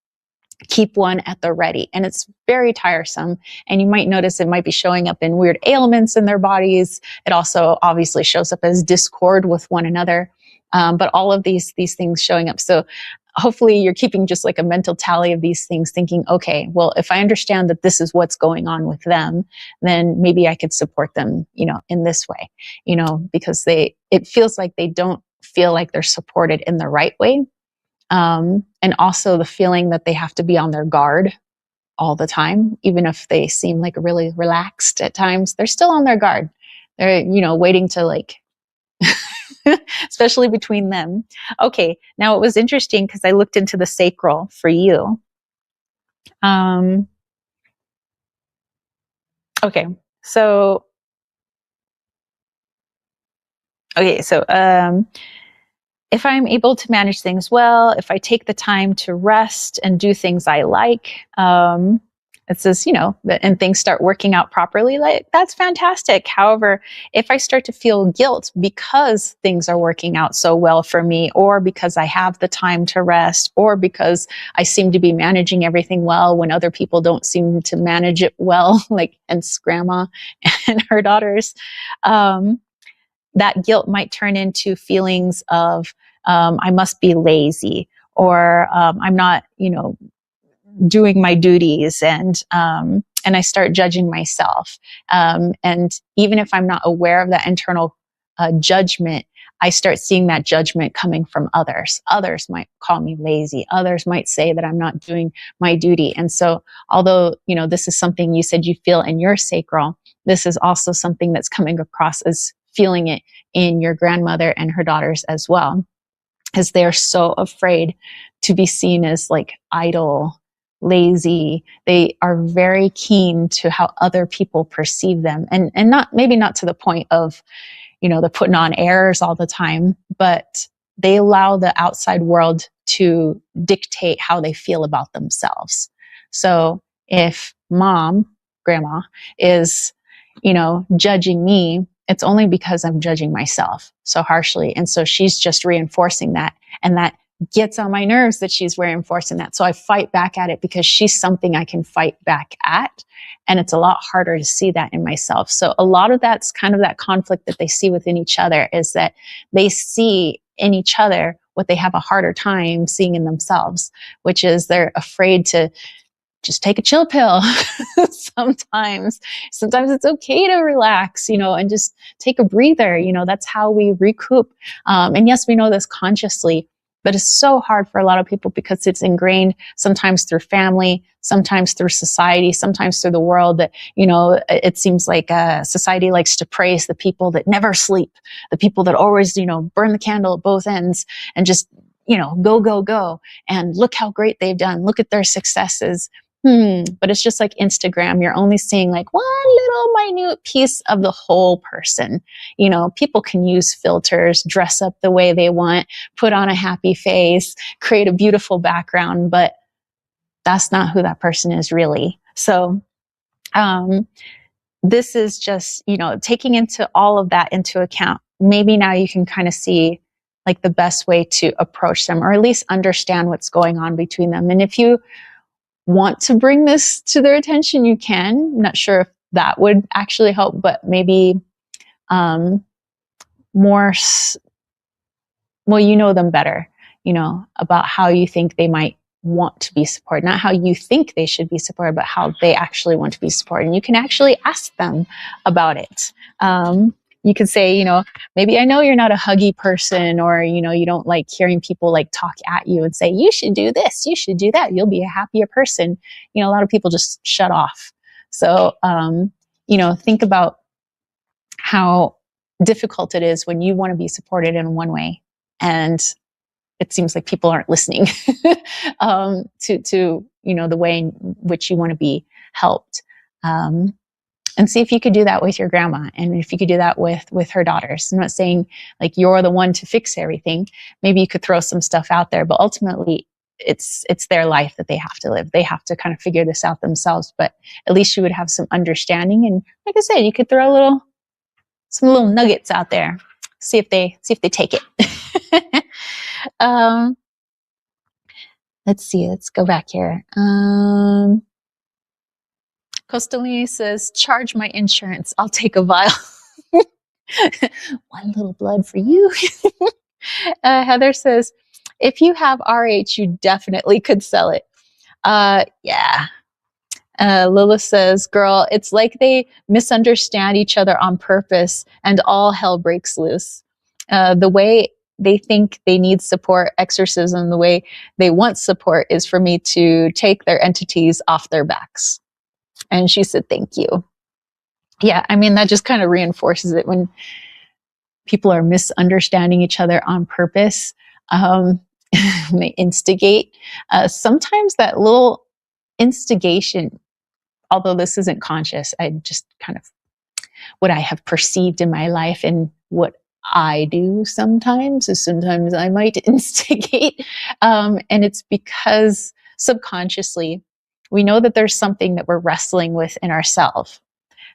keep one at the ready. And it's very tiresome. And you might notice it might be showing up in weird ailments in their bodies. It also obviously shows up as discord with one another. But all of these things showing up. So hopefully you're keeping just like a mental tally of these things, thinking, okay, well, if I understand that this is what's going on with them, then maybe I could support them, in this way, because it feels like they don't feel like they're supported in the right way. And also the feeling that they have to be on their guard all the time, even if they seem like really relaxed at times, they're still on their guard. They're, waiting to like, especially between them. Okay. Now it was interesting because I looked into the sacral for you. Okay. So, if I'm able to manage things well, if I take the time to rest and do things I like, it says, and things start working out properly, like that's fantastic. However, if I start to feel guilt because things are working out so well for me, or because I have the time to rest, or because I seem to be managing everything well when other people don't seem to manage it well, like hence grandma and her daughters, that guilt might turn into feelings of, I must be lazy, or I'm not, doing my duties, and I start judging myself. And even if I'm not aware of that internal judgment, I start seeing that judgment coming from others. Others might call me lazy. Others might say that I'm not doing my duty. And so, although, this is something you said you feel in your sacral, this is also something that's coming across as feeling it in your grandmother and her daughters as well, as they're so afraid to be seen as like idle, lazy. They are very keen to how other people perceive them, and maybe not to the point of, they're putting on airs all the time, but they allow the outside world to dictate how they feel about themselves. So if grandma is, judging me, it's only because I'm judging myself so harshly. And so she's just reinforcing that. And that gets on my nerves that she's reinforcing that. So I fight back at it because she's something I can fight back at. And it's a lot harder to see that in myself. So a lot of that's kind of that conflict that they see within each other, is that they see in each other what they have a harder time seeing in themselves, which is they're afraid to just take a chill pill. Sometimes it's okay to relax, and just take a breather. That's how we recoup. And yes, we know this consciously, but it's so hard for a lot of people because it's ingrained sometimes through family, sometimes through society, sometimes through the world, that, it seems like society likes to praise the people that never sleep, the people that always, burn the candle at both ends and just, go, go, go. And look how great they've done. Look at their successes. But it's just like Instagram. You're only seeing like one little minute piece of the whole person. People can use filters, dress up the way they want, put on a happy face, create a beautiful background, but that's not who that person is really. So, this is just, taking into all of that into account. Maybe now you can kind of see like the best way to approach them, or at least understand what's going on between them. And if you want to bring this to their attention, you can. I'm not sure if that would actually help, but maybe more, well, you know them better, about how you think they might want to be supported, not how you think they should be supported, but how they actually want to be supported. And you can actually ask them about it. You could say, maybe I know you're not a huggy person, or, you don't like hearing people like talk at you and say, you should do this, you should do that, you'll be a happier person. A lot of people just shut off. So, think about how difficult it is when you want to be supported in one way, and it seems like people aren't listening to the way in which you want to be helped. And see if you could do that with your grandma, and if you could do that with her daughters. I'm not saying like you're the one to fix everything. Maybe you could throw some stuff out there, but ultimately it's their life that they have to live. They have to kind of figure this out themselves, but at least you would have some understanding. And like I said, you could throw some little nuggets out there. See if they take it. Let's see. Let's go back here. Costalini says, charge my insurance. I'll take a vial. One little blood for you. Heather says, if you have RH, you definitely could sell it. Yeah. Lilith says, girl, it's like they misunderstand each other on purpose and all hell breaks loose. The way they think they need support, exorcism, the way they want support is for me to take their entities off their backs. And she said, thank you. Yeah, I mean, that just kind of reinforces it when people are misunderstanding each other on purpose. They instigate. Sometimes that little instigation, although this isn't conscious, I just kind of what I have perceived in my life and what I do sometimes is sometimes I might instigate. And it's because subconsciously we know that there's something that we're wrestling with in ourselves.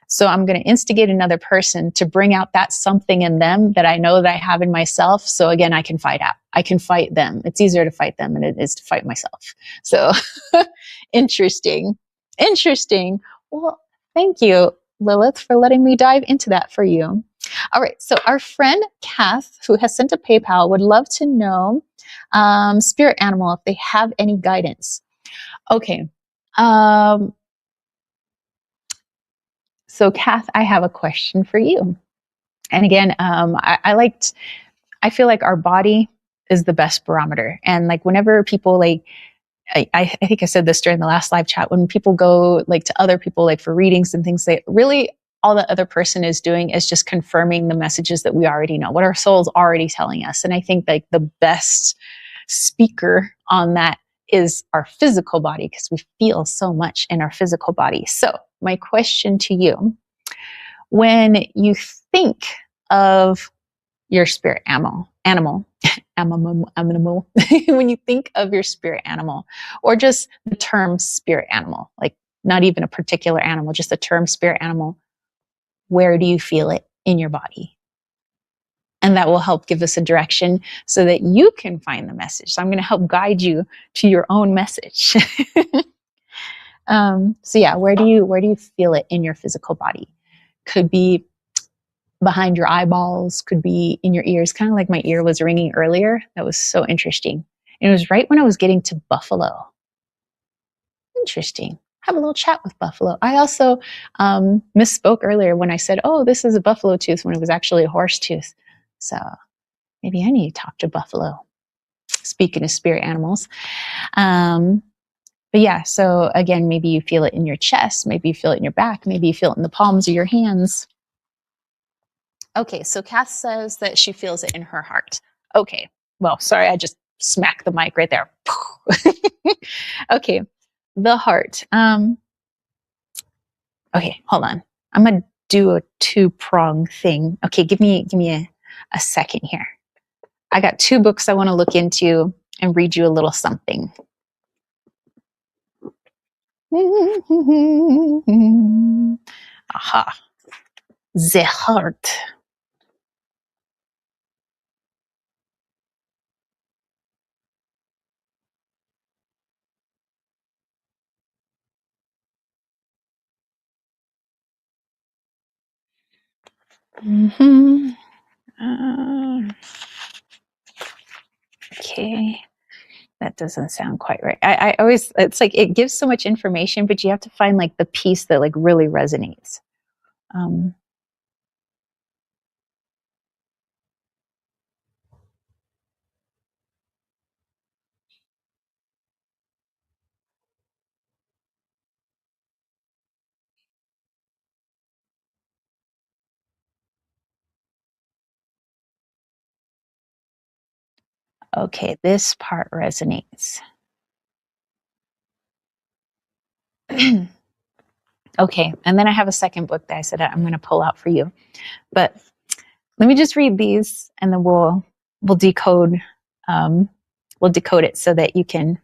So I'm going to instigate another person to bring out that something in them that I know that I have in myself. So again, I can fight out. I can fight them. It's easier to fight them than it is to fight myself. So interesting. Interesting. Well, thank you, Lilith, for letting me dive into that for you. All right. So our friend Kath, who has sent a PayPal, would love to know spirit animal if they have any guidance. Okay. So Kath, I have a question for you. And again, I feel like our body is the best barometer. And like whenever people like, I think I said this during the last live chat, when people go like to other people, like for readings and things, they really, all the other person is doing is just confirming the messages that we already know, what our soul's already telling us. And I think like the best speaker on that is our physical body, because we feel so much in our physical body. So my question to you, when you think of your spirit animal, when you think of your spirit animal, or just the term spirit animal, like not even a particular animal, just the term spirit animal, where do you feel it in your body? And that will help give us a direction so that you can find the message. So I'm going to help guide you to your own message. So yeah, where do you feel it in your physical body? Could be behind your eyeballs, could be in your ears, kind of like my ear was ringing earlier. That was so interesting. And it was right when I was getting to buffalo. Interesting. Have a little chat with buffalo. I also misspoke earlier when I said, oh, this is a buffalo tooth, when it was actually a horse tooth. So maybe I need to talk to buffalo. Speaking of spirit animals. But yeah, so again, maybe you feel it in your chest, maybe you feel it in your back, maybe you feel it in the palms of your hands. Okay, so Kath says that she feels it in her heart. Okay, well, sorry, I just smacked the mic right there. Okay, the heart. Okay, hold on. I'm gonna do a two-prong thing. Okay, give me a second here. I got 2 books I want to look into and read you a little something. Aha. The heart. Okay. That doesn't sound quite right. I always, it's like, it gives so much information, but you have to find like the piece that like really resonates. Okay, this part resonates. Okay, and then I have a second book that I said I'm going to pull out for you. But let me just read these, and then we'll decode it so that you can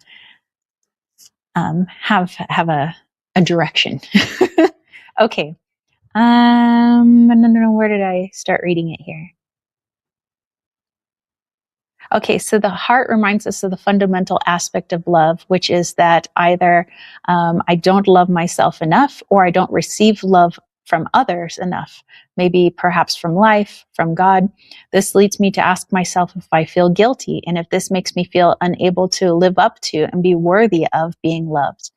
have a direction. Okay. No, where did I start reading it here? Okay, so the heart reminds us of the fundamental aspect of love, which is that either I don't love myself enough, or I don't receive love from others enough, maybe perhaps from life, from God. This leads me to ask myself if I feel guilty and if this makes me feel unable to live up to and be worthy of being loved.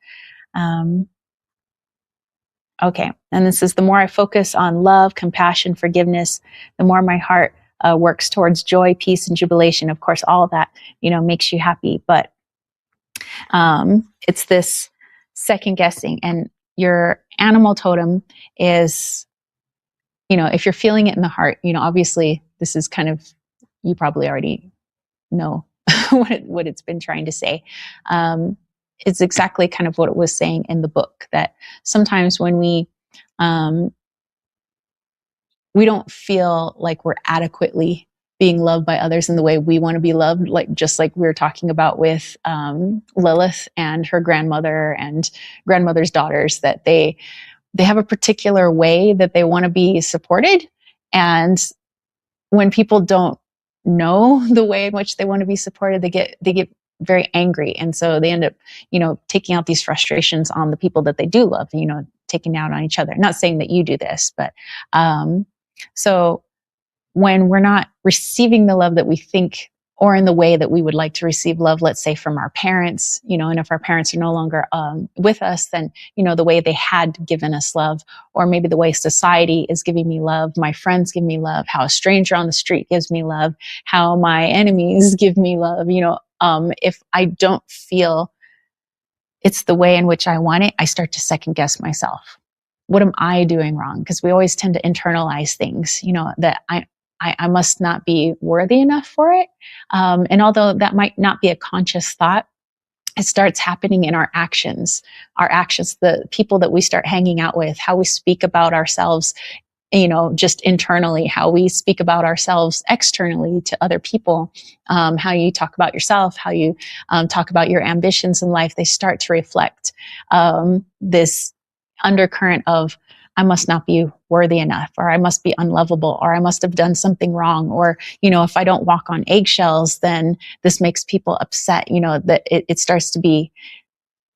Okay. And this is the more I focus on love, compassion, forgiveness, the more my heart works towards joy, peace, and jubilation. Of course, all of that, makes you happy. But it's this second guessing. And your animal totem is, if you're feeling it in the heart, obviously this is kind of, you probably already know what it's been trying to say. It's exactly kind of what it was saying in the book, that sometimes when we don't feel like we're adequately being loved by others in the way we want to be loved, just like we were talking about with Lilith and her grandmother and grandmother's daughters, that they have a particular way that they want to be supported. And when people don't know the way in which they want to be supported, they get very angry. And so they end up, taking out these frustrations on the people that they do love, taking out on each other. Not saying that you do this, but so when we're not receiving the love that we think, or in the way that we would like to receive love, let's say from our parents, and if our parents are no longer with us, then, the way they had given us love, or maybe the way society is giving me love, my friends give me love, how a stranger on the street gives me love, how my enemies give me love, if I don't feel it's the way in which I want it, I start to second guess myself. What am I doing wrong? Because we always tend to internalize things, that I must not be worthy enough for it. And although that might not be a conscious thought, it starts happening in our actions, the people that we start hanging out with, how we speak about ourselves, just internally, how we speak about ourselves externally to other people, how you talk about yourself, how you talk about your ambitions in life. They start to reflect this undercurrent of, I must not be worthy enough, or I must be unlovable, or I must have done something wrong, or, if I don't walk on eggshells, then this makes people upset, that it starts to be,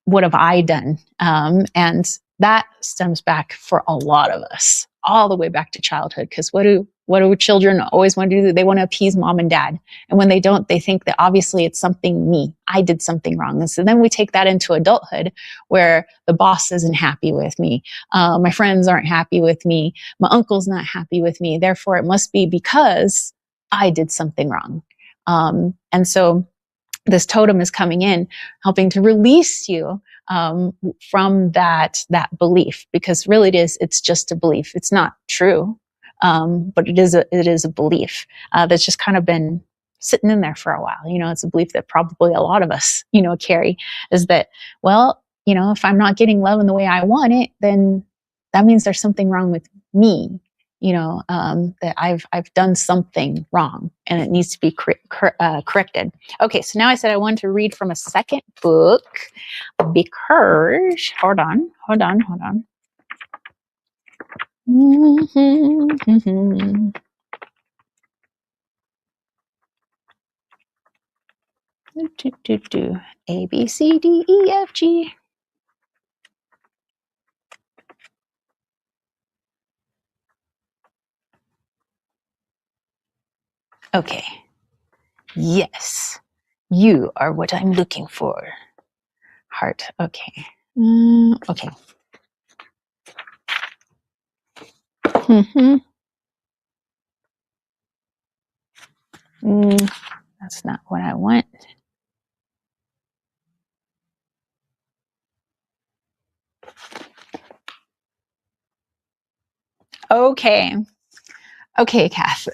what have I done? And that stems back for a lot of us, all the way back to childhood. Because what do children always want to do? They want to appease mom and dad. And when they don't, they think that obviously it's something me. I did something wrong. And so then we take that into adulthood, where the boss isn't happy with me. My friends aren't happy with me. My uncle's not happy with me. Therefore, it must be because I did something wrong. And so this totem is coming in, helping to release you from that belief, because really it's just a belief. It's not true, but it is a belief that's just kind of been sitting in there for a while. It's a belief that probably a lot of us, carry, is that, well, if I'm not getting love in the way I want it, then that means there's something wrong with me. That I've done something wrong and it needs to be corrected. Okay, so now I said I wanted to read from a second book, because hold on. A, B, C, D, E, F, G. Okay. Yes, you are what I'm looking for. Heart. Okay. Okay. That's not what I want. Okay. Okay, Kath.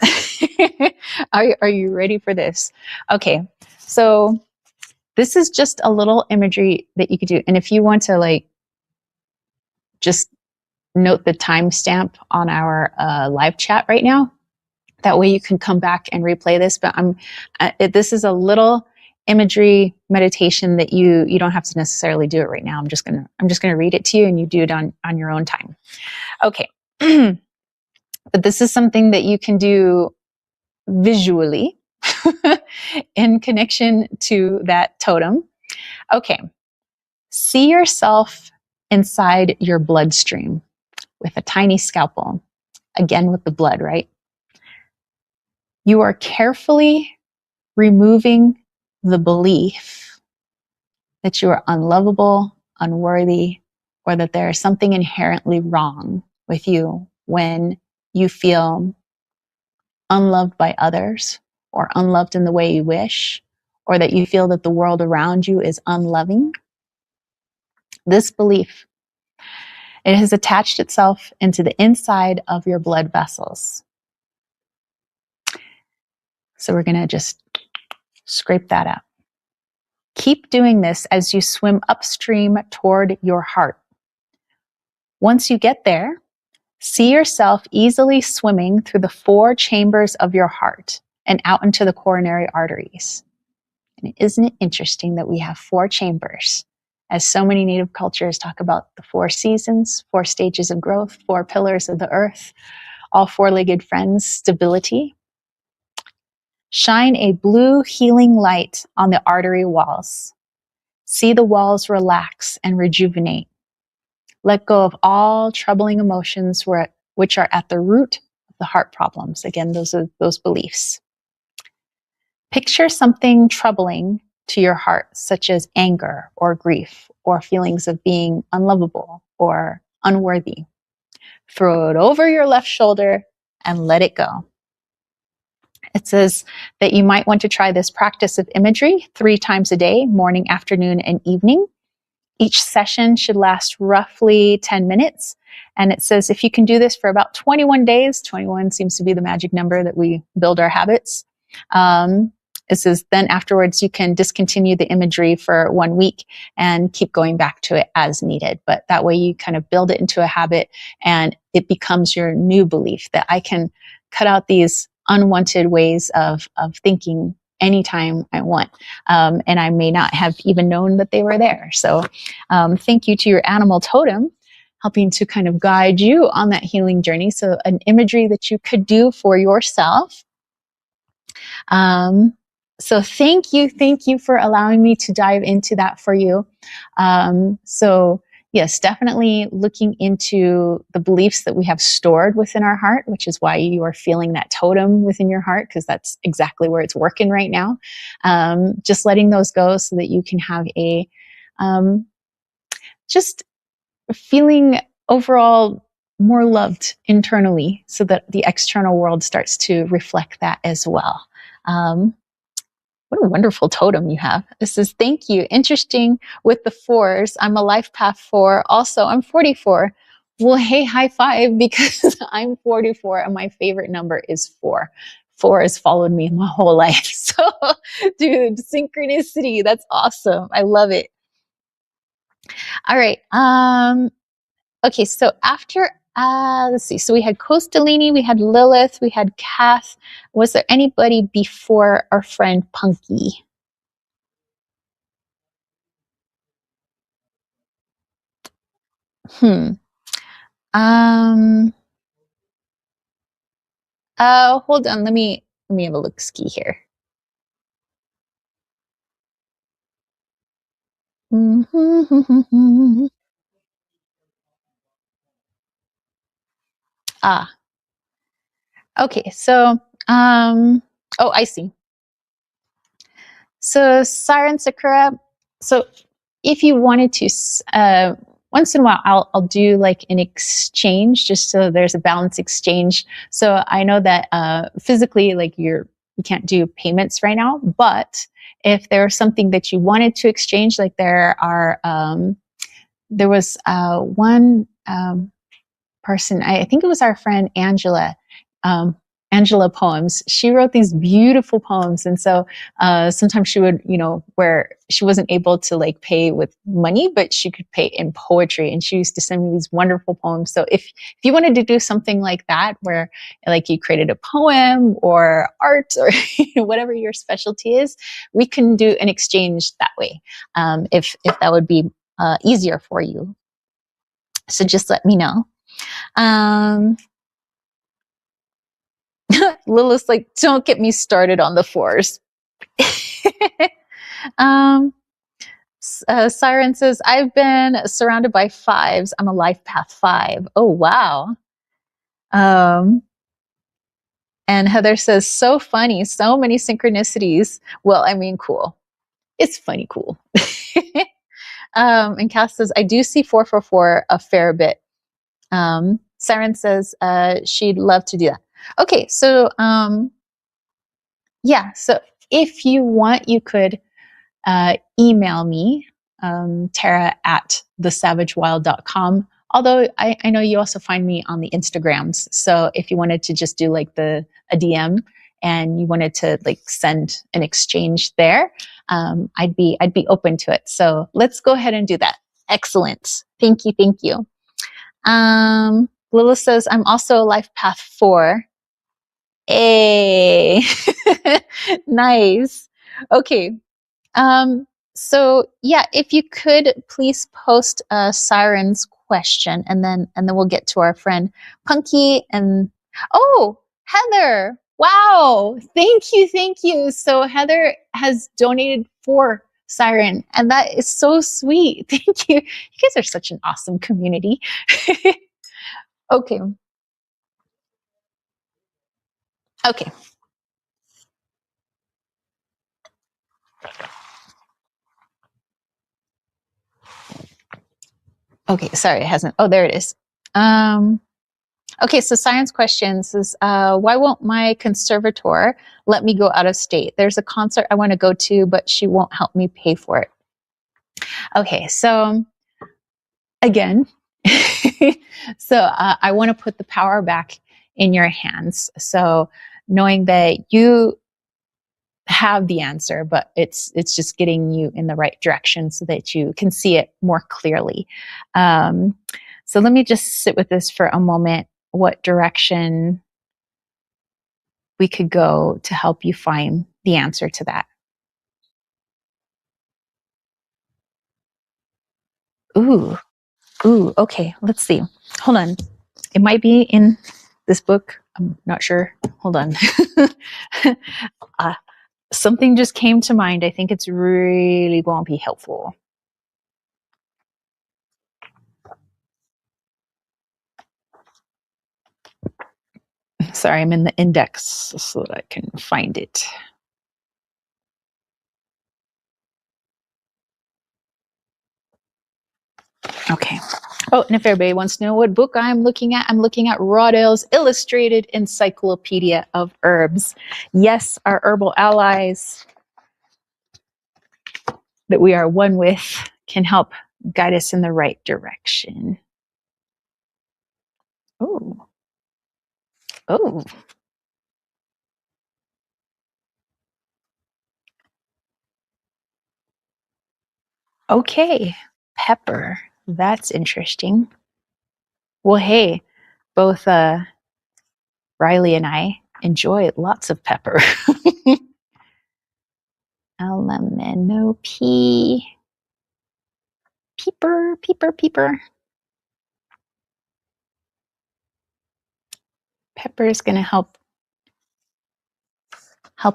Are you ready for this? Okay. So this is just a little imagery that you could do. And if you want to just note the timestamp on our live chat right now, that way you can come back and replay this. But this is a little imagery meditation that you don't have to necessarily do it right now. I'm just gonna read it to you, and you do it on your own time. Okay. But this is something that you can do visually in connection to that totem. Okay. See yourself inside your bloodstream. with a tiny scalpel, again with the blood, right? You are carefully removing the belief that you are unlovable, unworthy, or that there is something inherently wrong with you when you feel unloved by others, or unloved in the way you wish, or that you feel that the world around you is unloving. This belief, it has attached itself into the inside of your blood vessels. So we're going to just scrape that out. Keep doing this as you swim upstream toward your heart. Once you get there, see yourself easily swimming through the 4 chambers of your heart and out into the coronary arteries. And isn't it interesting that we have 4 chambers? As so many Native cultures talk about the 4 seasons, 4 stages of growth, 4 pillars of the earth, all 4-legged friends, stability. Shine a blue healing light on the artery walls. See the walls relax and rejuvenate. Let go of all troubling emotions which are at the root of the heart problems. Again, those are those beliefs. Picture something troubling to your heart, such as anger or grief or feelings of being unlovable or unworthy. Throw it over your left shoulder and let it go. It says that you might want to try this practice of imagery 3 times a day, morning, afternoon, and evening. Each session should last roughly 10 minutes. And it says if you can do this for about 21 days, 21 seems to be the magic number that we build our habits. It says then afterwards you can discontinue the imagery for 1 week and keep going back to it as needed. But that way you kind of build it into a habit and it becomes your new belief that I can cut out these unwanted ways of thinking anytime I want. And I may not have even known that they were there. So thank you to your animal totem helping to kind of guide you on that healing journey. So an imagery that you could do for yourself. So thank you for allowing me to dive into that for you. So yes, definitely looking into the beliefs that we have stored within our heart, which is why you are feeling that totem within your heart, because that's exactly where it's working right now. Just letting those go so that you can have a just feeling overall more loved internally so that the external world starts to reflect that as well. What a wonderful totem you have. It says, thank you. Interesting with the 4s. I'm a life path 4. Also, I'm 44. Well, hey, high five, because I'm 44 and my favorite number is 4. 4 has followed me my whole life. So, dude, synchronicity. That's awesome. I love it. All right. Okay, so after, let's see. So we had Kostalini, we had Lilith, we had Kath. Was there anybody before our friend Punky? Hold on. Let me have a look ski here. Ah, okay. So, oh, I see. So Siren Sakura. So if you wanted to, once in a while, I'll do like an exchange just so there's a balance exchange. So I know that physically, like you can't do payments right now, but if there's something that you wanted to exchange, like there was one person, I think it was our friend Angela. Angela Poems. She wrote these beautiful poems. And so sometimes she would, where she wasn't able to like pay with money, but she could pay in poetry. And she used to send me these wonderful poems. So if you wanted to do something like that, where like you created a poem or art or whatever your specialty is, we can do an exchange that way. If that would be easier for you. So just let me know. Lilith's like, don't get me started on the 4s. Siren says, I've been surrounded by fives. I'm a life path 5. Oh, wow. Um, and Heather says, so funny. So many synchronicities. Well, I mean, cool. It's funny, cool. And Cass says, I do see 444 a fair bit. Siren says she'd love to do that. Okay, so yeah, so if you want, you could email me, Tara at thesavagewild.com. Although I know you also find me on the Instagrams. So if you wanted to just do like a DM and you wanted to like send an exchange there, I'd be open to it. So let's go ahead and do that. Excellent. Thank you. Thank you. Lila says, I'm also a life path 4. Hey, nice. Okay. So yeah, if you could please post a Siren's question and then we'll get to our friend Punky and oh, Heather. Wow. Thank you. Thank you. So Heather has donated for Siren and that is so sweet. Thank you. You guys are such an awesome community. Okay. Okay. Okay, sorry, it hasn't. Oh, there it is. Okay, so science questions is why won't my conservator let me go out of state? There's a concert I want to go to, but she won't help me pay for it. Okay, so again, so I want to put the power back in your hands. So knowing that you have the answer, but it's just getting you in the right direction so that you can see it more clearly. So let me just sit with this for a moment. What direction we could go to help you find the answer to that? Ooh, okay. Let's see. Hold on. It might be in this book. I'm not sure. Hold on. Something just came to mind. I think it's really going to be helpful. Sorry, I'm in the index so that I can find it. Okay. Oh, and if everybody wants to know what book I'm looking at Rodale's Illustrated Encyclopedia of Herbs. Yes, our herbal allies that we are one with can help guide us in the right direction. Oh. Oh. Okay. Pepper. That's interesting. Well, hey, both Riley and I enjoy lots of pepper. Elemento peeper, peeper, peeper. Pepper is going to help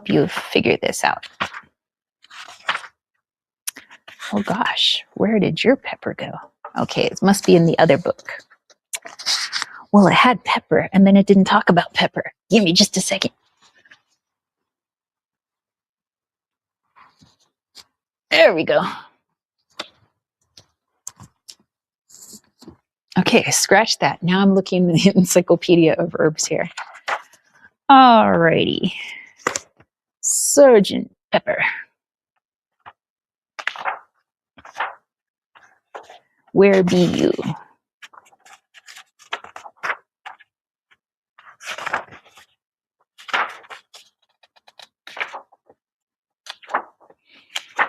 you figure this out. Oh gosh, where did your pepper go? Okay, it must be in the other book. Well, it had pepper and then it didn't talk about pepper. Give me just a second. There we go. Okay, scratch that. Now I'm looking in the Encyclopedia of Herbs here. Alrighty. Sergeant Pepper. Where be you?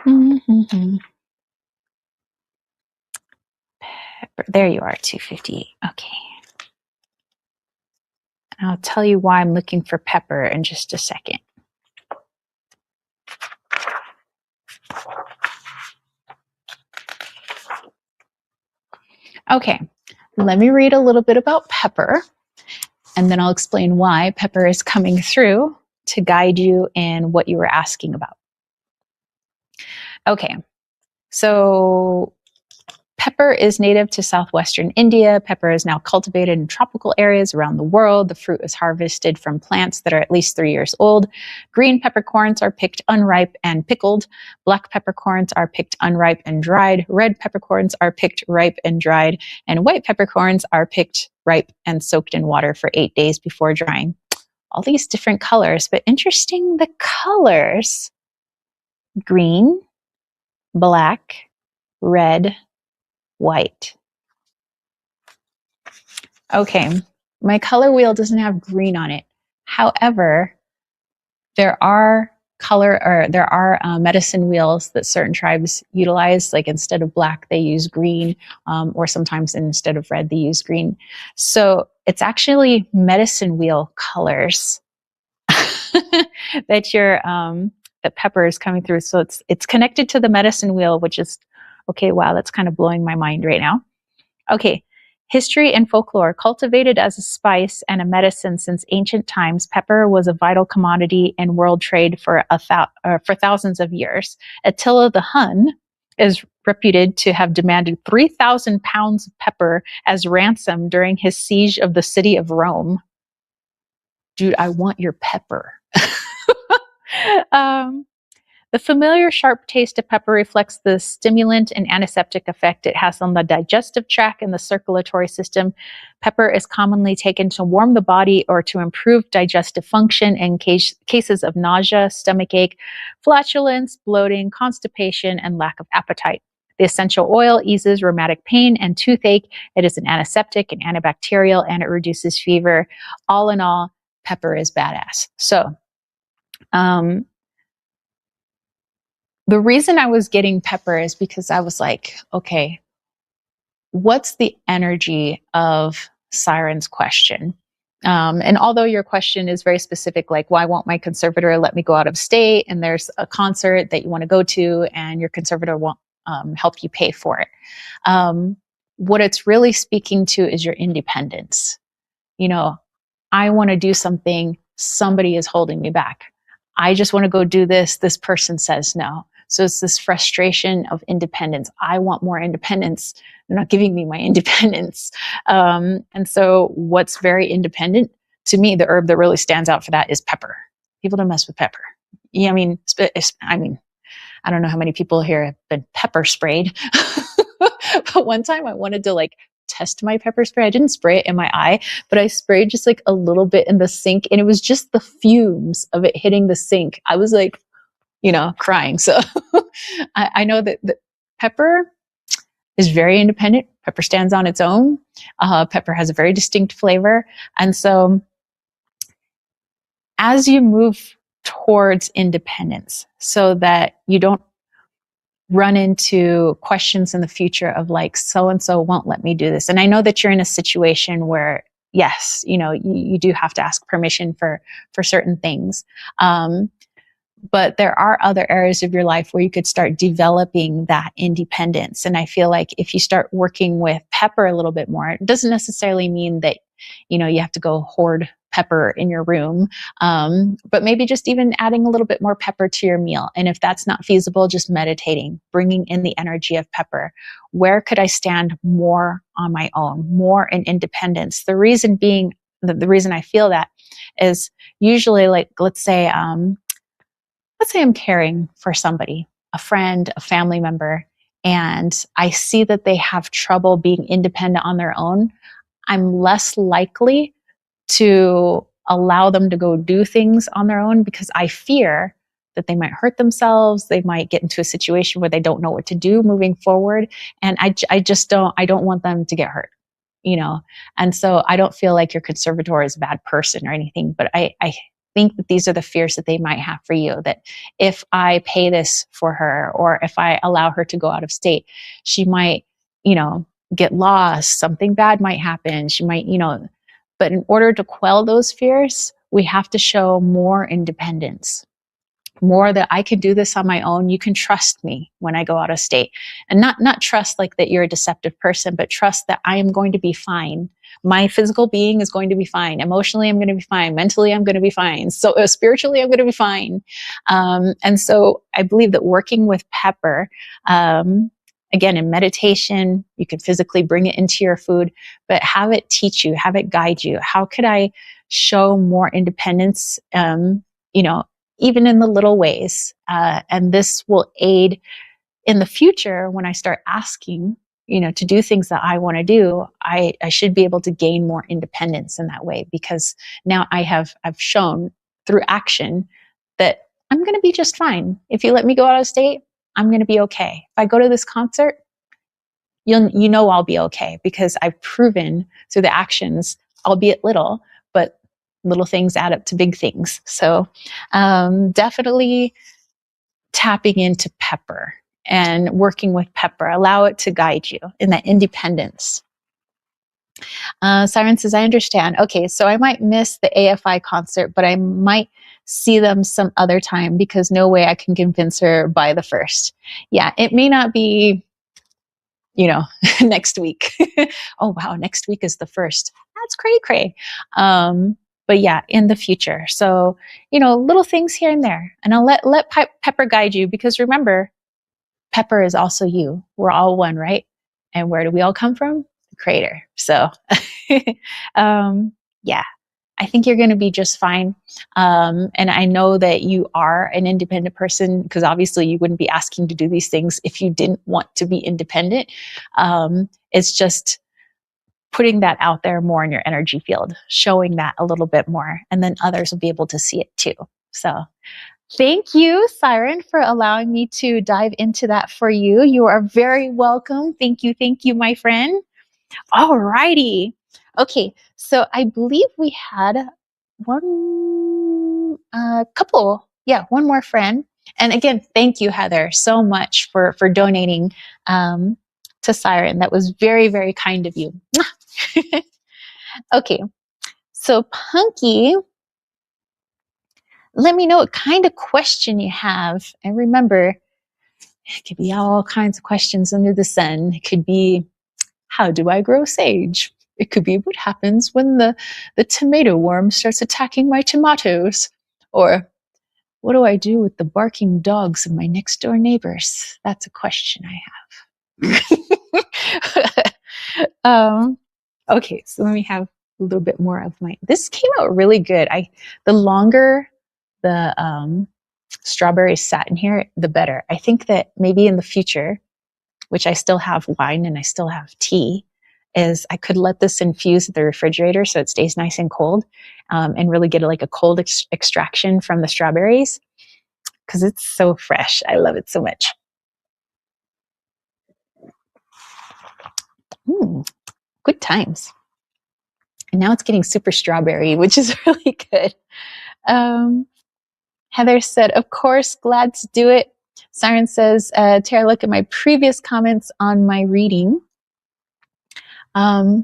Mm-hmm. Pepper. There you are, 258. Okay. I'll tell you why I'm looking for pepper in just a second. Okay, let me read a little bit about pepper, and then I'll explain why pepper is coming through to guide you in what you were asking about. Okay, So pepper is native to southwestern India. Pepper is now cultivated in tropical areas around the world. The fruit is harvested from plants that are at least 3 years old. Green peppercorns are picked unripe and pickled. Black peppercorns are picked unripe and dried. Red peppercorns are picked ripe and dried. And white peppercorns are picked ripe and soaked in water for 8 days before drying. All these different colors, but interesting, the colors: green, black, red, white. Okay, my color wheel doesn't have green on it. However, there are medicine wheels that certain tribes utilize. Like instead of black, they use green, or sometimes instead of red, they use green. So it's actually medicine wheel colors that pepper is coming through. So it's connected to the medicine wheel, which is okay. Wow, that's kind of blowing my mind right now. Okay. History and folklore. Cultivated as a spice and a medicine since ancient times, pepper was a vital commodity in world trade for thousands of years. Attila the Hun is reputed to have demanded 3,000 pounds of pepper as ransom during his siege of the city of Rome. Dude, I want your pepper. The familiar sharp taste of pepper reflects the stimulant and antiseptic effect it has on the digestive tract and the circulatory system. Pepper is commonly taken to warm the body or to improve digestive function in cases of nausea, stomachache, flatulence, bloating, constipation, and lack of appetite. The essential oil eases rheumatic pain and toothache. It is an antiseptic and antibacterial, and it reduces fever. All in all, pepper is badass. So, the reason I was getting pepper is because I was like, okay, what's the energy of Siren's question? And although your question is very specific, like, why won't my conservator let me go out of state? And there's a concert that you want to go to, and your conservator won't help you pay for it. What it's really speaking to is your independence. You know, I want to do something, somebody is holding me back. I just want to go do this. This person says no. So it's this frustration of independence. I want more independence. They're not giving me my independence. And so what's very independent to me, the herb that really stands out for that is pepper. People don't mess with pepper. Yeah, I mean, I don't know how many people here have been pepper sprayed. But one time I wanted to test my pepper spray. I didn't spray it in my eye, but I sprayed just a little bit in the sink, and it was just the fumes of it hitting the sink. I was crying. So I know that pepper is very independent. Pepper stands on its own. Pepper has a very distinct flavor. And so as you move towards independence, so that you don't run into questions in the future of so-and-so won't let me do this. And I know that you're in a situation where, yes, you do have to ask permission for certain things. But there are other areas of your life where you could start developing that independence. And I feel like if you start working with pepper a little bit more, it doesn't necessarily mean that, you have to go hoard pepper in your room. But maybe just even adding a little bit more pepper to your meal. And if that's not feasible, just meditating, bringing in the energy of pepper. Where could I stand more on my own, more in independence? The reason being, the reason I feel that is usually let's say I'm caring for somebody, a friend, a family member, and I see that they have trouble being independent on their own. I'm less likely to allow them to go do things on their own because I fear that they might hurt themselves. They might get into a situation where they don't know what to do moving forward. And I don't want them to get hurt, And so I don't feel like your conservator is a bad person or anything, but I think that these are the fears that they might have for you, that if I pay this for her, or if I allow her to go out of state, she might, get lost. Something bad might happen. She might, but in order to quell those fears, we have to show more independence, more that I can do this on my own. You can trust me when I go out of state, and not trust that you're a deceptive person, but trust that I am going to be fine my physical being is going to be fine. Emotionally, I'm going to be fine. Mentally, I'm going to be fine. So spiritually, I'm going to be fine. And so I believe that working with pepper, again, in meditation, you can physically bring it into your food, but have it teach you, have it guide you. How could I show more independence, even in the little ways? And this will aid in the future when I start asking, to do things that I want to do. I should be able to gain more independence in that way, because now I've shown through action that I'm going to be just fine. If you let me go out of state, I'm going to be okay. If I go to this concert, I'll be okay, because I've proven through the actions, albeit little, but little things add up to big things. So definitely tapping into pepper and working with pepper. Allow it to guide you in that independence. Siren says, I understand. Okay, so I might miss the AFI concert, but I might see them some other time, because no way I can convince her by the 1st. Yeah, it may not be, next week. Oh, wow, next week is the 1st. That's cray-cray. But yeah, in the future. So, little things here and there. And I'll let pepper guide you, because remember, pepper is also you. We're all one, right? And where do we all come from? The Creator. So, yeah, I think you're going to be just fine. And I know that you are an independent person, because obviously you wouldn't be asking to do these things if you didn't want to be independent. It's just putting that out there more in your energy field, showing that a little bit more, and then others will be able to see it too. So thank you, Siren, for allowing me to dive into that for you. You are very welcome. Thank you, my friend. All righty. Okay, so I believe we had one more friend. And again, thank you, Heather, so much for donating to Siren. That was very, very kind of you. Okay, so Punky, let me know what kind of question you have. And remember, it could be all kinds of questions under the sun. It could be, how do I grow sage? It could be, what happens when the tomato worm starts attacking my tomatoes? Or what do I do with the barking dogs of my next door neighbors? That's a question I have. Okay, so let me have a little bit more of this came out really good. The longer the strawberries sat in here, the better. I think that maybe in the future, which I still have wine and I still have tea, is I could let this infuse at the refrigerator so it stays nice and cold, and really get like a cold extraction from the strawberries, because it's so fresh. I love it so much. Good times. And now it's getting super strawberry, which is really good. Heather said, of course, glad to do it. Siren says, Tara, look at my previous comments on my reading. I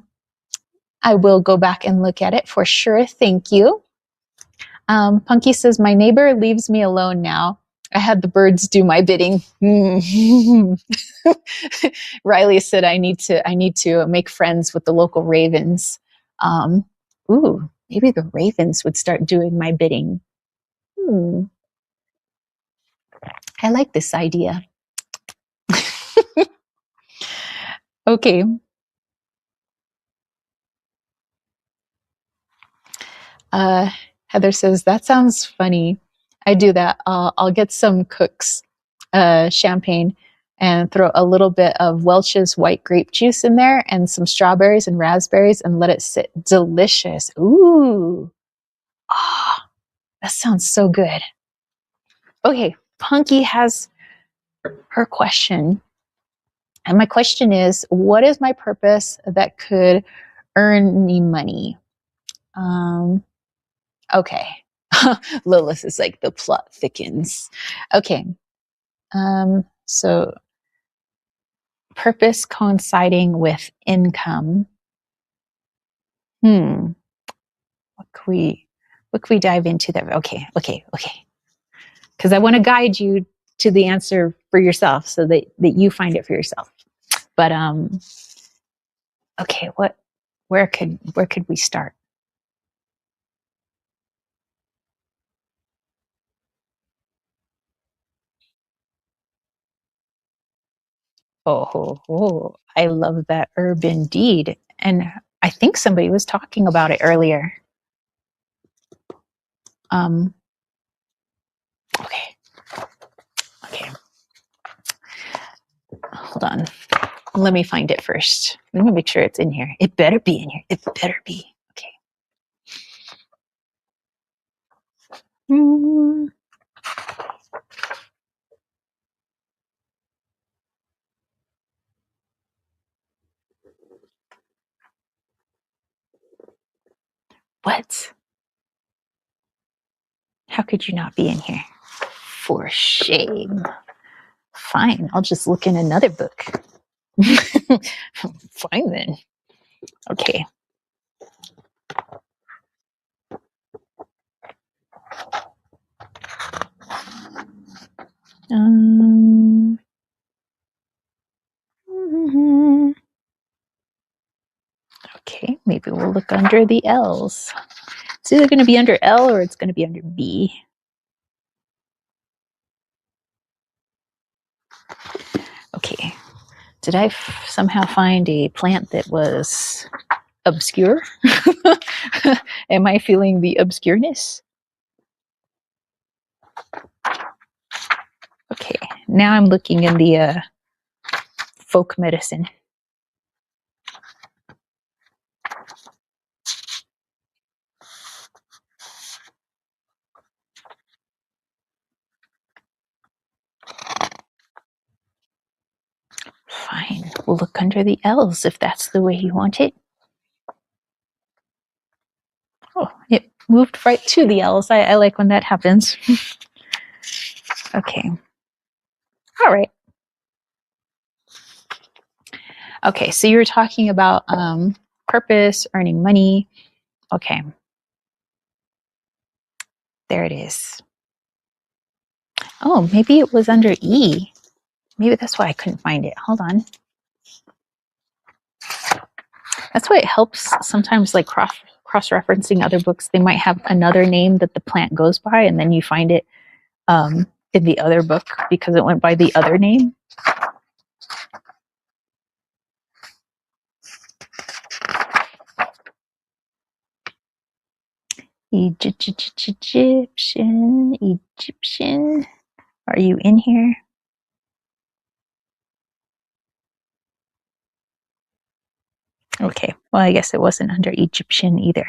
will go back and look at it for sure. Thank you. Punky says, my neighbor leaves me alone now. I had the birds do my bidding. Riley said, I need to make friends with the local ravens. Maybe the ravens would start doing my bidding. I like this idea. Okay. Heather says, that sounds funny. I do that. I'll get some Cook's champagne and throw a little bit of Welch's white grape juice in there and some strawberries and raspberries and let it sit. Delicious. Ooh. Oh, that sounds so good. Okay, Punky has her question. And my question is, what is my purpose that could earn me money? Okay. Lilith is like, the plot thickens. Okay. So purpose coinciding with income. What can we dive into there? Okay. Because I want to guide you to the answer for yourself so that you find it for yourself. But okay, what Where could we start? Oh, I love that herb indeed. And I think somebody was talking about it earlier. Um, okay, okay. Hold on. Let me find it first. Let me make sure it's in here. It better be in here. It better be. Okay. Hmm. What? How could you not be in here? For shame. Fine, I'll just look in another book. Fine then. Okay. Um, okay, maybe we'll look under the L's. It's either going to be under L or it's going to be under B. Okay. Did I somehow find a plant that was obscure? Am I feeling the obscureness? Okay, now I'm looking in the folk medicine. Fine, we'll look under the L's if that's the way you want it. Oh, it moved right to the L's. I like when that happens. Okay. All right. Okay, so you were talking about purpose, earning money. Okay. There it is. Oh, maybe it was under E. Maybe that's why I couldn't find it. Hold on. That's why it helps sometimes, like cross-referencing other books. They might have another name that the plant goes by, and then you find it in the other book because it went by the other name. Egyptian. Are you in here? Okay. Well, I guess it wasn't under Egyptian either.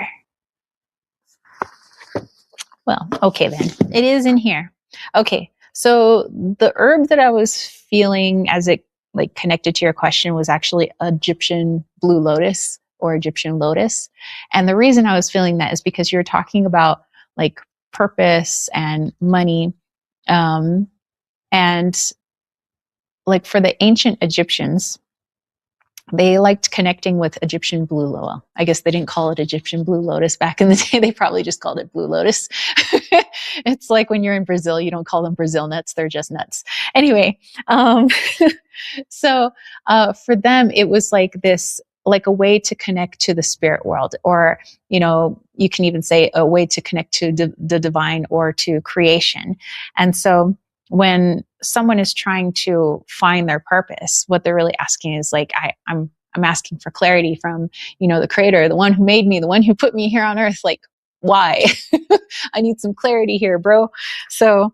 Well, okay then. It is in here. Okay. So the herb that I was feeling as it like connected to your question was actually Egyptian blue lotus or Egyptian lotus. And the reason I was feeling that is because you're talking about like purpose and money. And like for the ancient Egyptians, they liked connecting with Egyptian blue lotus. I guess they didn't call it Egyptian blue lotus back in the day. They probably just called it blue lotus. It's like when you're in Brazil, you don't call them Brazil nuts. They're just nuts. Anyway, so for them, it was like this, like a way to connect to the spirit world, or, you know, you can even say a way to connect to the divine or to creation. And so when someone is trying to find their purpose, what they're really asking is like, I'm asking for clarity from, you know, the creator, the one who made me, the one who put me here on earth. Like, why? I need some clarity here, bro. So,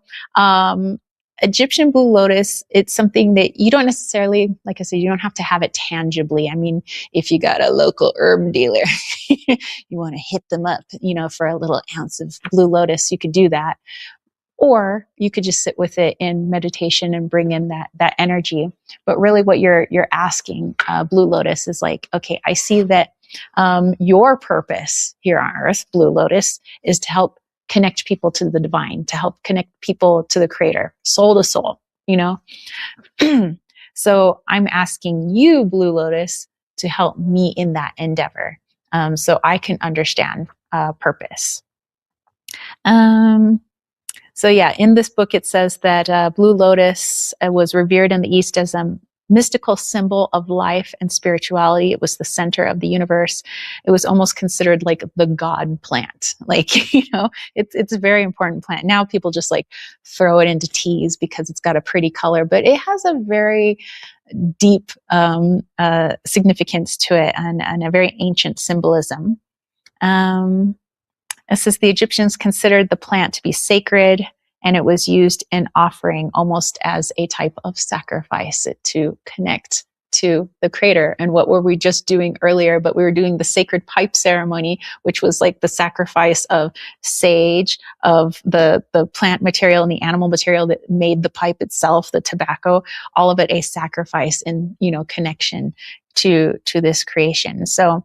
Egyptian blue lotus, it's something that you don't necessarily, like I said, you don't have to have it tangibly. I mean, if you got a local herb dealer, you want to hit them up, you know, for a little ounce of blue lotus, you could do that. Or you could just sit with it in meditation and bring in that energy. But really what you're asking, blue lotus, is like, okay, I see that your purpose here on earth, blue lotus, is to help connect people to the divine, to help connect people to the creator, soul to soul, you know? So I'm asking you, blue lotus, to help me in that endeavor, so I can understand purpose. So yeah, in this book, it says that blue lotus was revered in the East as mystical symbol of life and spirituality. It was the center of the universe. It was almost considered like the god plant. Like, it's a very important plant. Now people just like throw it into teas because it's got a pretty color, but it has a very deep significance to it, and a very ancient symbolism. It says the Egyptians considered the plant to be sacred, and it was used in offering almost as a type of sacrifice to connect to the creator. And what were we just doing earlier? But we were doing the sacred pipe ceremony, which was like the sacrifice of sage, of the plant material and the animal material that made the pipe itself, the tobacco, all of it a sacrifice in, connection to this creation. So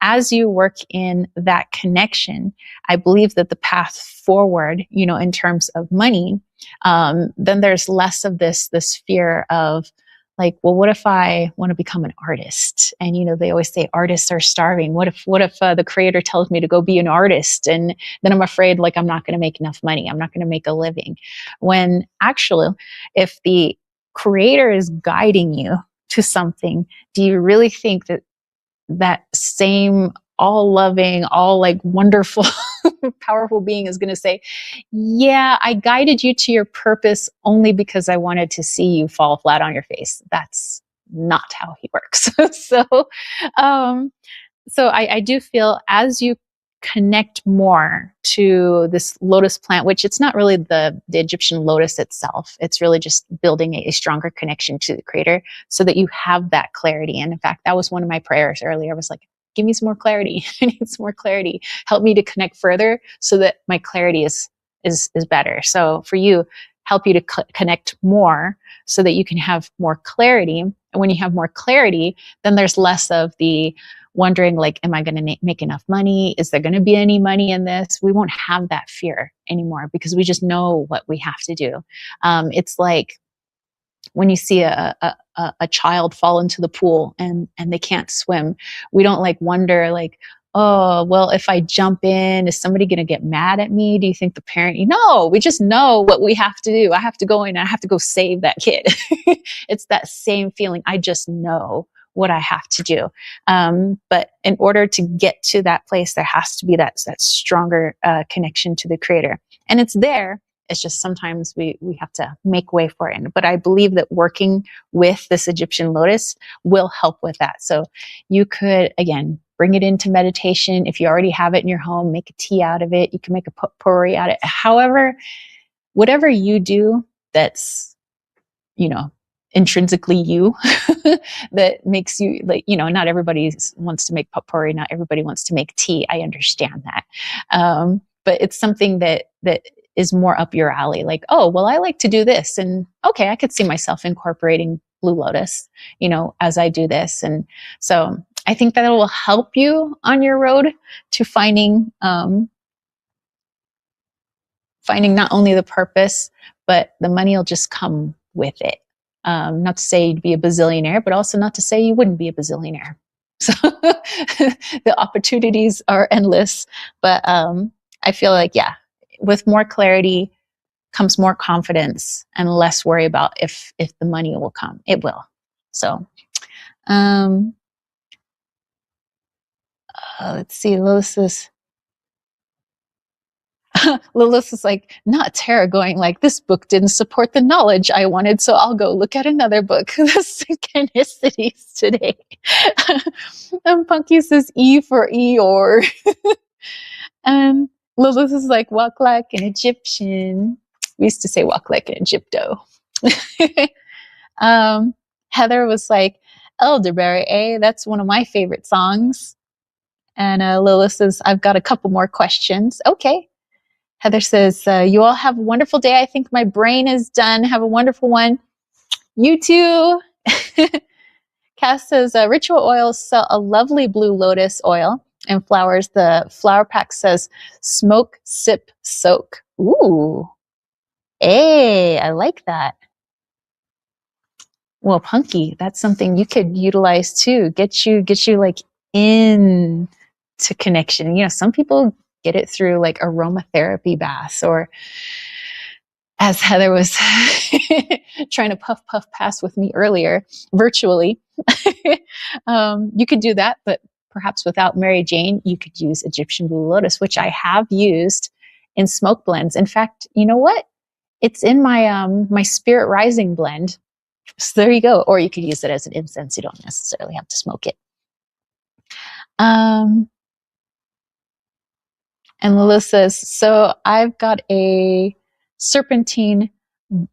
as you work in that connection, I believe that the path forward, in terms of money, then there's less of this fear of like, well, what if I want to become an artist? And, they always say artists are starving. What if the creator tells me to go be an artist? And then I'm afraid like I'm not going to make enough money. I'm not going to make a living. When actually, if the creator is guiding you to something, do you really think that same all loving, all like wonderful, powerful being is going to say, yeah, I guided you to your purpose only because I wanted to see you fall flat on your face? That's not how he works. So I do feel as you connect more to this lotus plant, which it's not really the Egyptian lotus itself. It's really just building a stronger connection to the creator so that you have that clarity. And in fact, that was one of my prayers earlier. I was like, give me some more clarity. I need some more clarity. Help me to connect further so that my clarity is better. So for you, help you to connect more so that you can have more clarity. And when you have more clarity, then there's less of the wondering like, am I going to make enough money? Is there going to be any money in this? We won't have that fear anymore because we just know what we have to do. It's like when you see a child fall into the pool and they can't swim, we don't like wonder like, oh, well, if I jump in, is somebody going to get mad at me? Do you think the parent, no, we just know what we have to do. I have to go in and I have to go save that kid. It's that same feeling. I just know what I have to do. But in order to get to that place, there has to be that stronger connection to the creator. And it's there. It's just sometimes we have to make way for it. But I believe that working with this Egyptian lotus will help with that. So you could, again, bring it into meditation. If you already have it in your home, make a tea out of it. You can make a potpourri out of it. However, whatever you do that's, intrinsically you, that makes you like, not everybody wants to make potpourri. Not everybody wants to make tea. I understand that. But it's something that is more up your alley. Like, oh, well, I like to do this. And okay, I could see myself incorporating Blue Lotus, as I do this. And so I think that it will help you on your road to finding not only the purpose, but the money will just come with it. Not to say you'd be a bazillionaire, but also not to say you wouldn't be a bazillionaire. So the opportunities are endless, but I feel like, with more clarity comes more confidence and less worry about if the money will come. It will. So let's see, Lilith is like, not Tara going like, this book didn't support the knowledge I wanted, so I'll go look at another book. The synchronicities today. And Punky says E for Eeyore. And Lilith is like, walk like an Egyptian. We used to say walk like an Egypto. Heather was like, Elderberry, that's one of my favorite songs. And Lilith says, I've got a couple more questions. Okay. Heather says, you all have a wonderful day. I think my brain is done. Have a wonderful one. You too. Cass says, ritual oils sell a lovely blue lotus oil and flowers. The flower pack says, smoke, sip, soak. Ooh. Hey, I like that. Well, Punky, that's something you could utilize too. Get you like in to connection. Some people get it through like aromatherapy baths, or as Heather was trying to puff pass with me earlier, virtually. You could do that, but perhaps without Mary Jane, you could use Egyptian Blue Lotus, which I have used in smoke blends. In fact, you know what? It's in my Spirit Rising blend. So there you go. Or you could use it as an incense. You don't necessarily have to smoke it. And Lilith says, so I've got a serpentine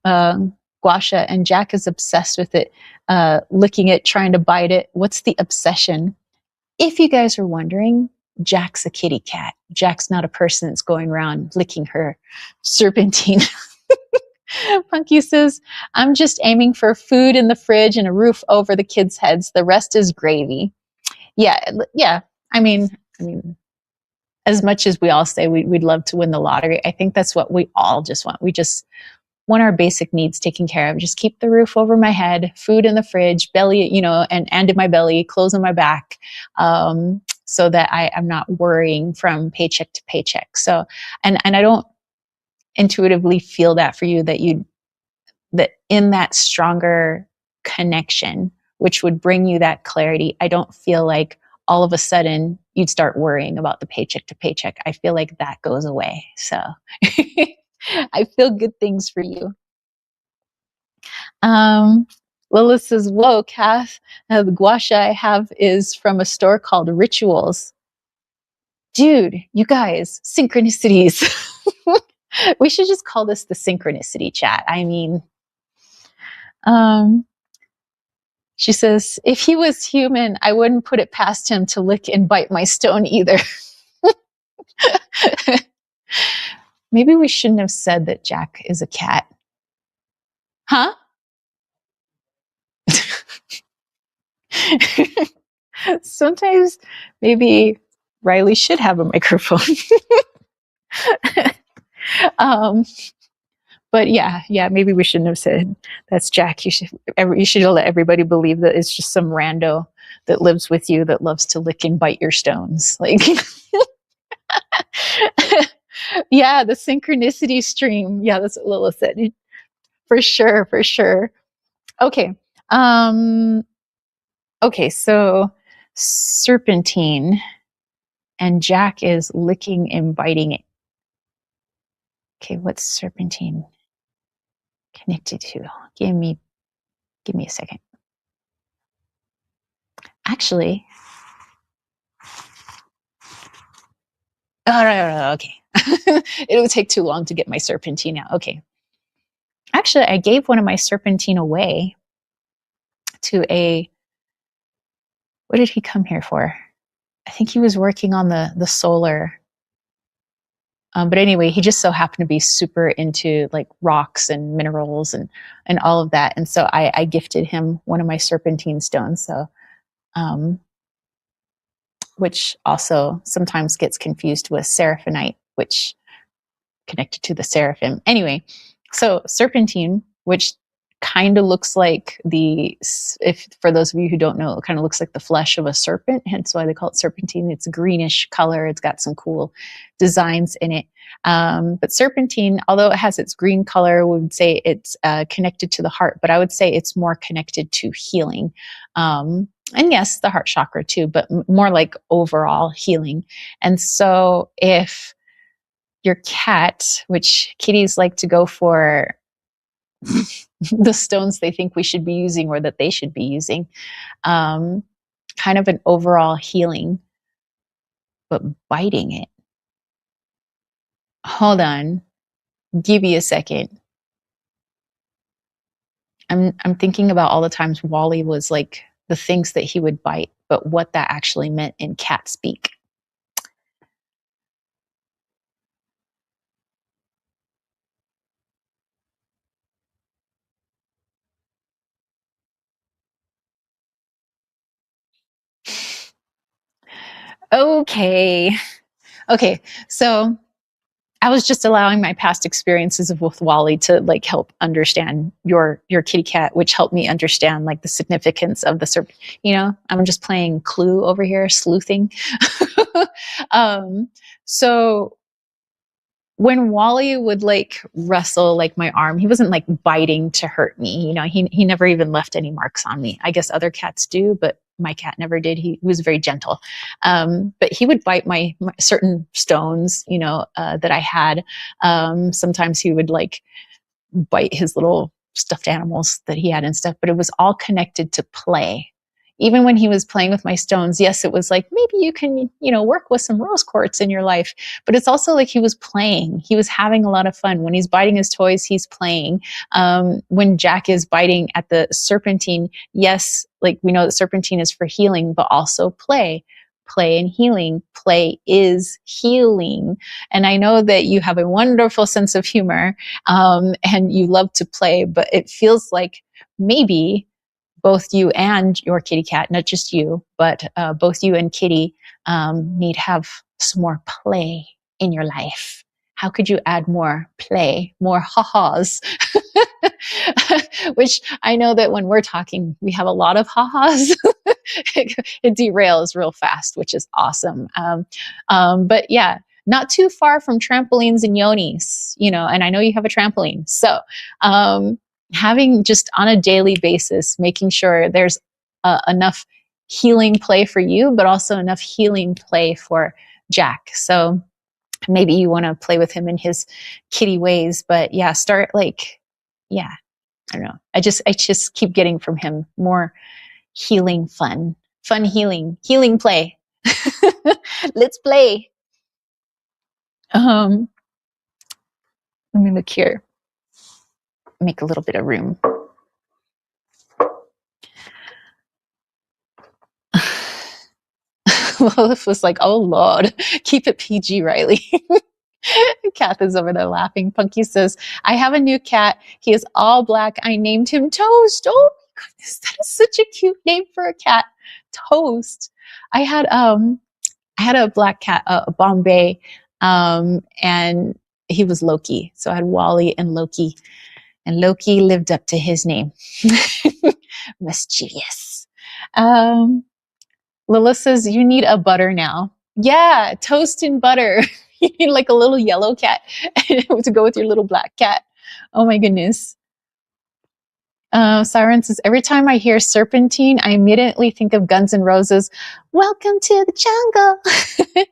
gua sha, and Jack is obsessed with it, licking it, trying to bite it. What's the obsession? If you guys are wondering, Jack's a kitty cat. Jack's not a person that's going around licking her serpentine. Punky says, I'm just aiming for food in the fridge and a roof over the kids' heads. The rest is gravy. Yeah. I mean, as much as we all say we'd love to win the lottery, I think that's what we all just want. We just want our basic needs taken care of. Just keep the roof over my head, food in the fridge, belly, and in my belly, clothes on my back, so that I'm not worrying from paycheck to paycheck. So, and I don't intuitively feel that for you, that in that stronger connection, which would bring you that clarity, I don't feel like all of a sudden you'd start worrying about the paycheck to paycheck. I feel like that goes away. So I feel good things for you. Lilith says, whoa, Kath, the gua sha I have is from a store called Rituals. Dude, you guys, synchronicities. We should just call this the synchronicity chat. I mean, she says, if he was human, I wouldn't put it past him to lick and bite my stone either. Maybe we shouldn't have said that Jack is a cat. Huh? Sometimes maybe Riley should have a microphone. But yeah, maybe we shouldn't have said that's Jack. You should let everybody believe that it's just some rando that lives with you that loves to lick and bite your stones. Like, yeah, the synchronicity stream. Yeah, that's what Lila said. For sure. Okay. Okay, so serpentine, and Jack is licking and biting it. Okay, what's serpentine connected to? Give me a second. Actually, all right, okay. It would take too long to get my serpentine out. Okay. Actually, I gave one of my serpentine away to what did he come here for? I think he was working on the solar. But anyway, he just so happened to be super into like rocks and minerals and all of that. And so I gifted him one of my serpentine stones. So, which also sometimes gets confused with seraphinite, which connected to the seraphim. Anyway, so serpentine, which kind of looks like if for those of you who don't know, it kind of looks like the flesh of a serpent, hence why they call it serpentine. It's a greenish color. It's got some cool designs in it. But serpentine, although it has its green color, we would say it's connected to the heart, but I would say it's more connected to healing. And yes, the heart chakra too, but more like overall healing. And so if your cat, which kitties like to go for the stones they think we should be using or that they should be using, kind of an overall healing, but biting it. Hold on, give me a second. I'm thinking about all the times Wally was like the things that he would bite, but what that actually meant in cat speak. Okay, so I was just allowing my past experiences with Wally to like help understand your kitty cat, which helped me understand like the significance of the serpent. I'm just playing Clue over here, sleuthing. So when Wally would like wrestle like my arm, he wasn't like biting to hurt me. He never even left any marks on me. I guess other cats do, but my cat never did. He was very gentle. But he would bite my certain stones, that I had. Sometimes he would like bite his little stuffed animals that he had and stuff, but it was all connected to play. Even when he was playing with my stones, yes, it was like, maybe you can, work with some rose quartz in your life. But it's also like he was playing. He was having a lot of fun. When he's biting his toys, he's playing. When Jack is biting at the serpentine, yes, like we know that serpentine is for healing, but also play. Play and healing. Play is healing. And I know that you have a wonderful sense of humor, and you love to play, but it feels like maybe both you and your kitty cat, not just you, but both you and Kitty need have some more play in your life. How could you add more play, more ha-has? Which I know that when we're talking, we have a lot of ha-has. It derails real fast, which is awesome. But yeah, not too far from trampolines and yonis, and I know you have a trampoline. So having just on a daily basis, making sure there's enough healing play for you, but also enough healing play for Jack. So maybe you want to play with him in his kitty ways, but yeah, start like, yeah, I don't know. I just keep getting from him more healing, fun healing play. Let's play. Let me look here. Make a little bit of room. Lilith was like, oh Lord, keep it PG, Riley. Kath is over there laughing. Punky says, I have a new cat. He is all black. I named him Toast. Oh my goodness, that is such a cute name for a cat. Toast. I had a black cat, a Bombay, and he was Loki. So I had Wally and Loki lived up to his name. Mischievous. Lila says, you need a butter now. Yeah, toast and butter. You need like a little yellow cat to go with your little black cat. Oh my goodness. Siren says, every time I hear serpentine, I immediately think of Guns N' Roses. Welcome to the jungle.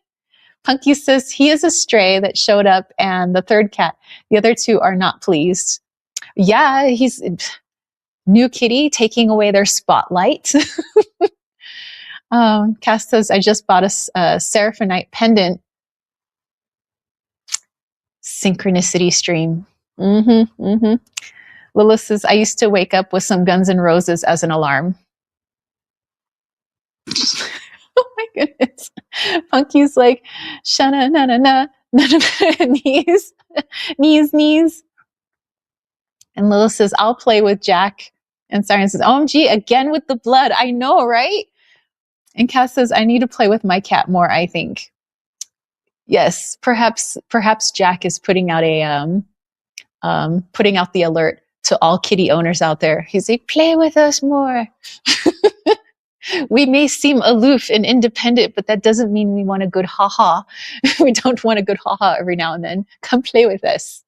Punky says, he is a stray that showed up and the third cat. The other two are not pleased. Yeah, he's new kitty taking away their spotlight. Cass says, I just bought a Seraphonite pendant. Synchronicity stream. Lilith says, I used to wake up with some Guns N' Roses as an alarm. Oh my goodness. Punky's like, shana na na na na knees. And Lilith says, I'll play with Jack. And Siren says, OMG, again with the blood. I know, right? And Cass says, I need to play with my cat more, I think. Yes, perhaps Jack is putting out the alert to all kitty owners out there. He's like, play with us more. We may seem aloof and independent, but that doesn't mean we want a good ha-ha. We don't want a good ha-ha every now and then. Come play with us.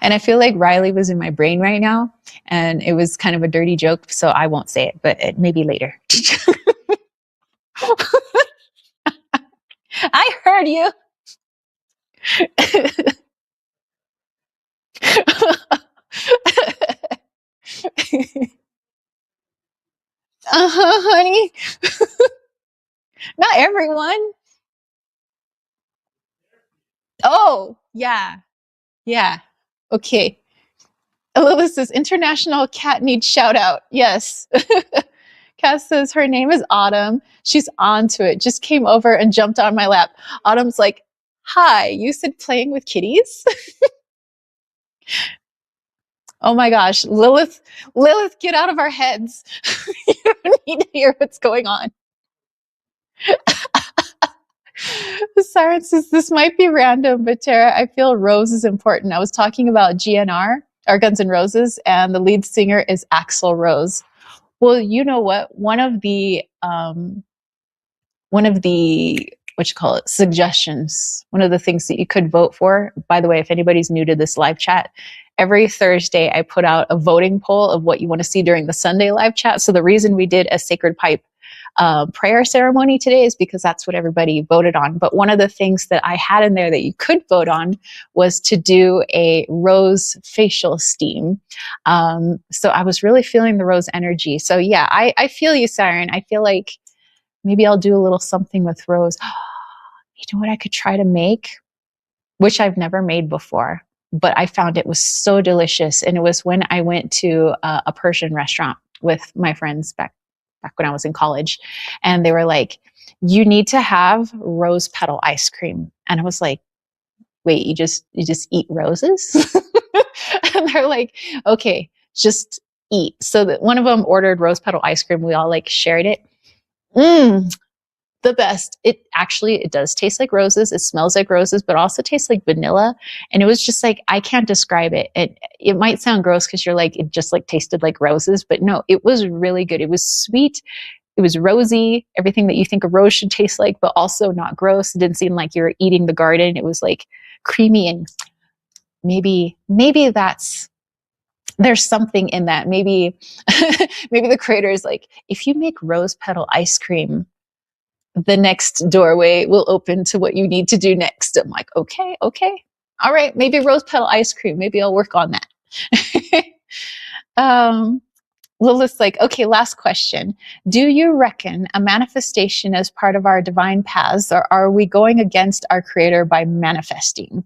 And I feel like Riley was in my brain right now, and it was kind of a dirty joke, so I won't say it, but maybe later. I heard you. Honey. Not everyone. Oh, yeah. Yeah. Okay. Elizabeth says, International Cat Needs Shout Out. Yes. Cass says, her name is Autumn. She's on to it. Just came over and jumped on my lap. Autumn's like, hi, you said playing with kitties? Oh my gosh. Lilith, get out of our heads. You don't need to hear what's going on. Siren says, this might be random, but Tara, I feel Rose is important. I was talking about GNR, or Guns N' Roses, and the lead singer is Axl Rose. Well, you know what? One of the what you call it, suggestions. One of the things that you could vote for, by the way, if anybody's new to this live chat, every Thursday I put out a voting poll of what you want to see during the Sunday live chat. So the reason we did a sacred pipe prayer ceremony today is because that's what everybody voted on. But one of the things that I had in there that you could vote on was to do a rose facial steam. So I was really feeling the rose energy. So yeah, I feel you, Siren. I feel like maybe I'll do a little something with rose. You know what I could try to make, which I've never made before, but I found it was so delicious. And it was when I went to a Persian restaurant with my friends back when I was in college. And they were like, you need to have rose petal ice cream. And I was like, wait, you just eat roses? And they're like, okay, just eat. So that one of them ordered rose petal ice cream. We all like shared it. The best. It does taste like roses. It smells like roses, but also tastes like vanilla. And it was just like, I can't describe it. It might sound gross because you're like, it just like tasted like roses, but no, it was really good. It was sweet. It was rosy, everything that you think a rose should taste like, but also not gross. It didn't seem like you were eating the garden. It was like creamy, and maybe there's something in that. Maybe the creator is like, if you make rose petal ice cream, the next doorway will open to what you need to do next. I'm like, okay. All right, maybe rose petal ice cream. Maybe I'll work on that. Lilith's like, okay, last question. Do you reckon a manifestation is part of our divine paths, or are we going against our creator by manifesting?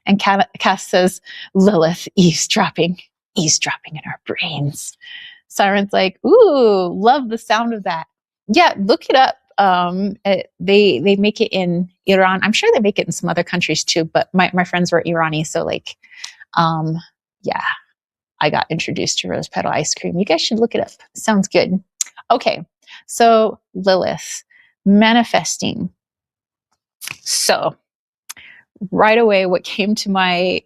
And Cass says, Lilith, eavesdropping in our brains. Siren's like, ooh, love the sound of that. Yeah, look it up. They make it in Iran. I'm sure they make it in some other countries too, but my friends were Irani. So like, yeah, I got introduced to rose petal ice cream. You guys should look it up. Sounds good. Okay. So Lilith, manifesting. So right away, what came to my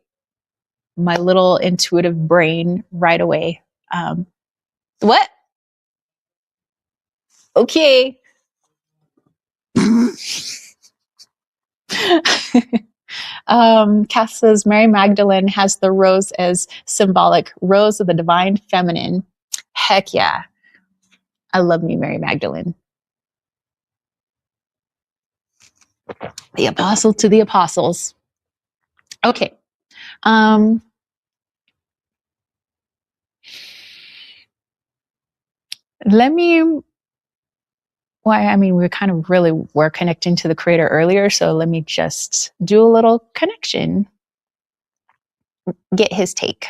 little intuitive brain right away. What? Okay. Cass says Mary Magdalene has the rose as symbolic, rose of the divine feminine. Heck yeah. I love me Mary Magdalene. The apostle to the apostles. Okay. We're connecting to the creator earlier, so let me just do a little connection, get his take.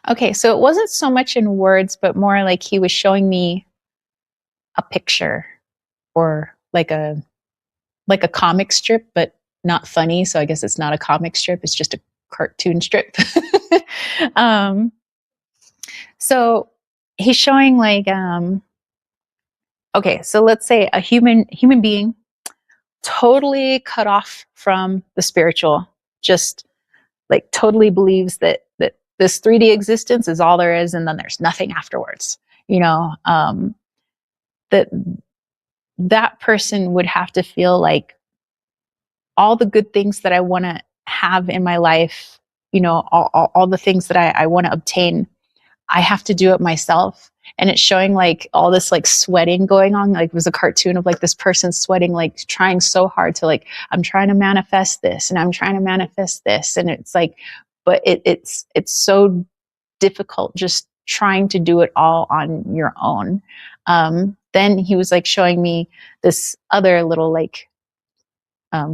Okay, so it wasn't so much in words, but more like he was showing me a picture, or like a comic strip, but not funny. So I guess it's not a comic strip. It's just a cartoon strip. So he's showing like, okay, so let's say a human being totally cut off from the spiritual, just like totally believes that this 3D existence is all there is, and then there's nothing afterwards. That person would have to feel like all the good things that I want to have in my life, all the things that I want to obtain, I have to do it myself. And it's showing like all this like sweating going on. Like it was a cartoon of like this person sweating, like trying so hard to like, I'm trying to manifest this and I'm trying to manifest this. And it's like, but it's so difficult just trying to do it all on your own. Then he was like showing me this other little like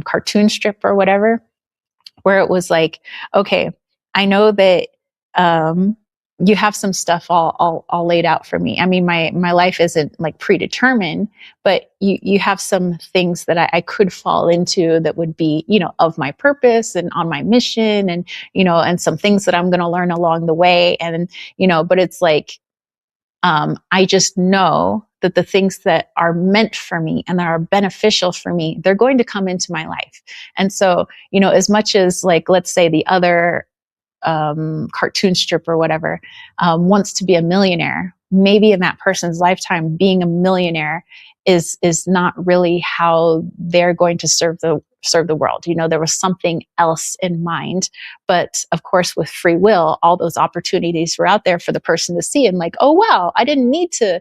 cartoon strip or whatever, where it was like, okay, I know that you have some stuff all laid out for me. I mean, my life isn't like predetermined, but you have some things that I could fall into that would be, of my purpose and on my mission, and, and some things that I'm going to learn along the way. And, but it's like, I just know that the things that are meant for me and that are beneficial for me, they're going to come into my life. And so, as much as like, let's say the other cartoon strip or whatever, wants to be a millionaire. Maybe in that person's lifetime, being a millionaire is not really how they're going to serve the world. There was something else in mind. But of course, with free will, all those opportunities were out there for the person to see, and like, oh wow, I didn't need to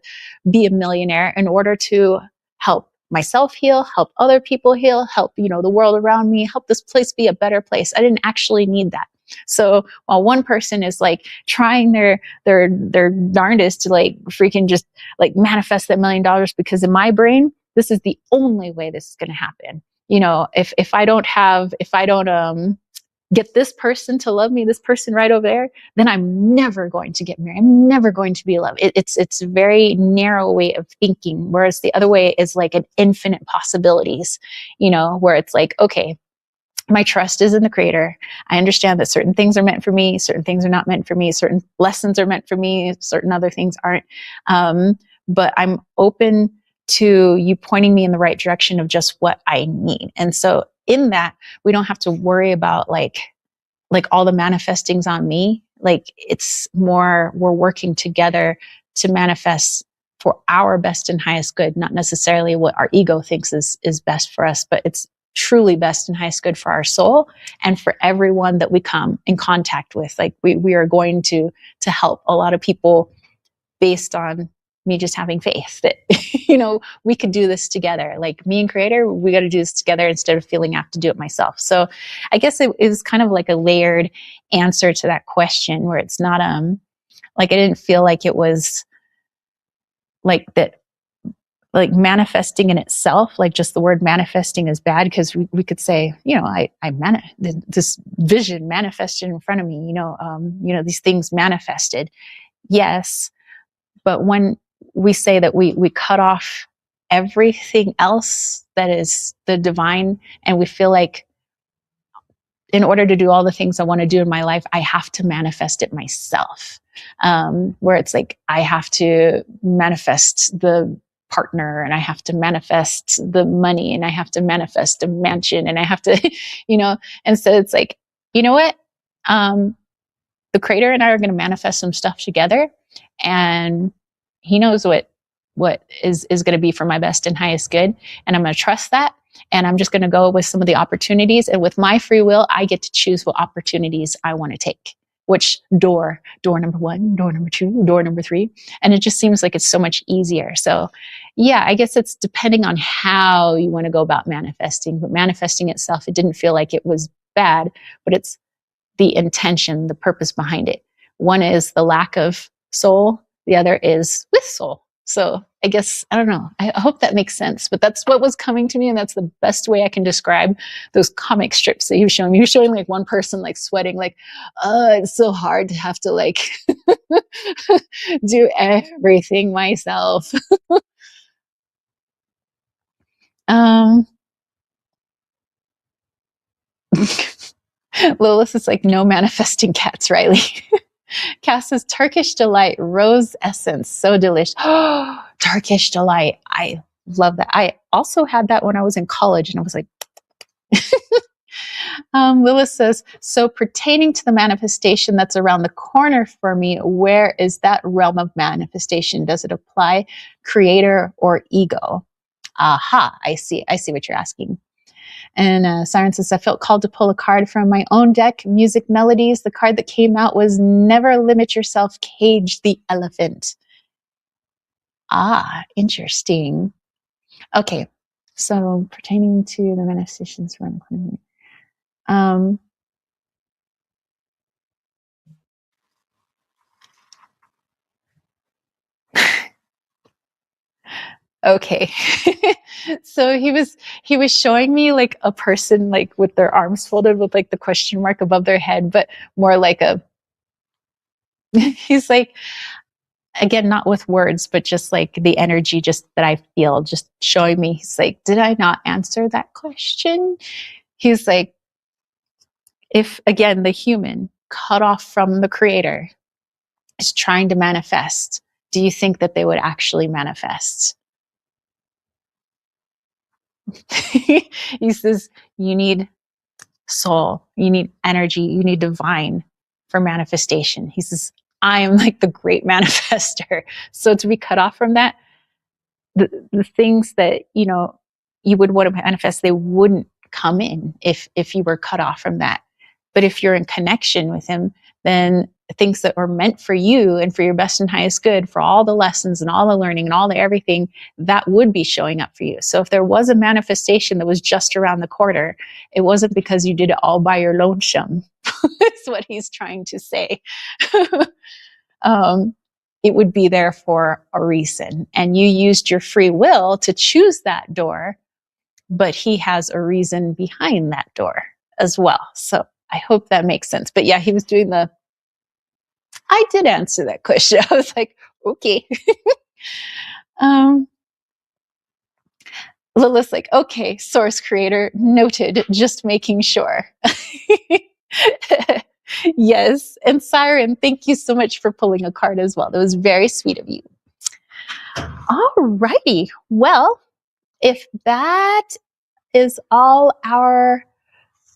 be a millionaire in order to help myself heal, help other people heal, help, the world around me, help this place be a better place. I didn't actually need that. So while one person is like trying their darndest to like freaking just like manifest that $1 million, because in my brain, this is the only way this is going to happen. If I don't get this person to love me, this person right over there, then I'm never going to get married. I'm never going to be loved. It's a very narrow way of thinking, whereas the other way is like an infinite possibilities, where it's like, okay, my trust is in the creator. I understand that certain things are meant for me, certain things are not meant for me, certain lessons are meant for me, certain other things aren't. But I'm open to you pointing me in the right direction of just what I need. And so in that, we don't have to worry about like all the manifestings on me. Like, it's more, we're working together to manifest for our best and highest good, not necessarily what our ego thinks is best for us, but it's truly best and highest good for our soul and for everyone that we come in contact with. Like, we are going to help a lot of people based on me just having faith that, we could do this together. Like, me and creator, we got to do this together instead of feeling I have to do it myself. So I guess it was kind of like a layered answer to that question, where it's not, like, I didn't feel like it was like that, like manifesting in itself, like just the word manifesting is bad, because we could say, this vision manifested in front of me, these things manifested. Yes. But when we say that we cut off everything else that is the divine, and we feel like in order to do all the things I want to do in my life, I have to manifest it myself. Where it's like, I have to manifest the partner, and I have to manifest the money, and I have to manifest a mansion, and I have to, and so it's like, you know what? The creator and I are going to manifest some stuff together, and he knows what is going to be for my best and highest good. And I'm going to trust that. And I'm just going to go with some of the opportunities. And with my free will, I get to choose what opportunities I want to take, which door number 1, door number 2, door number 3. And it just seems like it's so much easier. So yeah, I guess it's depending on how you want to go about manifesting. But manifesting itself, it didn't feel like it was bad, but it's the intention, the purpose behind it. One is the lack of soul. The other is with soul. So I guess, I don't know. I hope that makes sense, but that's what was coming to me. And that's the best way I can describe those comic strips that he was showing me. He was showing like one person like sweating, like, oh, it's so hard to have to like do everything myself. Lilith is like, no manifesting cats, Riley. Cass says, Turkish Delight, rose essence, so delicious. Oh, Turkish Delight. I love that. I also had that when I was in college, and I was like, Lilith says, so pertaining to the manifestation that's around the corner for me, where is that realm of manifestation? Does it apply creator or ego? Aha, I see what you're asking. And Siren says, I felt called to pull a card from my own deck, Music Melodies. The card that came out was Never Limit Yourself, Cage the Elephant. Ah, interesting. Okay, so pertaining to the manifestations from... Okay. So he was showing me like a person like with their arms folded with like the question mark above their head, but more like he's like, again, not with words, but just like the energy just that I feel, just showing me. He's like, did I not answer that question? He's like, if again, the human cut off from the creator is trying to manifest, do you think that they would actually manifest? He says, you need soul, you need energy, you need divine. for manifestation. He says, I am like the great manifester. So to be cut off from that, the things that, you would want to manifest, they wouldn't come in if you were cut off from that. But if you're in connection with him, then things that were meant for you and for your best and highest good, for all the lessons and all the learning and all the everything, that would be showing up for you. So if there was a manifestation that was just around the corner, it wasn't because you did it all by your lonesome. That's what he's trying to say. It would be there for a reason. And you used your free will to choose that door, but he has a reason behind that door as well. So I hope that makes sense. But yeah, he was doing I did answer that question. I was like, okay. Lilith's like, okay, source creator, noted, just making sure. Yes. And Siren, thank you so much for pulling a card as well. That was very sweet of you. All righty. Well, if that is all our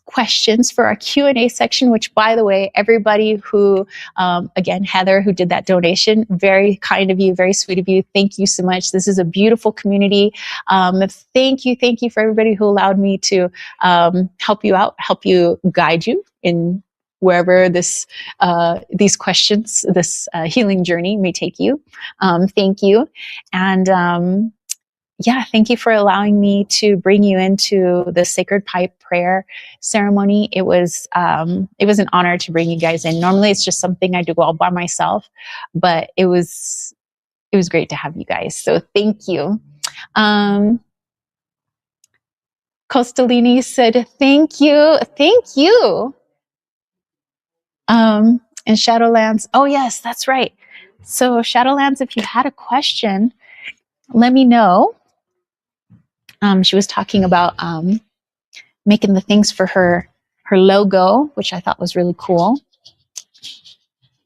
questions for our Q&A section, which, by the way, everybody who, again, Heather, who did that donation, very kind of you, very sweet of you. Thank you so much. This is a beautiful community. Thank you for everybody who allowed me to help you out, help you, guide you in wherever these questions, this healing journey may take you. Thank you. And yeah, thank you for allowing me to bring you into the sacred pipe prayer ceremony. It was an honor to bring you guys in. Normally, it's just something I do all by myself, but it was great to have you guys. So thank you. Costalini said, thank you. And Shadowlands, oh yes, that's right. So Shadowlands, if you had a question, let me know. She was talking about making the things for her logo, which I thought was really cool.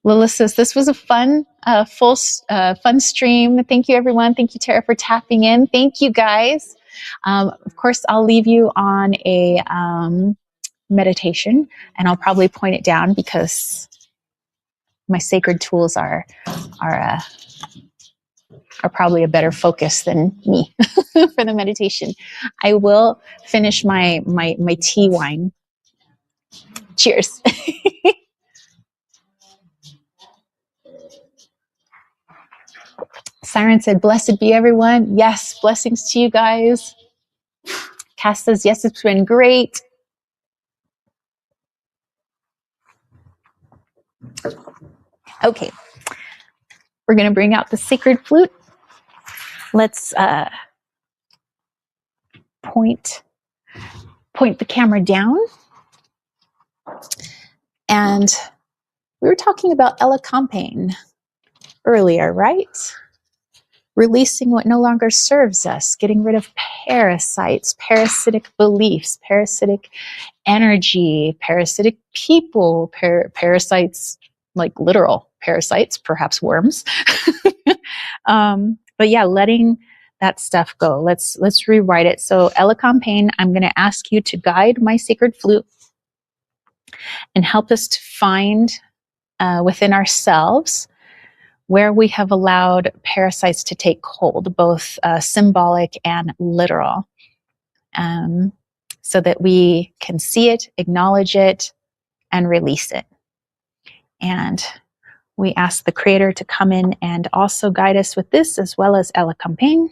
Lilith says, this was a fun, fun stream. Thank you, everyone. Thank you, Tara, for tapping in. Thank you, guys. Of course, I'll leave you on a meditation, and I'll probably point it down because my sacred tools are probably a better focus than me for the meditation. I will finish my tea wine. Cheers. Siren said, blessed be everyone. Yes, blessings to you guys. Cass says, yes, it's been great. Okay, we're going to bring out the sacred flute. Let's point the camera down. And we were talking about elecampane earlier, right? Releasing what no longer serves us, getting rid of parasites, parasitic beliefs, parasitic energy, parasitic people, parasites, like literal parasites, perhaps worms. But yeah, letting that stuff go. Let's rewrite it. So elecampane, I'm going to ask you to guide my sacred flute and help us to find within ourselves where we have allowed parasites to take hold, both symbolic and literal, so that we can see it, acknowledge it, and release it. And we ask the Creator to come in and also guide us with this, as well as elecampane.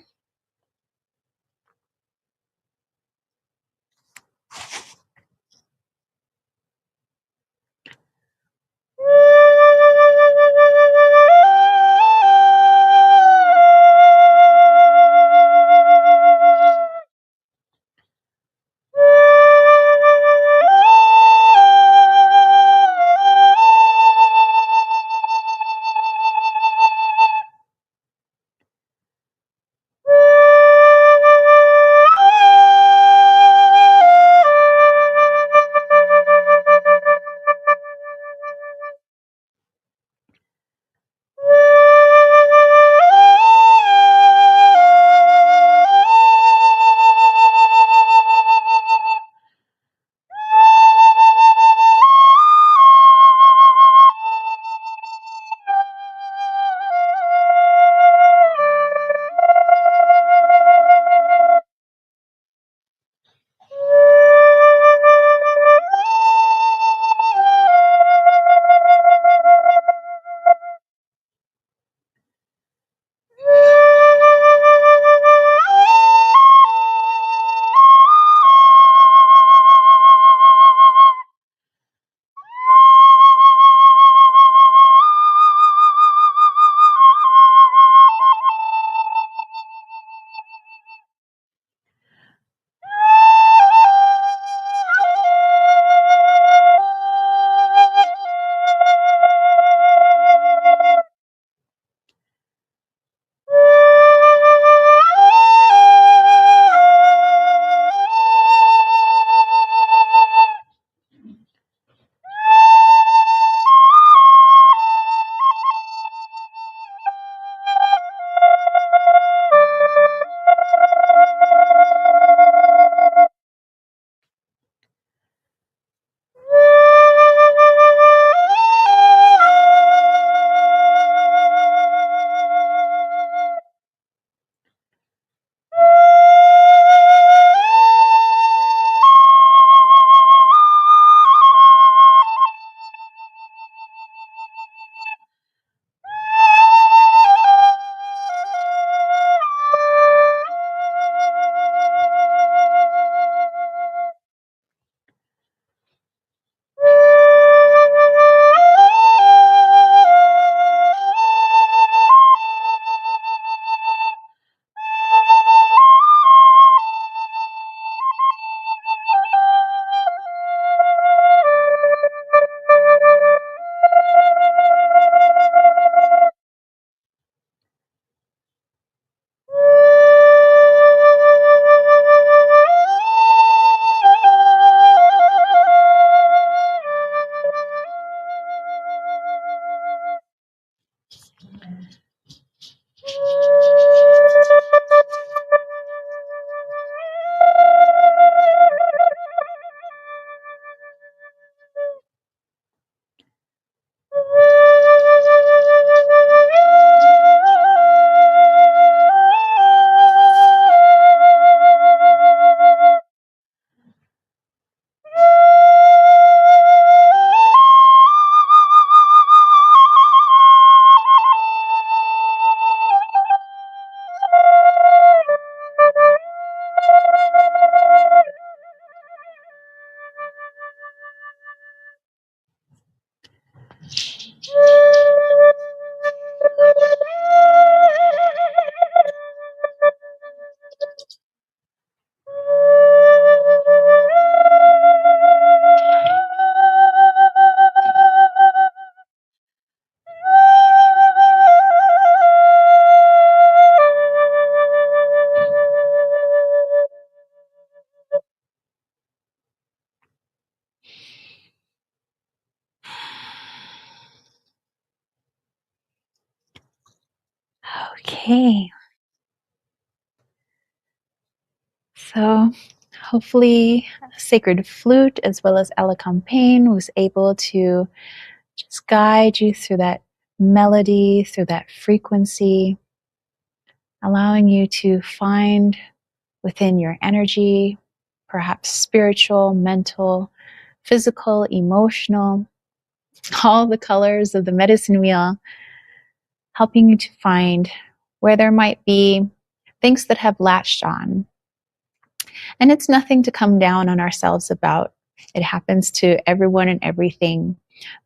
Okay. So hopefully Sacred Flute as well as Elecampane was able to just guide you through that melody, through that frequency, allowing you to find within your energy, perhaps spiritual, mental, physical, emotional, all the colors of the medicine wheel, helping you to find where there might be things that have latched on. And it's nothing to come down on ourselves about. It happens to everyone and everything,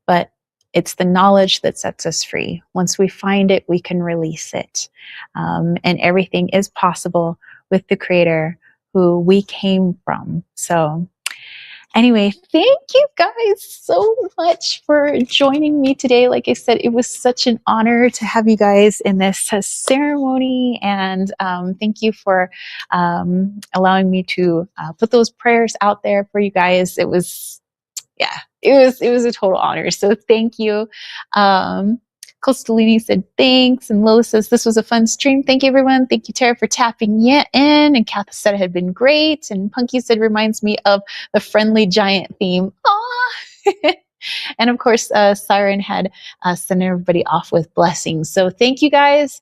but it's the knowledge that sets us free. Once we find it, we can release it. And everything is possible with the Creator who we came from. So anyway, thank you guys so much for joining me today. Like I said, it was such an honor to have you guys in this ceremony. And thank you for allowing me to put those prayers out there for you guys. It was, yeah, it was a total honor. So thank you. Costalini said thanks, and Lola says this was a fun stream. Thank you, everyone. Thank you, Tara, for tapping in. And Katha said it had been great. And Punky said reminds me of the friendly giant theme. Aww. And of course, Siren had sent everybody off with blessings. So thank you guys.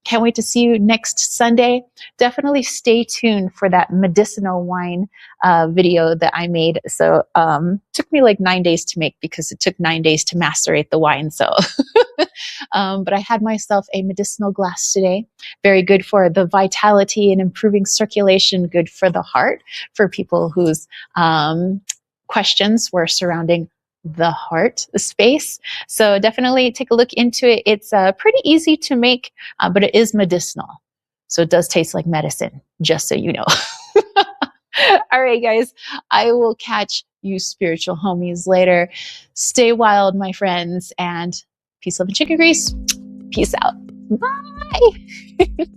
Can't wait to see you next Sunday. Definitely stay tuned for that medicinal wine video that I made. So took me like 9 days to make because it took 9 days to macerate the wine. So, but I had myself a medicinal glass today. Very good for the vitality and improving circulation. Good for the heart for people whose questions were surrounding the heart space. So definitely take a look into it. It's pretty easy to make, but it is medicinal. So it does taste like medicine, just so you know. All right, guys, I will catch you spiritual homies later. Stay wild, my friends, and peace, love, and chicken grease. Peace out. Bye.